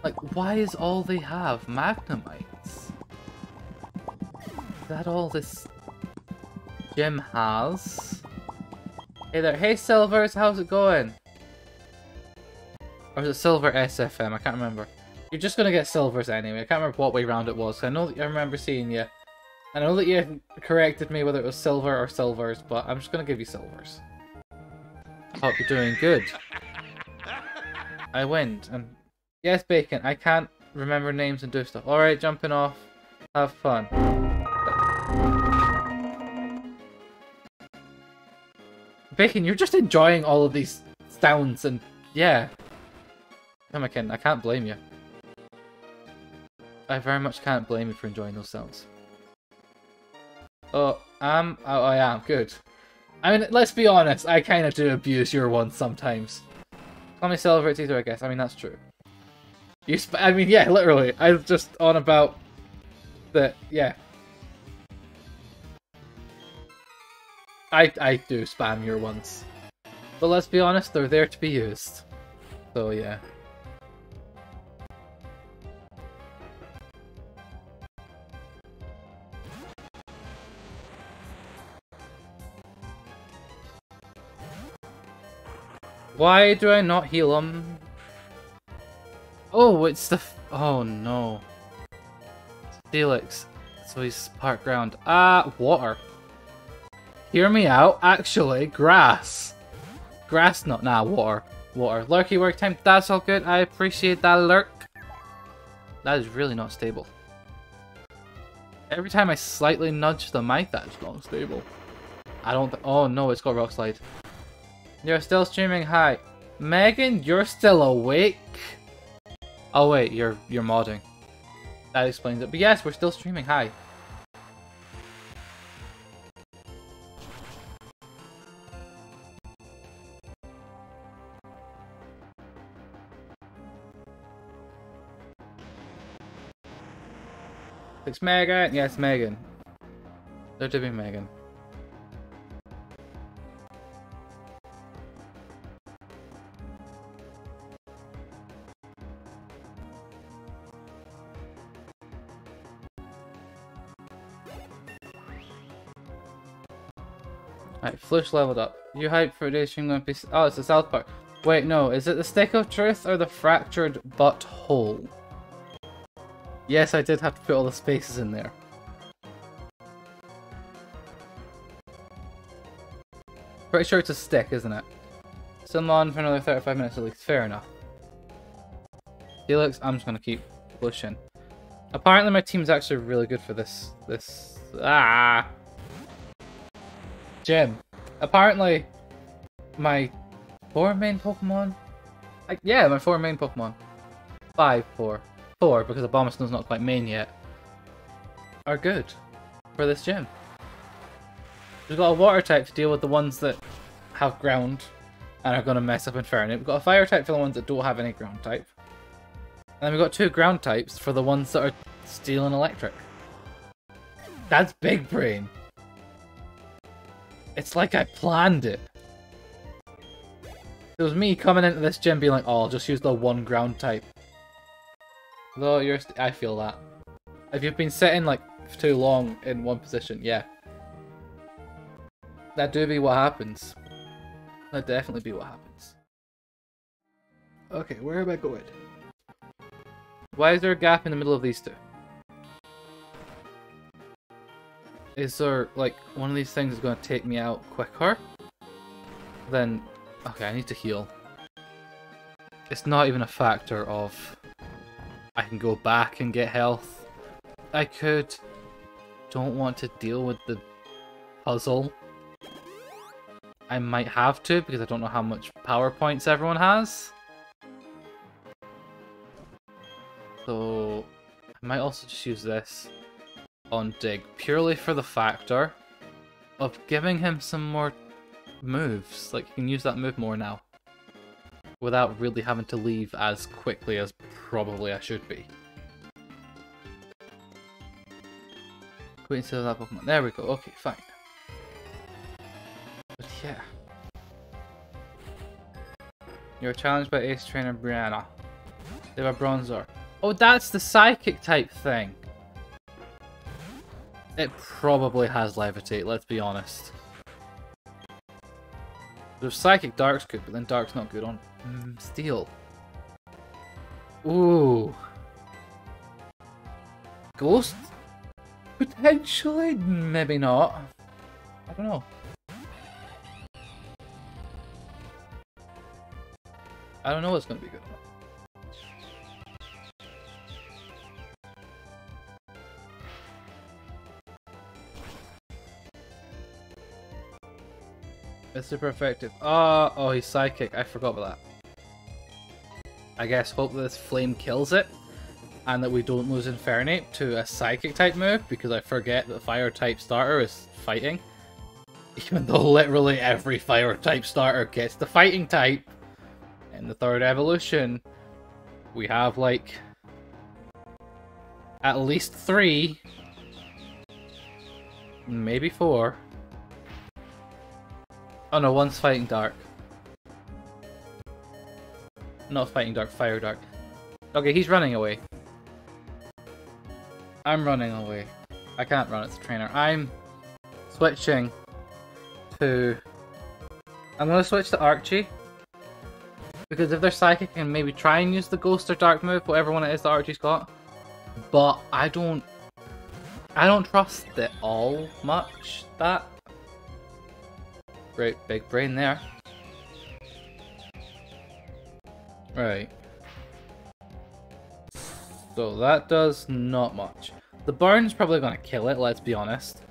Like, why is all they have Magnemites? Is that all this gym has? Hey there. Hey Silvers, how's it going? Or is it Silver SFM? I can't remember. You're just gonna get Silvers anyway. I can't remember what way round it was. I know that I remember seeing you. I know that you corrected me whether it was Silver or Silvers, but I'm just gonna give you Silvers. Hope you're doing good. I win. And yes, Bacon, I can't remember names and do stuff. Alright, jumping off. Have fun. Bacon, you're just enjoying all of these sounds and yeah. I can't blame you. I very much can't blame you for enjoying those sounds. Oh, I am. Good. I mean, let's be honest. I kind of do abuse your ones sometimes. Call me Silver, it's either, I guess. I mean, that's true. I mean, yeah, literally. I was just on about the... Yeah. I do spam your ones. But let's be honest, they're there to be used. So, yeah. Why do I not heal him? Oh, it's the... Oh, no. Felix. So he's park ground. Water. Hear me out. Actually, grass. Grass? No, nah, water. Water. Lurky work time. That's all good. I appreciate that, Lurk. That is really not stable. Every time I slightly nudge the mic, that's not stable. I don't. Oh no, it's got rock slide. You're still streaming. Hi, Megan. You're still awake. Oh wait, you're modding. That explains it. But yes, we're still streaming. Hi. It's Megan. Yes, Megan. There to be Megan. Alright, Flush leveled up. You hyped for today's stream going to be... Oh, it's the South Park. Wait, no. Is it the Stick of Truth or the Fractured Butthole? Yes, I did have to put all the spaces in there. Pretty sure it's a stick, isn't it? Still on for another 35 minutes at least. Fair enough. Felix, I'm just gonna keep pushing. Apparently my team's actually really good for this. Gym. Apparently my 4 main Pokemon? Yeah, my 4 main Pokemon. 4 because Abomasnow not quite main yet. Are good for this gym. We've got a water type to deal with the ones that have ground and are going to mess up Inferno. We've got a fire type for the ones that don't have any ground type. And then we've got 2 ground types for the ones that are steel and electric. That's big brain. It's like I planned it. It was me coming into this gym being like, oh, I'll just use the 1 ground type. Though I feel that. If you've been sitting like too long in one position, yeah. That do be what happens. That definitely be what happens. Okay, where am I going? Why is there a gap in the middle of these two? Is there like one of these things is going to take me out quicker? Then, okay, I need to heal. It's not even a factor of I can go back and get health. I could. Don't want to deal with the puzzle. I might have to because I don't know how much power points everyone has. So I might also just use this on Dig purely for the factor of giving him some more moves. Like, he can use that move more now without really having to leave as quickly as probably I should be. Wait until that Pokemon. There we go. Okay, fine. But yeah. You're challenged by Ace Trainer Brianna. They have a Bronzor. Oh, that's the Psychic type thing. It probably has Levitate, let's be honest. There's Psychic Dark's good, but then Dark's not good on Steel. Ooh. Ghost? Potentially? Maybe not. I don't know. I don't know what's going to be good. It's super effective. Oh, he's Psychic. I forgot about that. I guess hope that this Flame kills it. And that we don't lose Infernape to a Psychic type move. Because I forget that Fire type starter is fighting. Even though literally every Fire type starter gets the fighting type. In the 3rd evolution. We have like at least 3. Maybe 4. Oh no, one's Fighting Dark. Not Fighting Dark, Fire Dark. Okay, he's running away. I'm running away. I can't run, it's a trainer. I'm switching to... I'm going to switch to Archie. Because if they're Psychic, I can maybe try and use the Ghost or Dark move, whatever one it is that Archie's got. But I don't trust it all much, that. Great big brain there. Right. So that does not much. The burn's probably gonna kill it, let's be honest.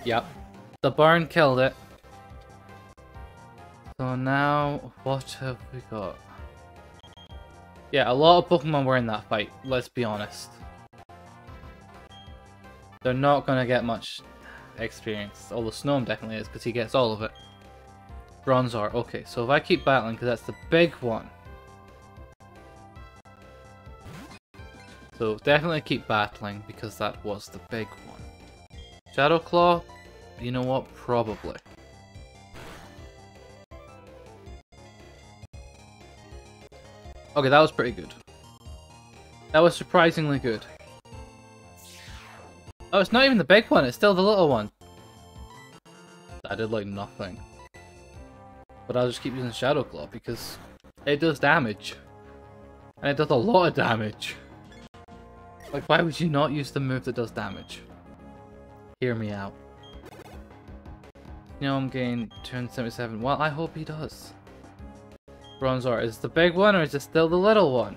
Yep. The burn killed it. So now, what have we got? Yeah, a lot of Pokemon were in that fight, let's be honest. They're not gonna get much experience, although Snom definitely is, because he gets all of it. Bronzor, okay, so if I keep battling, because that's the big one. So definitely keep battling, because that was the big one. Shadow Claw, you know what, probably. Okay, that was pretty good. That was surprisingly good. Oh, it's not even the big one, it's still the little one. That did like nothing. But I'll just keep using Shadow Claw because it does damage. And it does a lot of damage. Like, why would you not use the move that does damage? Hear me out. Gnome gain 277. Well, I hope he does. Bronzor, is it the big one or is it still the little one?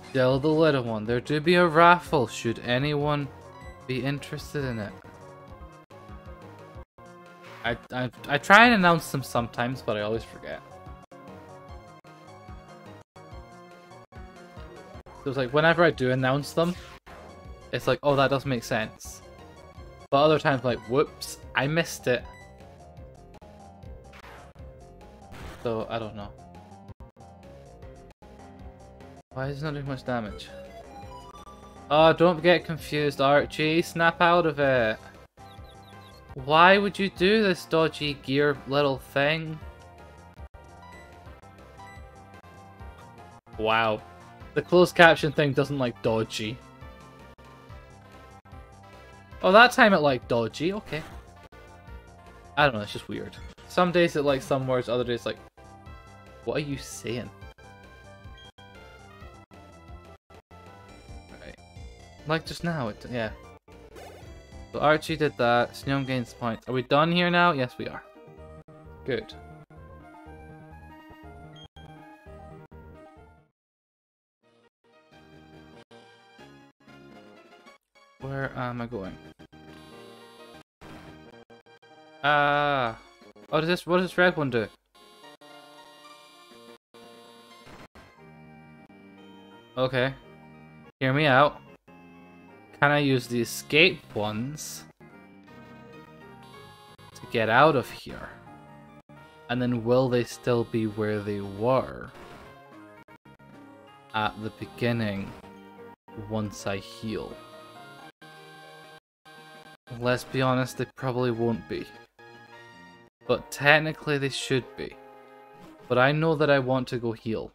Still the little one. There do be a raffle should anyone be interested in it. I try and announce them sometimes, but I always forget. So it's like whenever I do announce them, it's like, oh, that does make sense. But other times, like, whoops, I missed it. So I don't know. Why is it not doing much damage? Oh, don't get confused, Archie. Snap out of it. Why would you do this dodgy gear little thing? Wow. The closed caption thing doesn't like dodgy. Oh, that time it liked dodgy. Okay. I don't know, it's just weird. Some days it likes some words, other days like, what are you saying? Right. Like just now, yeah. So Archie did that. Snom gains points. Are we done here now? Yes, we are. Good. Where am I going? Ah. Oh, what does this red one do? Okay. Hear me out. Can I use the escape ones to get out of here? And then will they still be where they were at the beginning once I heal? Let's be honest, they probably won't be. But technically they should be. But I know that I want to go heal.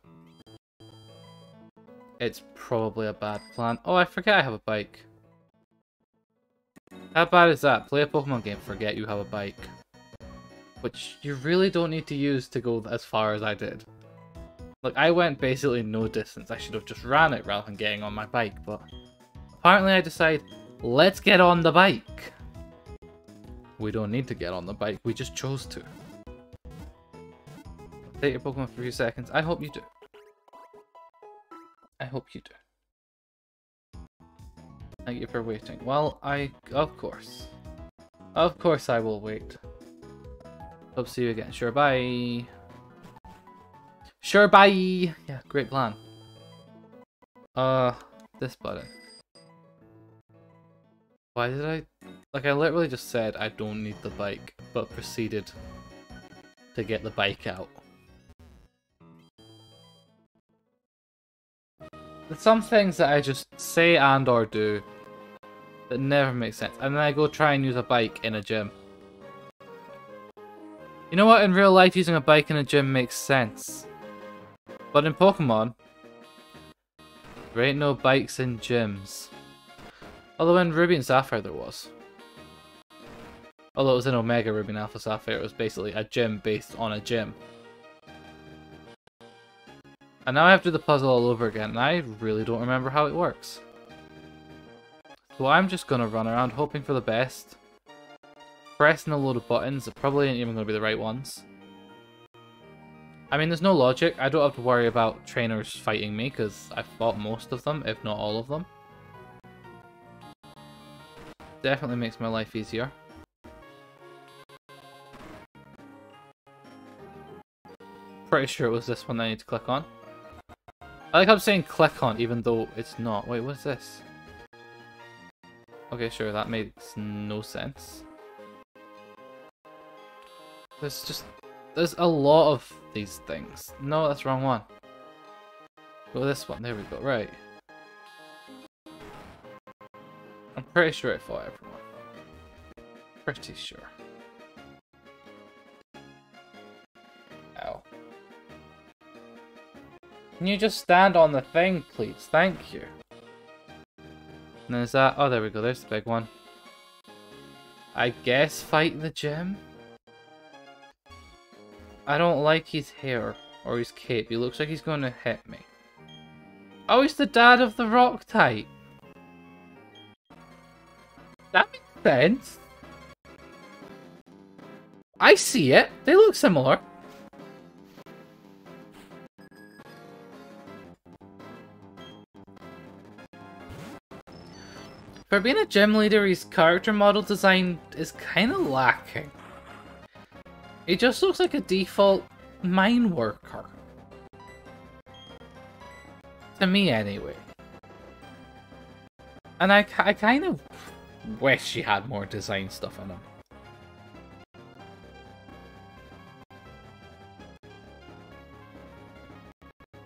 It's probably a bad plan. Oh, I forget I have a bike. How bad is that? Play a Pokemon game, forget you have a bike. Which you really don't need to use to go as far as I did. Like, I went basically no distance. I should have just ran it rather than getting on my bike, but apparently I decide, let's get on the bike. We don't need to get on the bike, we just chose to. Take your Pokemon for a few seconds. I hope you do. I hope you do. Thank you for waiting. Well, of course. Of course I will wait. Hope to see you again. Sure, bye. Sure, bye. Yeah, great plan. This button. Why did I... Like, I literally just said I don't need the bike, but proceeded to get the bike out. There's some things that I just say and or do that never make sense. And then I go try and use a bike in a gym. You know what? In real life, using a bike in a gym makes sense. But in Pokemon, there ain't no bikes in gyms. Although in Ruby and Sapphire there was. Although it was in Omega Ruby and Alpha Sapphire, it was basically a gym based on a gym. And now I have to do the puzzle all over again, and I really don't remember how it works. So I'm just gonna run around hoping for the best. pressing a load of buttons that probably ain't even going to be the right ones. I mean, there's no logic. I don't have to worry about trainers fighting me because I've fought most of them, if not all of them. Definitely makes my life easier. Pretty sure it was this one that I need to click on. I like how I'm saying click on even though it's not. Wait, what's this? Okay, sure, that makes no sense. There's a lot of these things. No, that's the wrong one. Go this one, there we go, right. I'm pretty sure I fought everyone. Pretty sure. Ow. Can you just stand on the thing, please? Thank you. And there's that. Oh, there we go, there's the big one. I guess fight the gym? I don't like his hair or his cape. He looks like he's going to hit me. Oh, he's the dad of the rock type. That makes sense. I see it. They look similar. For being a gym leader, his character model design is kind of lacking. He just looks like a default mine worker. To me, anyway. And I kind of wish he had more design stuff in him.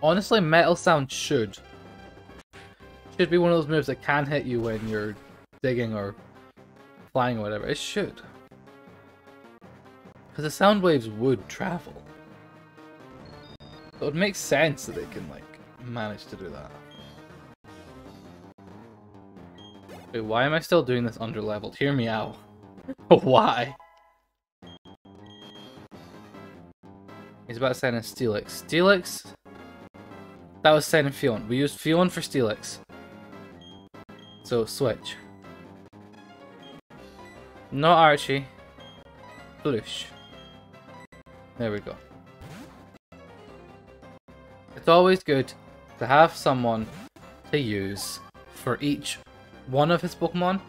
Honestly, Metal Sound should be one of those moves that can hit you when you're digging or flying or whatever. It should. Because the sound waves would travel. So it makes sense that they can, like, manage to do that. Wait, why am I still doing this underleveled? Hear me out. Why? He's about to send in Steelix. Steelix? That was sending Fion. We used Fion for Steelix. So, switch. Not Archie. Blush. There we go. It's always good to have someone to use for each one of his Pokemon.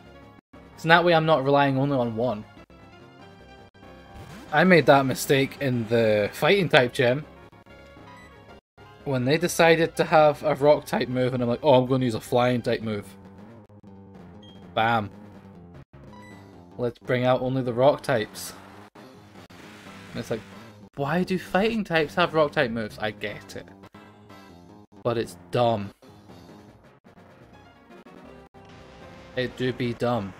So that way I'm not relying only on one. I made that mistake in the fighting type gym. When they decided to have a rock type move and I'm like, oh, I'm going to use a flying type move. Bam. Let's bring out only the rock types. And it's like, why do fighting types have rock type moves? I get it. But it's dumb. It do be dumb.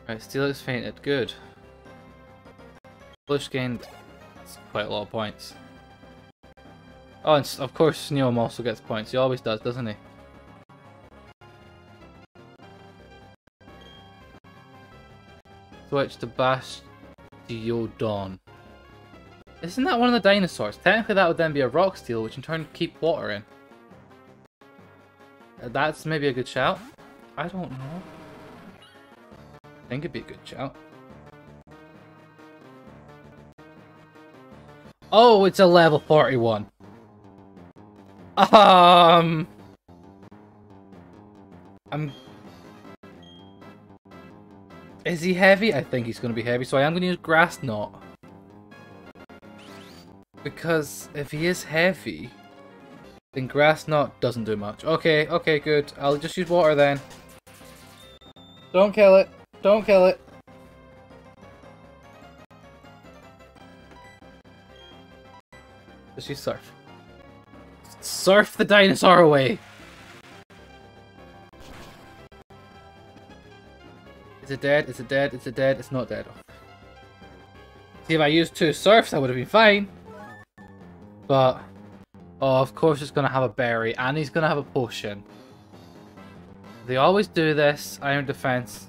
Right, Steelix fainted. Good. Blush gained quite a lot of points. Oh, and of course Neom also gets points. He always does, doesn't he? Switch to Bastiodon. Isn't that one of the dinosaurs? Technically that would then be a rock steel, which in turn keep water in. That's maybe a good shout. I don't know. I think it'd be a good shout. Oh, it's a level 41. Is he heavy? I think he's going to be heavy, so I am going to use Grass Knot. Because if he is heavy, then Grass Knot doesn't do much. Okay, okay, good. I'll just use water then. Don't kill it. Don't kill it. Just use Surf. Surf the dinosaur away! Is it dead? Is it dead? Is it dead? It's not dead. See, if I used 2 Surfs, I would have been fine. But, oh, of course it's going to have a berry, and he's going to have a potion. They always do this, Iron Defense,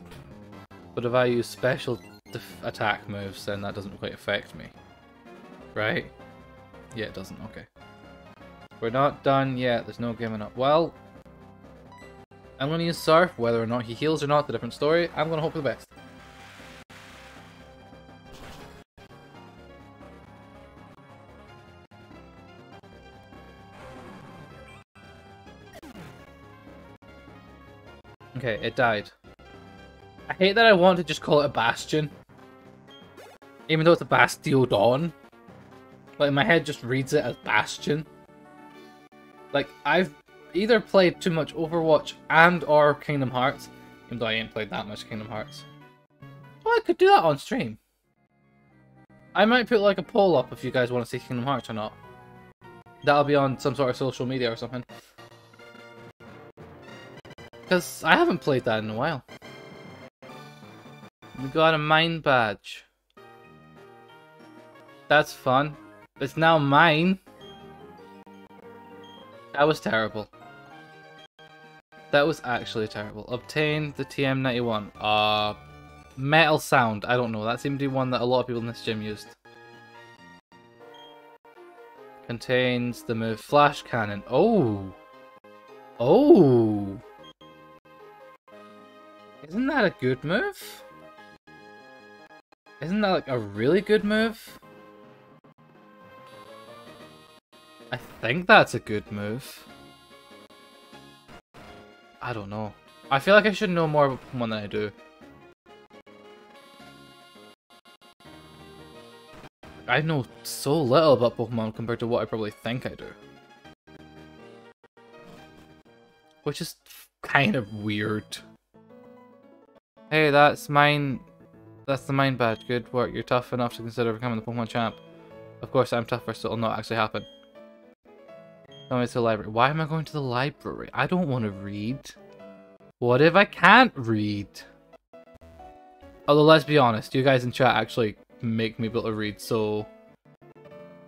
but if I use special attack moves, then that doesn't quite affect me. Right? Yeah, it doesn't. Okay. We're not done yet. There's no giving up. Well, I'm going to use Surf. Whether or not he heals or not, a different story. I'm going to hope for the best. Okay, it died. I hate that I want to just call it a Bastion. Even though it's a Bastiodon. Like, my head just reads it as Bastion. Like, I've either played too much Overwatch and or Kingdom Hearts, even though I ain't played that much Kingdom Hearts. Oh, I could do that on stream. I might put like a poll up if you guys want to see Kingdom Hearts or not. That'll be on some sort of social media or something. Because I haven't played that in a while. We got a mine badge. That's fun. It's now mine. That was terrible. That was actually terrible. Obtain the TM91. Metal Sound. I don't know. That seemed to be one that a lot of people in this gym used. Contains the move Flash Cannon. Oh! Oh! Isn't that a good move? Isn't that like a really good move? I think that's a good move. I don't know. I feel like I should know more about Pokemon than I do. I know so little about Pokemon compared to what I probably think I do. Which is kind of weird. Hey, that's mine. That's the mine badge. Good work. You're tough enough to consider becoming the Pokemon champ. Of course, I'm tougher, so it'll not actually happen. Going to the library. Why am I going to the library? I don't want to read. What if I can't read? Although, let's be honest, you guys in chat actually make me able to read, so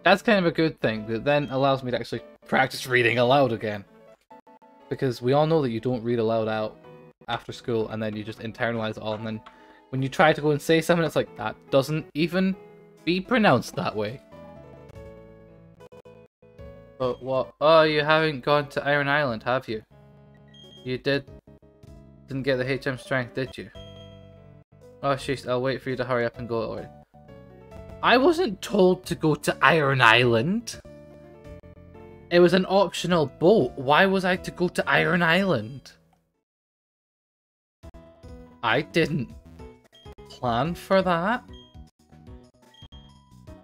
that's kind of a good thing. That then allows me to actually practice reading aloud again. Because we all know that you don't read aloud out after school, and then you just internalize it all, and then when you try to go and say something, it's like, that doesn't even be pronounced that way. But what? Oh, you haven't gone to Iron Island, have you? You didn't get the HM strength, did you? Oh, sheesh, I'll wait for you to hurry up and go already. I wasn't told to go to Iron Island. It was an optional boat. Why was I to go to Iron Island? I didn't plan for that.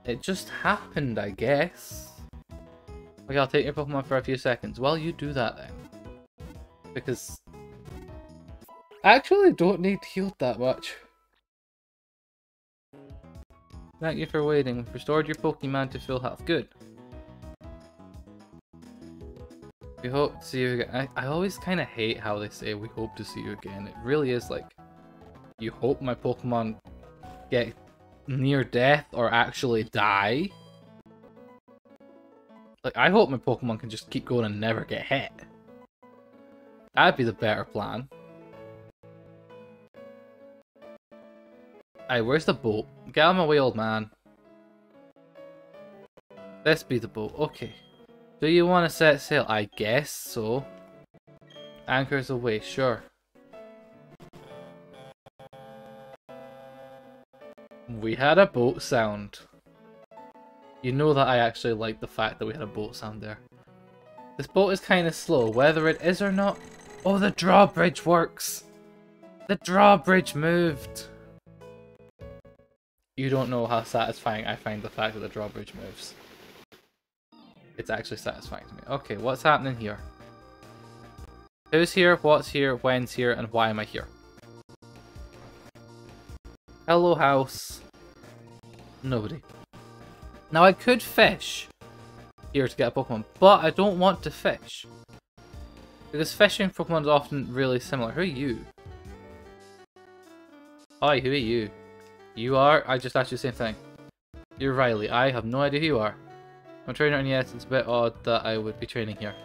It just happened, I guess. Okay, I'll take your Pokemon for a few seconds. Well, you do that then. Because I actually don't need healed that much. Thank you for waiting. We've restored your Pokemon to full health. Good. We hope to see you again. I always kind of hate how they say we hope to see you again. It really is like, you hope my Pokemon get near death or actually die. Like, I hope my Pokemon can just keep going and never get hit. That'd be the better plan. Aye, where's the boat? Get out of my way, old man. This be the boat. Okay. Do you want to set sail? I guess so. Anchors away, sure. We had a boat sound. You know that I actually like the fact that we had a boat sound there. This boat is kind of slow, whether it is or not. Oh, the drawbridge works! The drawbridge moved! You don't know how satisfying I find the fact that the drawbridge moves. It's actually satisfying to me. Okay, what's happening here? Who's here, what's here, when's here, and why am I here? Hello, house. Nobody. Now I could fish here to get a Pokemon, but I don't want to fish. Because fishing Pokemon is often really similar. Who are you? Hi, who are you? You are? I just asked you the same thing. You're Riley. I have no idea who you are. I'm a trainer, and yes, it's a bit odd that I would be training here.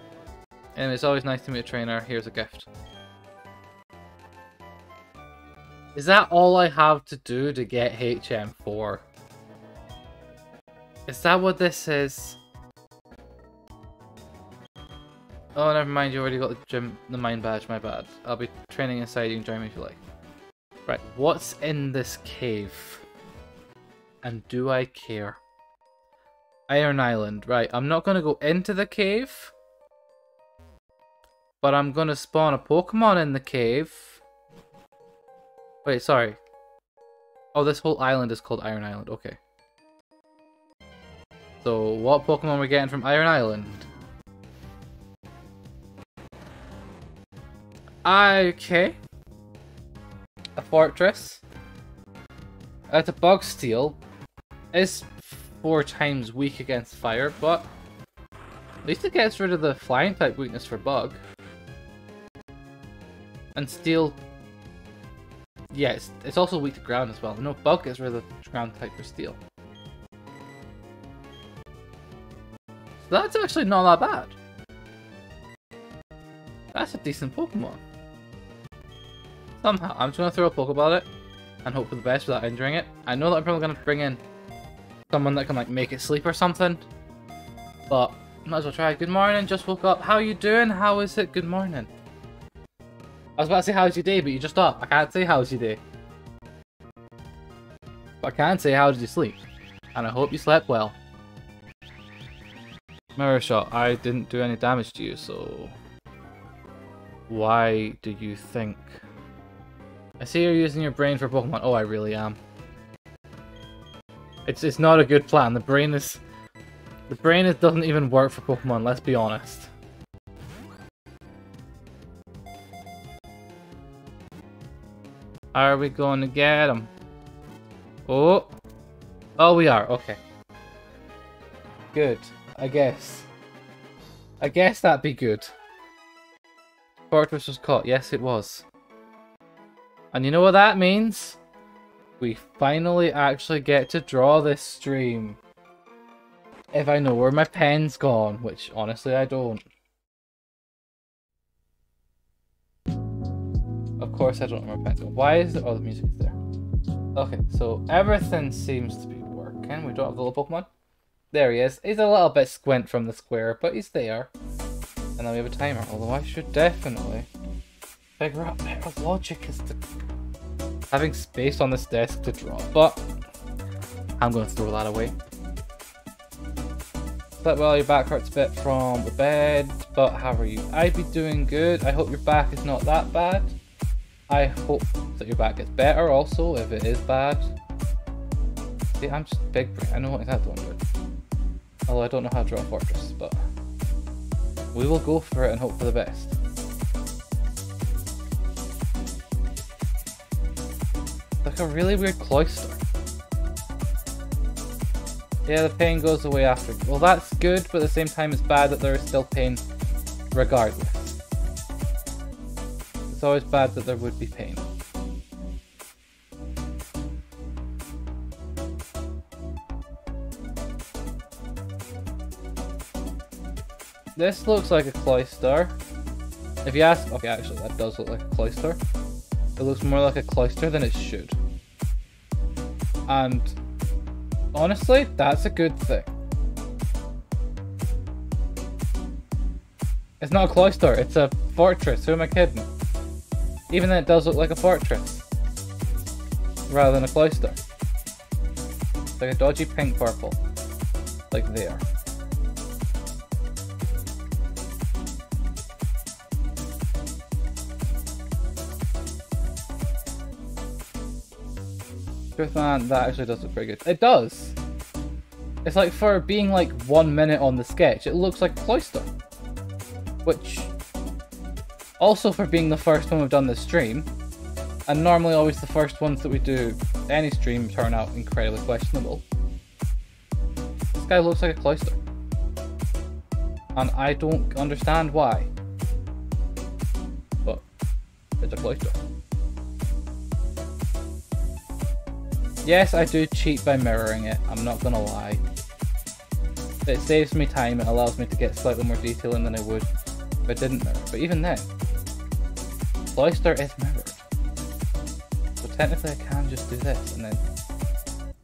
Anyway, it's always nice to meet a trainer. Here's a gift. Is that all I have to do to get HM4? Is that what this is? Oh, never mind, you already got the mine badge, my bad. I'll be training inside, you can join me if you like. Right, what's in this cave? And do I care? Iron Island, right, I'm not gonna go into the cave. But I'm gonna spawn a Pokemon in the cave. Wait, sorry. Oh, this whole island is called Iron Island, okay. So, what Pokemon are we getting from Iron Island? Okay. A Fortress. That's a Bug Steel. It's 4 times weak against fire, but at least it gets rid of the flying type weakness for Bug. And Steel, yeah, it's also weak to ground as well. No, Bug gets rid of the ground type for Steel. So that's actually not that bad. That's a decent Pokemon. Somehow, I'm just going to throw a Pokeball at it and hope for the best without injuring it. I know that I'm probably going to bring in someone that can like make it sleep or something, but might as well try. Good morning, just woke up. How you doing? How is it? Good morning. I was about to say how's your day, but you just stopped. I can't say how's your day. But I can say how did you sleep. And I hope you slept well. Mirror shot, I didn't do any damage to you, so why do you think? I see you're using your brain for Pokemon. Oh, I really am. It's not a good plan. The brain doesn't even work for Pokemon, let's be honest. Are we going to get him? Oh. Oh, we are. Okay. Good. I guess. I guess that'd be good. Fortress was caught. Yes, it was. And you know what that means? We finally actually get to draw this stream. If I know where my pen's gone, which honestly I don't. Of course I don't know where my pen's gone. Why is it? Oh, the music is there. Okay, so everything seems to be working. We don't have the little Pokemon. There he is. He's a little bit squint from the square, but he's there. And then we have a timer, although I should definitely figure out better logic as to having space on this desk to draw, but I'm going to throw that away. But well, your back hurts a bit from the bed, but how are you? I'd be doing good. I hope your back is not that bad. I hope that your back gets better also, if it is bad. See, I'm just big brain. I know what exactly what I'm doing. Although I don't know how to draw a fortress, but we will go for it and hope for the best. Like a really weird cloister. Yeah, the pain goes away after. Well, that's good, but at the same time it's bad that there is still pain regardless. It's always bad that there would be pain. This looks like a cloister. If you ask... Okay, actually, that does look like a cloister. It looks more like a cloister than it should. And honestly, that's a good thing. It's not a cloister, it's a fortress. Who am I kidding? Even then, it does look like a fortress rather than a cloister. It's like a dodgy pink purple. Like there. Man, that actually does look pretty good. It does! It's like for being like 1 minute on the sketch, it looks like a cloister. Which, also for being the first one we've done this stream, and normally always the first ones that we do any stream turn out incredibly questionable. This guy looks like a cloister. And I don't understand why. But, it's a cloister. Yes, I do cheat by mirroring it, I'm not gonna lie. It saves me time, it allows me to get slightly more detail in than I would if I didn't mirror. But even then, cloister is mirrored. So technically I can just do this and then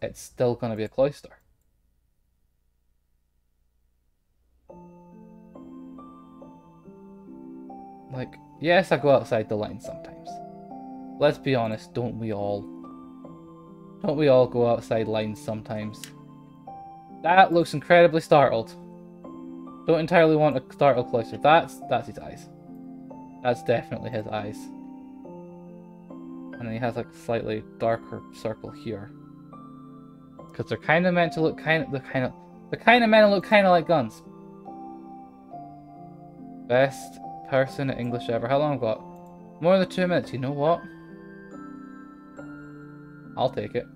it's still gonna be a cloister. Like, yes, I go outside the line sometimes. Let's be honest, don't we all? Don't we all go outside lines sometimes? That looks incredibly startled. Don't entirely want a startled Cloyster. That's his eyes. That's definitely his eyes. And then he has like a slightly darker circle here. Because they're kind of meant to look they're kind of meant to look kind of like guns. Best person at English ever. How long have I got? More than 2 minutes. You know what? I'll take it.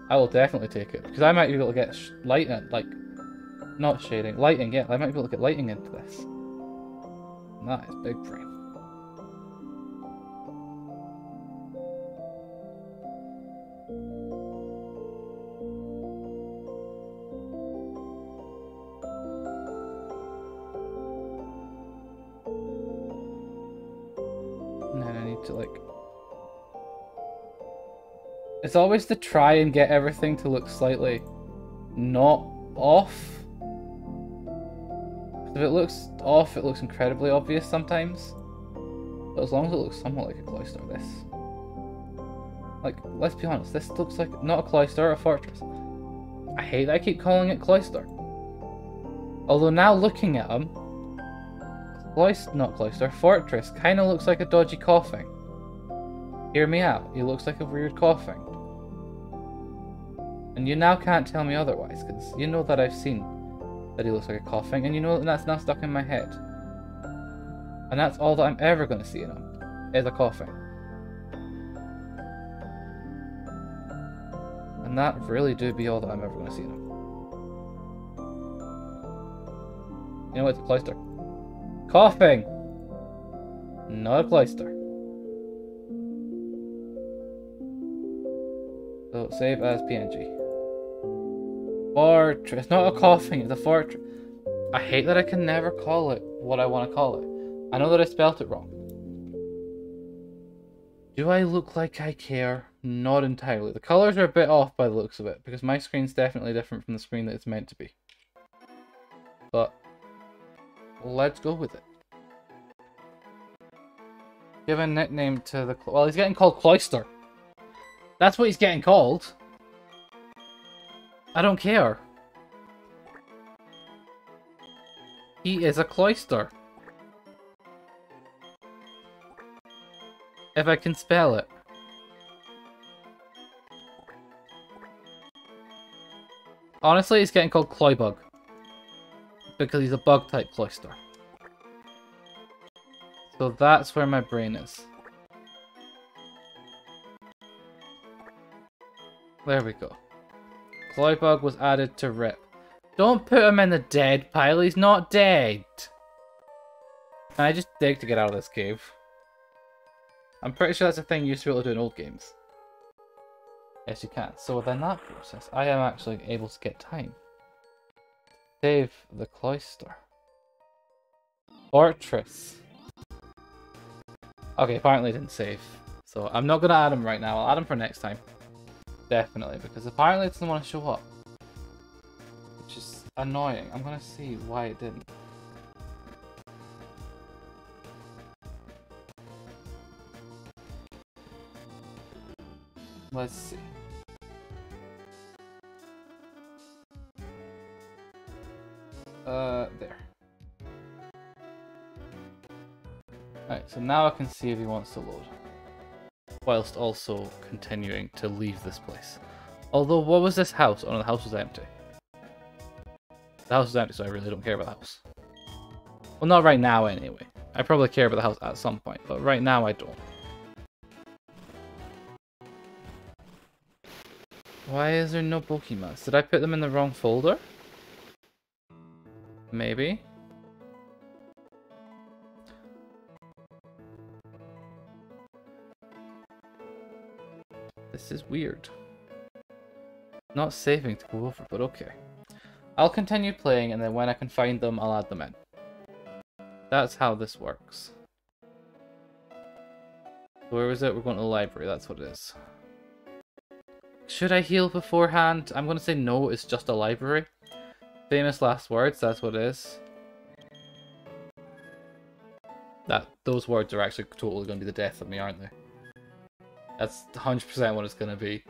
I will definitely take it. Because I might be able to get lighting, like, not shading, lighting, yeah. I might be able to get lighting into this. And that is big brain. And then I need to, like... It's always to try and get everything to look slightly not off. If it looks off, it looks incredibly obvious sometimes. But as long as it looks somewhat like a Cloyster, this... Like, let's be honest, this looks like not a Cloyster, a Fortress. I hate that I keep calling it Cloyster. Although now looking at him, not Cloyster, Fortress kind of looks like a dodgy coughing. Hear me out, he looks like a weird coughing. And you now can't tell me otherwise, because you know that I've seen that he looks like a coughing, and you know that that's now stuck in my head. And that's all that I'm ever going to see in him, is a coughing. And that really do be all that I'm ever going to see in him. You know what, it's a Cloyster. Coughing! Not a Cloyster. So save as PNG. Fortress. Not a coughing, it's a fortress. I hate that I can never call it what I want to call it. I know that I spelt it wrong. Do I look like I care? Not entirely. The colours are a bit off by the looks of it, because my screen's definitely different from the screen that it's meant to be. But let's go with it. Give a nickname to the... Well, he's getting called Cloyster. That's what he's getting called. I don't care. He is a Cloyster. If I can spell it. Honestly, he's getting called Cloybug. Because he's a bug type Cloyster. So that's where my brain is. There we go. Cloybug was added to RIP. Don't put him in the dead pile, he's not dead! Can I just dig to get out of this cave? I'm pretty sure that's a thing you used to be able to do in old games. Yes, you can. So within that process, I am actually able to get time. Save the Cloyster. Fortress. Okay, apparently it didn't save. So I'm not going to add him right now. I'll add him for next time. Definitely, because apparently it doesn't want to show up. Which is annoying. I'm going to see why it didn't. Let's see. There. Alright, so now I can see if he wants to load. Whilst also continuing to leave this place. Although, what was this house? Oh no, the house was empty. The house was empty, so I really don't care about the house. Well, not right now anyway. I probably care about the house at some point, but right now I don't. Why is there no Pokemon? Did I put them in the wrong folder? Maybe. This is weird. Not saving to go over, but okay. I'll continue playing, and then when I can find them, I'll add them in. That's how this works. Where was it? We're going to the library, that's what it is. Should I heal beforehand? I'm going to say no, it's just a library. Famous last words, that's what it is. Those words are actually totally going to be the death of me, aren't they? That's 100% what it's going to be.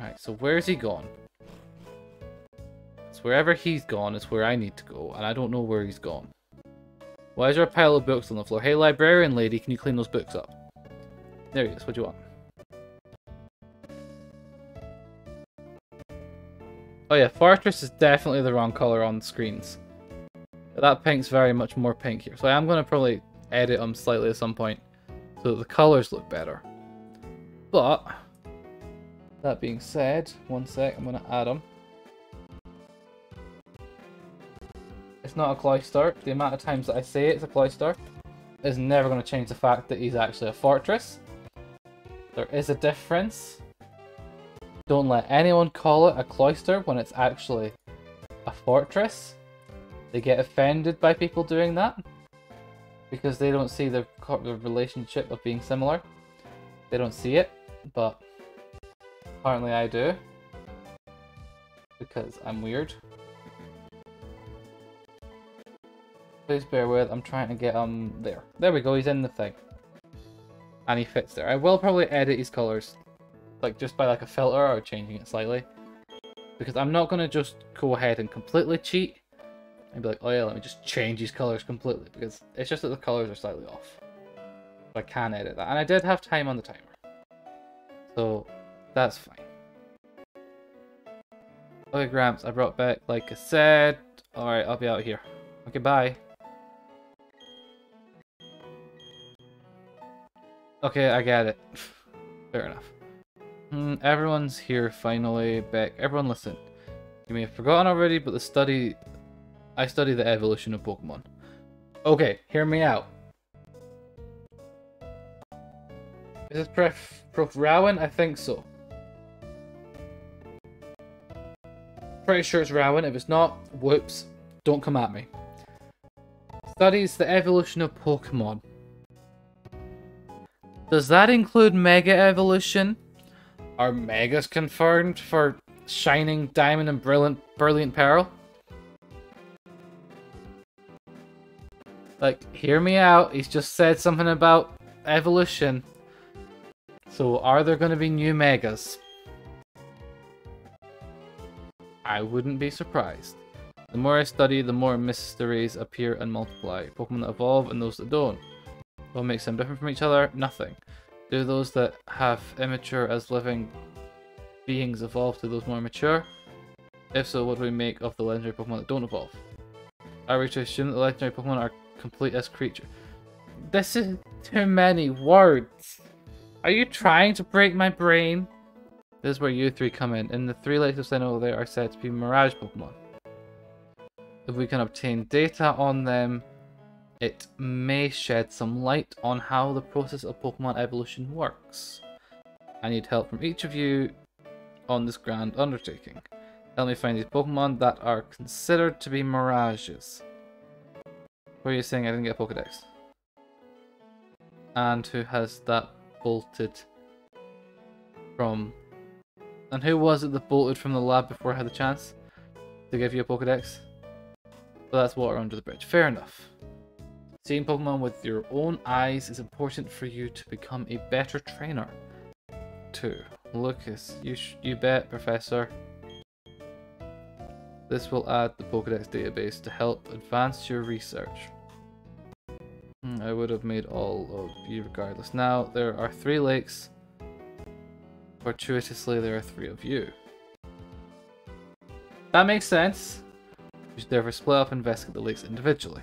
Right, so where's he gone? So wherever he's gone is where I need to go, and I don't know where he's gone. Why is there a pile of books on the floor? Hey, librarian lady, can you clean those books up? There he is. What do you want? Oh yeah, Fortress is definitely the wrong colour on the screens. That pink's very much more pink here. So I am going to probably edit them slightly at some point so that the colours look better. But, that being said, one sec, I'm going to add them. It's not a cloister. The amount of times that I say it's a cloister is never going to change the fact that he's actually a fortress. There is a difference. Don't let anyone call it a cloister when it's actually a fortress. They get offended by people doing that because they don't see the relationship of being similar. They don't see it, but apparently I do because I'm weird. Please bear with, I'm trying to get him there. There we go, he's in the thing. And he fits there. I will probably edit his colours, like just by like a filter or changing it slightly. Because I'm not going to just go ahead and completely cheat and be like, oh yeah, let me just change these colours completely. Because it's just that the colours are slightly off. So I can edit that. And I did have time on the timer. So that's fine. Okay, Gramps, I brought back, like I said. Alright, I'll be out here. Okay, bye. Okay, I get it. Fair enough. Everyone's here finally. Beck, everyone listen. You may have forgotten already, but I study the evolution of Pokemon. Okay, hear me out. Is this Prof. Rowan? I think so. Pretty sure it's Rowan. If it's not, whoops. Don't come at me. Studies the evolution of Pokemon. Does that include Mega Evolution? Are Megas confirmed for Shining Diamond and Brilliant Pearl? Like, hear me out. He's just said something about evolution. So, are there going to be new Megas? I wouldn't be surprised. The more I study, the more mysteries appear and multiply. Pokemon that evolve and those that don't. What makes them different from each other? Nothing. Do those that have immature as living beings evolve to those more mature? If so, what do we make of the legendary Pokemon that don't evolve? Are we to assume that the legendary Pokemon are complete as creatures? This is too many words. Are you trying to break my brain? This is where you three come in. In the 3 lakes of Sinnoh, they are said to be Mirage Pokemon. If we can obtain data on them, it may shed some light on how the process of Pokemon evolution works. I need help from each of you on this grand undertaking. Help me find these Pokemon that are considered to be mirages. What are you saying? I didn't get a Pokedex. And who has that bolted from... And who was it that bolted from the lab before I had the chance to give you a Pokedex? Well, that's water under the bridge. Fair enough. Seeing Pokemon with your own eyes is important for you to become a better trainer. 2. Lucas, you bet, Professor. This will add the Pokedex database to help advance your research. I would have made all of you regardless. Now, there are 3 lakes. Fortuitously, there are 3 of you. That makes sense. You should therefore split up and investigate the lakes individually.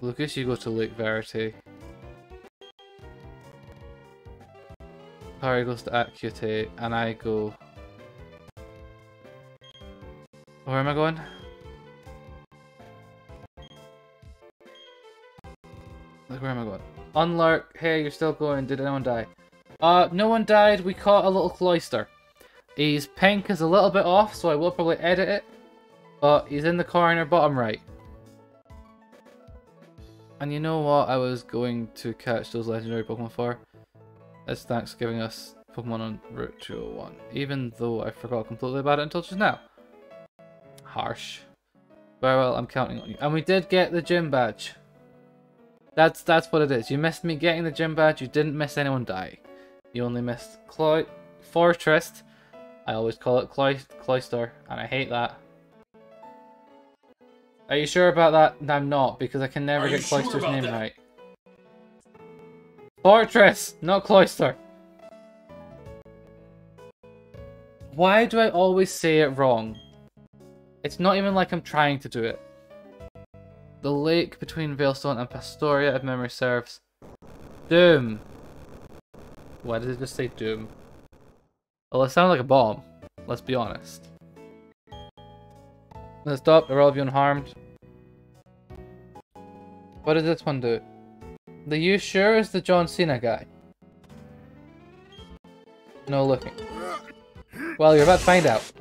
Lucas, you go to Lake Verity. Harry goes to Acute, and I go... Where am I going? Like, where am I going? Unlark, hey, you're still going. Did anyone die? No one died. We caught a little cloister. His pink is a little bit off, so I will probably edit it. But he's in the corner bottom right. And you know what I was going to catch those legendary Pokemon for? It's thanks for giving us Pokemon on Route 201. Even though I forgot completely about it until just now. Harsh. Very well, I'm counting on you. And we did get the gym badge. That's what it is. You missed me getting the gym badge. You didn't miss anyone die. You only missed Fortress. I always call it Cloister, and I hate that. Are you sure about that? No, I'm not, because I can never get Cloister's name right. Fortress, not Cloister. Why do I always say it wrong? It's not even like I'm trying to do it. The lake between Veilstone and Pastoria, if memory serves. Doom. Why did it just say Doom? Well, it sounded like a bomb. Let's be honest. Let's stop. Are all of you unharmed? What does this one do? The you sure is the John Cena guy? No looking. Well, you're about to find out.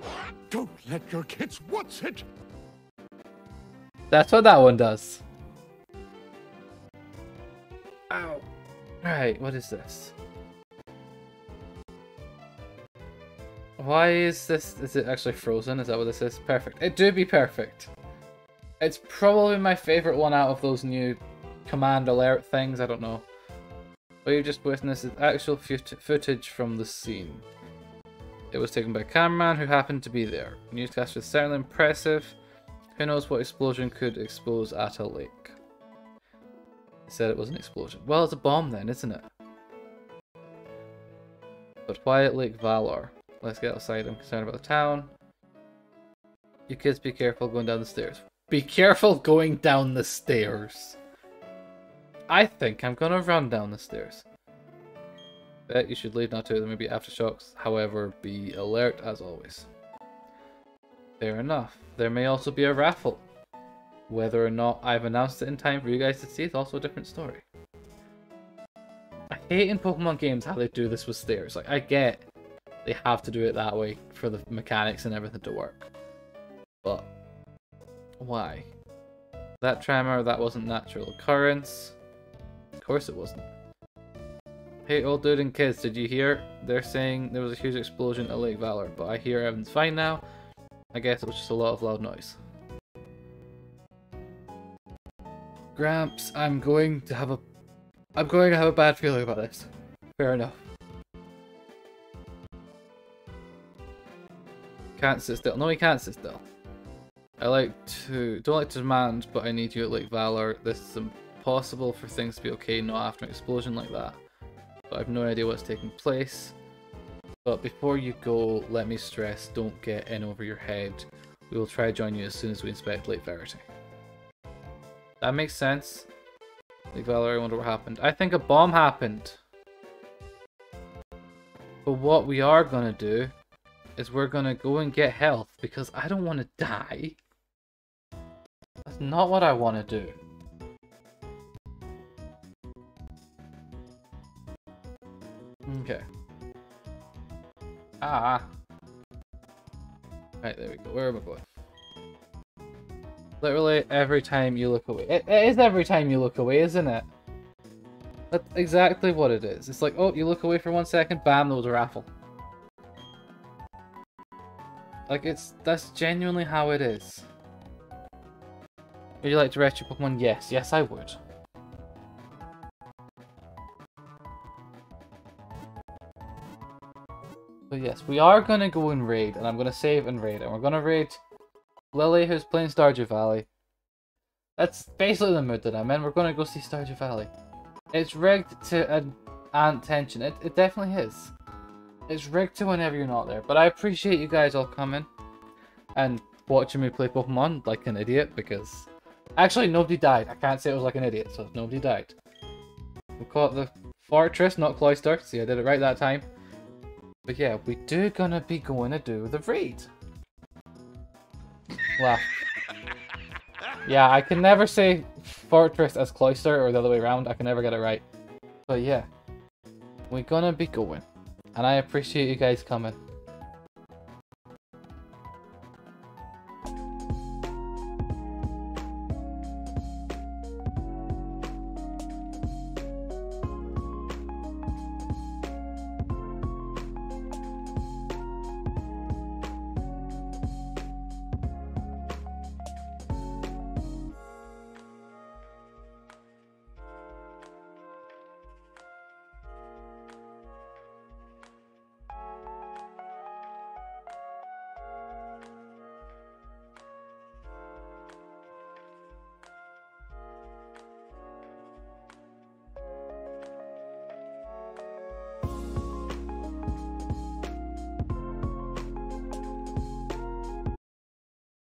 Don't let your kids watch it. That's what that one does. Ow. Right, what is this? Why is this? Is it actually frozen? Is that what this is? Perfect. It do be perfect. It's probably my favorite one out of those new command alert things. I don't know. What you just witnessed is actual footage from the scene. It was taken by a cameraman who happened to be there. Newscast was certainly impressive. Who knows what explosion could expose at a lake? He said it was an explosion. Well, it's a bomb then, isn't it? But why at Lake Valor? Let's get outside. I'm concerned about the town. You kids be careful going down the stairs. Be careful going down the stairs. I think I'm gonna run down the stairs. Bet you should leave now too. There may be aftershocks. However, be alert as always. Fair enough. There may also be a raffle. Whether or not I've announced it in time for you guys to see is also a different story. I hate in Pokemon games how they do this with stairs. Like, I get they have to do it that way for the mechanics and everything to work. But why? That tremor, that wasn't natural occurrence. Of course it wasn't. Hey old dude and kids, did you hear? They're saying there was a huge explosion at Lake Valor, but I hear everything's fine now. I guess it was just a lot of loud noise. Gramps, I'm going to have a bad feeling about this. Fair enough. Can't sit still. No, he can't sit still. Don't like to demand, but I need you at Lake Valor. This is impossible for things to be okay, not after an explosion like that. But I've no idea what's taking place. But before you go, let me stress, don't get in over your head. We will try to join you as soon as we inspect Lake Verity. That makes sense. Lake Valor, I wonder what happened. I think a bomb happened. But what we are gonna do is we're gonna go and get health because I don't want to die. That's not what I want to do. Okay. Ah. Right, there we go. Where am I going? Literally every time you look away. It is every time you look away, isn't it? That's exactly what it is. It's like, oh, you look away for 1 second, bam, there was a raffle. Like, that's genuinely how it is. Would you like to rest your Pokemon? Yes. Yes, I would. But yes, we are going to go and raid, and I'm going to save and raid, and we're going to raid Lily, who's playing Stardew Valley. That's basically the mood that I'm in. We're going to go see Stardew Valley. It's rigged to an ant tension. It definitely is. It's rigged to whenever you're not there. But I appreciate you guys all coming and watching me play Pokemon like an idiot, because actually nobody died. I can't say it was like an idiot, so nobody died. We caught the Fortress, not Cloister. See, I did it right that time. But yeah, we do gonna be going to do the raid. Laugh. Yeah, I can never say Fortress as Cloister or the other way around. I can never get it right. But yeah, we're gonna be going. And I appreciate you guys coming.